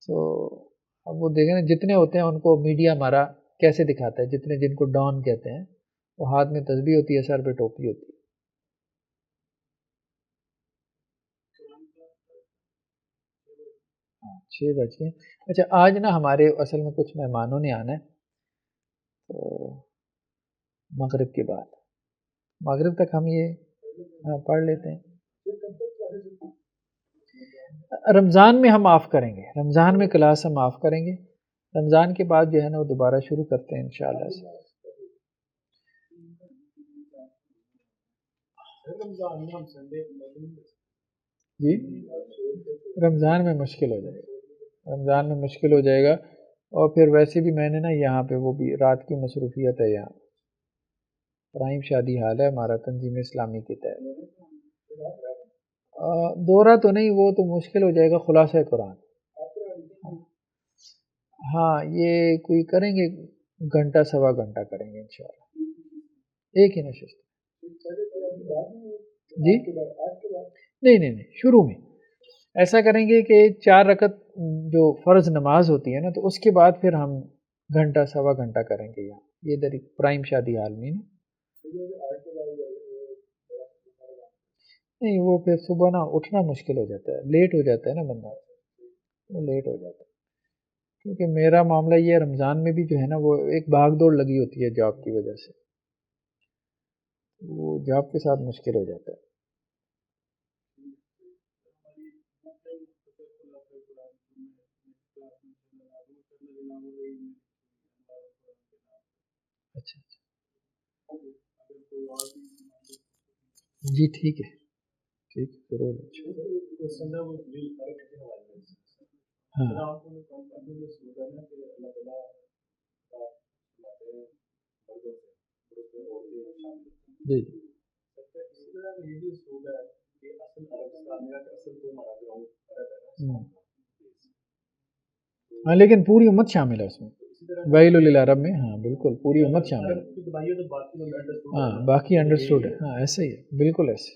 تو اب وہ دیکھیں نا جتنے ہوتے ہیں ان کو میڈیا ہمارا کیسے دکھاتا ہے، جتنے جن کو ڈان کہتے ہیں، وہ ہاتھ میں تسبیح ہوتی ہے، سر پہ ٹوپی ہوتی ہے. ہاں 6 بج گئے. اچھا آج نا ہمارے اصل میں کچھ مہمانوں نے آنا ہے، تو مغرب کے بعد، مغرب تک ہم یہ پڑھ لیتے ہیں. رمضان میں ہم آف کریں گے، رمضان میں کلاس ہم آف کریں گے، رمضان کے بعد جو ہے نا وہ دوبارہ شروع کرتے ہیں انشاءاللہ سے. جی رمضان میں مشکل ہو جائے گا، رمضان میں مشکل ہو جائے گا. اور پھر ویسے بھی میں نے نا یہاں پہ وہ بھی رات کی مصروفیت ہے، یہاں پرائم شادی حال ہے ہمارا تنظیم اسلامی کے تحت. دورہ تو نہیں، وہ تو مشکل ہو جائے گا، خلاصہ قرآن. ہاں یہ کوئی کریں گے، گھنٹہ سوا گھنٹہ کریں گے انشاءاللہ، ایک ہی نشست. جی نہیں نہیں نہیں، شروع میں ایسا کریں گے کہ 4 رکعت جو فرض نماز ہوتی ہے نا، تو اس کے بعد پھر ہم گھنٹہ سوا گھنٹہ کریں گے یہاں، یہ ادھر پرائم شادی حال میں نا. نہیں وہ پھر صبح نا اٹھنا مشکل ہو جاتا ہے، لیٹ ہو جاتا ہے نا بندہ، وہ لیٹ ہو جاتا ہے. کیونکہ میرا معاملہ یہ ہے، رمضان میں بھی جو ہے نا وہ ایک بھاگ دوڑ لگی ہوتی ہے جاب کی وجہ سے، وہ جاب کے ساتھ مشکل ہو جاتا ہے. اچھا جی ٹھیک ہے، ٹھیک ضرور. ہاں جی ہاں لیکن پوری امت شامل ہے اس میں، ویل للعرب میں، ہاں بالکل پوری امت شامل ہے. ہاں باقی انڈرسٹوڈ ہے، ہاں ایسے ہی ہے، بالکل ایسے.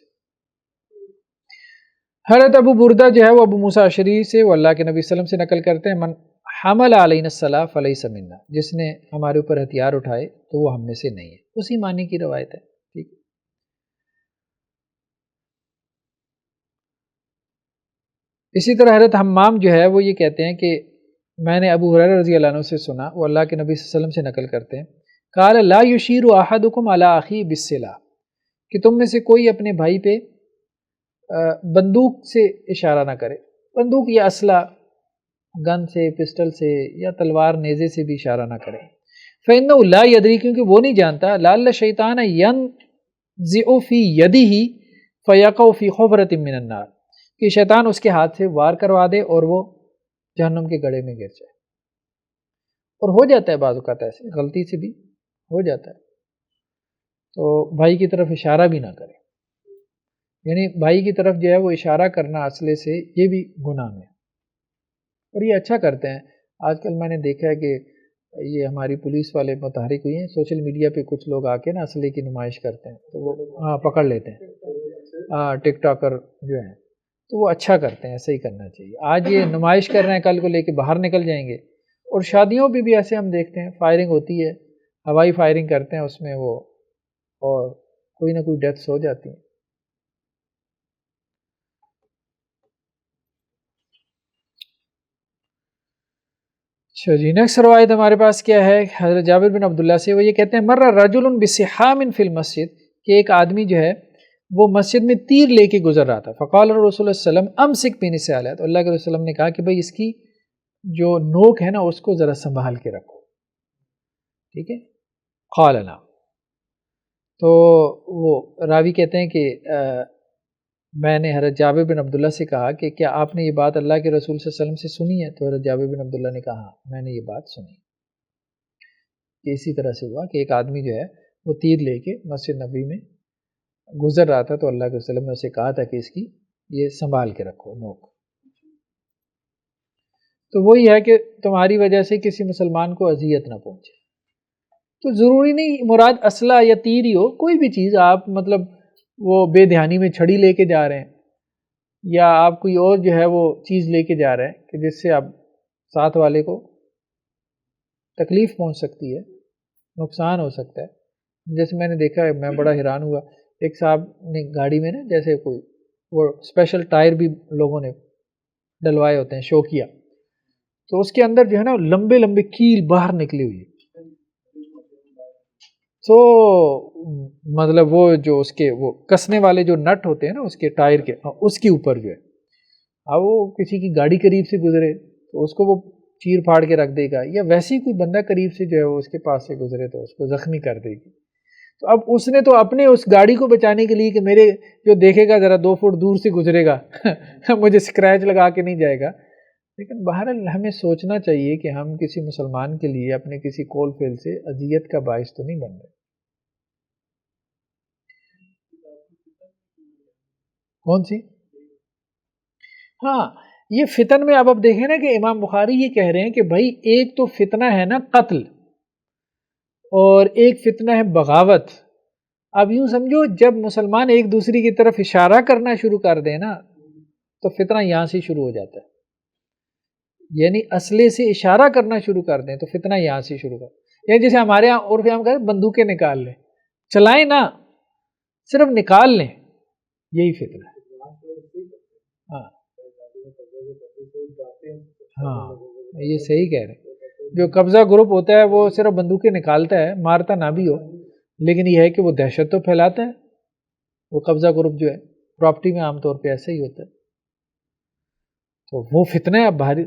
حضرت ابو بردہ جو ہے وہ ابو موسیٰ اشعری سے، وہ اللہ کے نبی صلی اللہ علیہ وسلم سے نقل کرتے ہیں، من حمل علینا الصلاۃ فلیس منا، جس نے ہمارے اوپر ہتھیار اٹھائے تو وہ ہم میں سے نہیں ہے. اسی معنی کی روایت ہے. ٹھیک. اسی طرح حضرت حمام جو ہے وہ یہ کہتے ہیں کہ میں نے ابو ہریرہ رضی اللہ عنہ سے سنا، وہ اللہ کے نبی صلی اللہ علیہ وسلم سے نقل کرتے ہیں، قال لا یشیر احدکم علی اخیہ بالسلاح، کہ تم میں سے کوئی اپنے بھائی پہ بندوق سے اشارہ نہ کرے. بندوق یا اسلحہ، گن سے، پسٹل سے یا تلوار نیزے سے بھی اشارہ نہ کرے. فإنه لا يدری، کیونکہ وہ نہیں جانتا، لعل الشیطان ينزع في يده فيقع في حفرة من النار، کہ شیطان اس کے ہاتھ سے وار کروا دے اور وہ جہنم کے گڑھے میں گر جائے. اور ہو جاتا ہے بعض اوقات ایسے، غلطی سے بھی ہو جاتا ہے. تو بھائی کی طرف اشارہ بھی نہ کرے، یعنی بھائی کی طرف جو ہے وہ اشارہ کرنا اسلحے سے یہ بھی گناہ میں. اور یہ اچھا کرتے ہیں. آج کل میں نے دیکھا ہے کہ یہ ہماری پولیس والے متحرک ہوئی ہیں، سوشل میڈیا پہ کچھ لوگ آ کے نا اسلحے کی نمائش کرتے ہیں، تو وہ ہاں پکڑ لیتے ہیں. ہاں ٹک ٹاکر جو ہیں، تو وہ اچھا کرتے ہیں، ایسا ہی کرنا چاہیے. آج یہ نمائش کر رہے ہیں، کل کو لے کے باہر نکل جائیں گے. اور شادیوں پہ بھی ایسے ہم دیکھتے ہیں، فائرنگ ہوتی ہے، ہوائی فائرنگ کرتے ہیں اس میں وہ، اور کوئی نہ کوئی ڈیتھس ہو جاتی ہیں. اچھا جی، نیکسٹ روایت ہمارے پاس کیا ہے؟ حضرت جابر بن عبداللہ سے، وہ یہ کہتے ہیں مر رجل بسحام فی المسجد، کہ ایک آدمی جو ہے وہ مسجد میں تیر لے کے گزر رہا تھا. فقال رسول اللہ صلی اللہ علیہ وسلم امسک بنسالہ، تو اللہ کے رسول وسلم نے کہا کہ بھئی اس کی جو نوک ہے نا اس کو ذرا سنبھال کے رکھو. ٹھیک ہے. قال لا، تو وہ راوی کہتے ہیں کہ میں نے حضرت جابر بن عبداللہ سے کہا کہ کیا آپ نے یہ بات اللہ کے رسول صلی اللہ علیہ وسلم سے سنی ہے؟ تو حضرت جابر بن عبداللہ نے کہا ہاں میں نے یہ بات سنی. کہ اسی طرح سے ہوا کہ ایک آدمی جو ہے وہ تیر لے کے مسجد نبی میں گزر رہا تھا، تو اللہ کے وسلم نے اسے کہا تھا کہ اس کی یہ سنبھال کے رکھو نوک. تو وہی ہے کہ تمہاری وجہ سے کسی مسلمان کو اذیت نہ پہنچے. تو ضروری نہیں مراد اسلحہ یا تیر ہی ہو، کوئی بھی چیز آپ مطلب وہ بے دھیانی میں چھڑی لے کے جا رہے ہیں، یا آپ کوئی اور جو ہے وہ چیز لے کے جا رہے ہیں کہ جس سے آپ ساتھ والے کو تکلیف پہنچ سکتی ہے، نقصان ہو سکتا ہے۔ جیسے میں نے دیکھا ہے، میں بڑا حیران ہوا، ایک صاحب نے گاڑی میں نا جیسے کوئی وہ اسپیشل ٹائر بھی لوگوں نے ڈلوائے ہوتے ہیں شوکیا، تو اس کے اندر جو ہے نا لمبے لمبے کیل باہر نکلی ہوئی ہے، تو مطلب وہ جو اس کے وہ کسنے والے جو نٹ ہوتے ہیں نا اس کے ٹائر کے، اس کے اوپر جو ہے، اب وہ کسی کی گاڑی قریب سے گزرے تو اس کو وہ چیر پھاڑ کے رکھ دے گا، یا ویسے ہی کوئی بندہ قریب سے جو ہے وہ اس کے پاس سے گزرے تو اس کو زخمی کر دے گی۔ تو اب اس نے تو اپنے اس گاڑی کو بچانے کے لیے کہ میرے جو دیکھے گا ذرا 2 فٹ دور سے گزرے گا مجھے اسکریچ لگا کے نہیں جائے گا، لیکن بہرحال ہمیں سوچنا چاہیے کہ ہم کسی مسلمان کے لیے اپنے کسی قول فعل سے اذیت کا باعث تو نہیں بن رہے۔ کون سی؟ ہاں، یہ فتن میں اب دیکھیں نا کہ امام بخاری یہ کہہ رہے ہیں کہ بھائی ایک تو فتنہ ہے نا قتل، اور ایک فتنہ ہے بغاوت۔ اب یوں سمجھو جب مسلمان ایک دوسرے کی طرف اشارہ کرنا شروع کر دیں نا تو فتنہ یہاں سے شروع ہو جاتا ہے، یعنی اسلحے سے اشارہ کرنا شروع کر دیں تو فتنہ یہاں سے شروع کر، یعنی جیسے ہمارے یہاں عرف عام کہتے ہیں بندوقیں نکال لیں، چلائیں نا، صرف نکال لیں، یہی فتنہ ہے۔ ہاں ہاں، یہ صحیح کہہ رہے ہیں، جو قبضہ گروپ ہوتا ہے وہ صرف بندوقیں نکالتا ہے، مارتا نہ بھی ہو، لیکن یہ ہے کہ وہ دہشت تو پھیلاتا ہے۔ وہ قبضہ گروپ جو ہے پراپرٹی میں عام طور پہ ایسا ہی ہوتا ہے، تو وہ فتنہ ہے۔ اب بھاری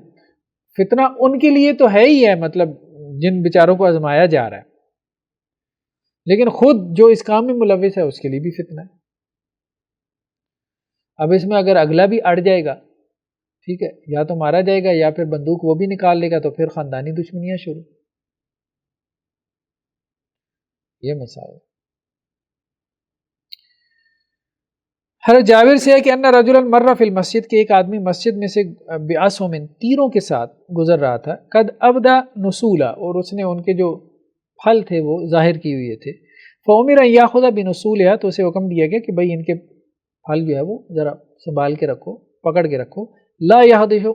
فتنہ ان کے لیے تو ہے ہی ہے، مطلب جن بیچاروں کو آزمایا جا رہا ہے، لیکن خود جو اس کام میں ملوث ہے اس کے لیے بھی فتنہ ہے۔ اب اس میں اگر اگلا بھی اڑ جائے گا، ٹھیک ہے، یا تو مارا جائے گا یا پھر بندوق وہ بھی نکال لے گا، تو پھر خاندانی دشمنیاں شروع، یہ مسائل۔ حضرت جابر سے ہے کہ ان رجلا مر فی المسجد، کے ایک آدمی مسجد میں سے بعصم، تیروں کے ساتھ گزر رہا تھا، قد ابدا نصولا، اور اس نے ان کے جو پھل تھے وہ ظاہر کیے ہوئے تھے، فامر ان یاخذ بنصولها، تو اسے حکم دیا گیا کہ بھئی ان کے پھل جو ہے وہ ذرا سنبھال کے رکھو، پکڑ کے رکھو، لا یحدث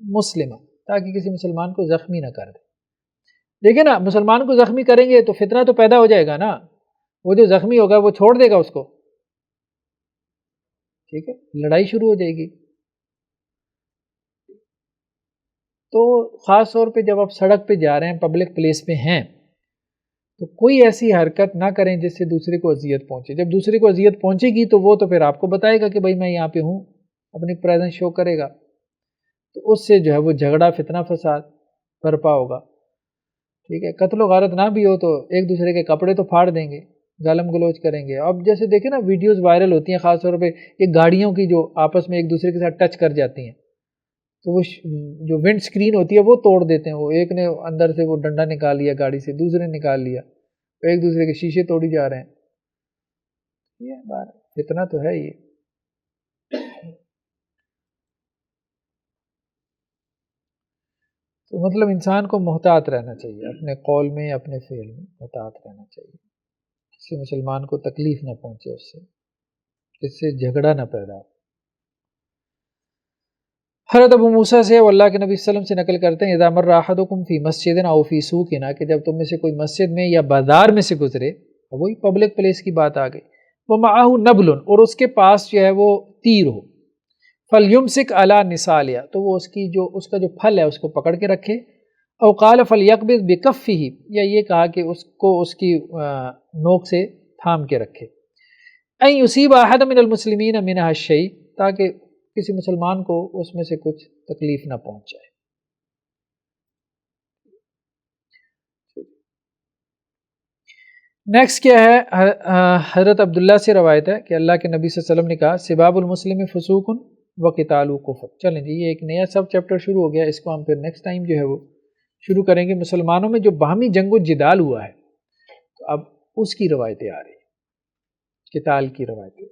مسلما، تاکہ کسی مسلمان کو زخمی نہ کر دے۔ دیکھیں نا، مسلمان کو زخمی کریں گے تو فتنہ تو پیدا ہو جائے گا نا، وہ جو زخمی ہوگا وہ چھوڑ دے گا اس کو، ٹھیک ہے، لڑائی شروع ہو جائے گی۔ تو خاص طور پہ جب آپ سڑک پہ جا رہے ہیں، پبلک پلیس پہ ہیں، تو کوئی ایسی حرکت نہ کریں جس سے دوسرے کو اذیت پہنچے۔ جب دوسرے کو اذیت پہنچے گی تو وہ تو پھر آپ کو بتائے گا کہ بھائی میں یہاں پہ ہوں، اپنی پریزنس شو کرے گا، تو اس سے جو ہے وہ جھگڑا، فتنہ فساد برپا ہوگا، ٹھیک ہے۔ قتل و غارت نہ بھی ہو تو ایک دوسرے کے کپڑے تو پھاڑ دیں گے، گالم گلوچ کریں گے۔ اب جیسے دیکھیں نا ویڈیوز وائرل ہوتی ہیں، خاص طور پہ یہ گاڑیوں کی جو آپس میں ایک دوسرے کے ساتھ ٹچ کر جاتی ہیں، تو وہ جو ونڈ سکرین ہوتی ہے وہ توڑ دیتے ہیں، وہ ایک نے اندر سے وہ ڈنڈا نکال لیا گاڑی سے، دوسرے نے نکال لیا، ایک دوسرے کے شیشے توڑی جا رہے ہیں۔ یہ بات فتنہ تو ہے یہ۔ تو مطلب انسان کو محتاط رہنا چاہیے، اپنے قول میں اپنے فعل میں محتاط رہنا چاہیے، کسی مسلمان کو تکلیف نہ پہنچے اس سے، اس سے جھگڑا نہ پیدا ہو۔ حضرت ابو موسیٰ سے وہ اللہ کے نبی صلی اللہ علیہ وسلم سے نقل کرتے ہیں، اذا مر احدکم فی مسجد او فی سوق، کہ جب تم میں سے کوئی مسجد میں یا بازار میں سے گزرے، وہی پبلک پلیس کی بات آ گئی، ومعہ نبل، اور اس کے پاس جو ہے وہ تیر ہو، فلیمسک علی نصالها، تو وہ اس کا جو پھل ہے اس کو پکڑ کے رکھے، او قال فلیقبض بکفہ، یا یہ کہا کہ اس کو اس کی نوک سے تھام کے رکھے، ان یصیب احد من المسلمین منها الشیء، تاکہ کسی مسلمان کو اس میں سے کچھ تکلیف نہ پہنچ جائے۔ نیکسٹ کیا ہے، حضرت عبداللہ سے روایت ہے کہ اللہ کے نبی صلی اللہ علیہ وسلم نے کہا، سباب المسلم فسوق وقتالہ کفر۔ چلیں جی، یہ ایک نیا سب چیپٹر شروع ہو گیا، اس کو ہم پھر نیکسٹ ٹائم جو ہے وہ شروع کریں گے۔ مسلمانوں میں جو باہمی جنگ و جدال ہوا ہے، تو اب اس کی روایتیں آ رہی ہیں، قتال کی روایتیں۔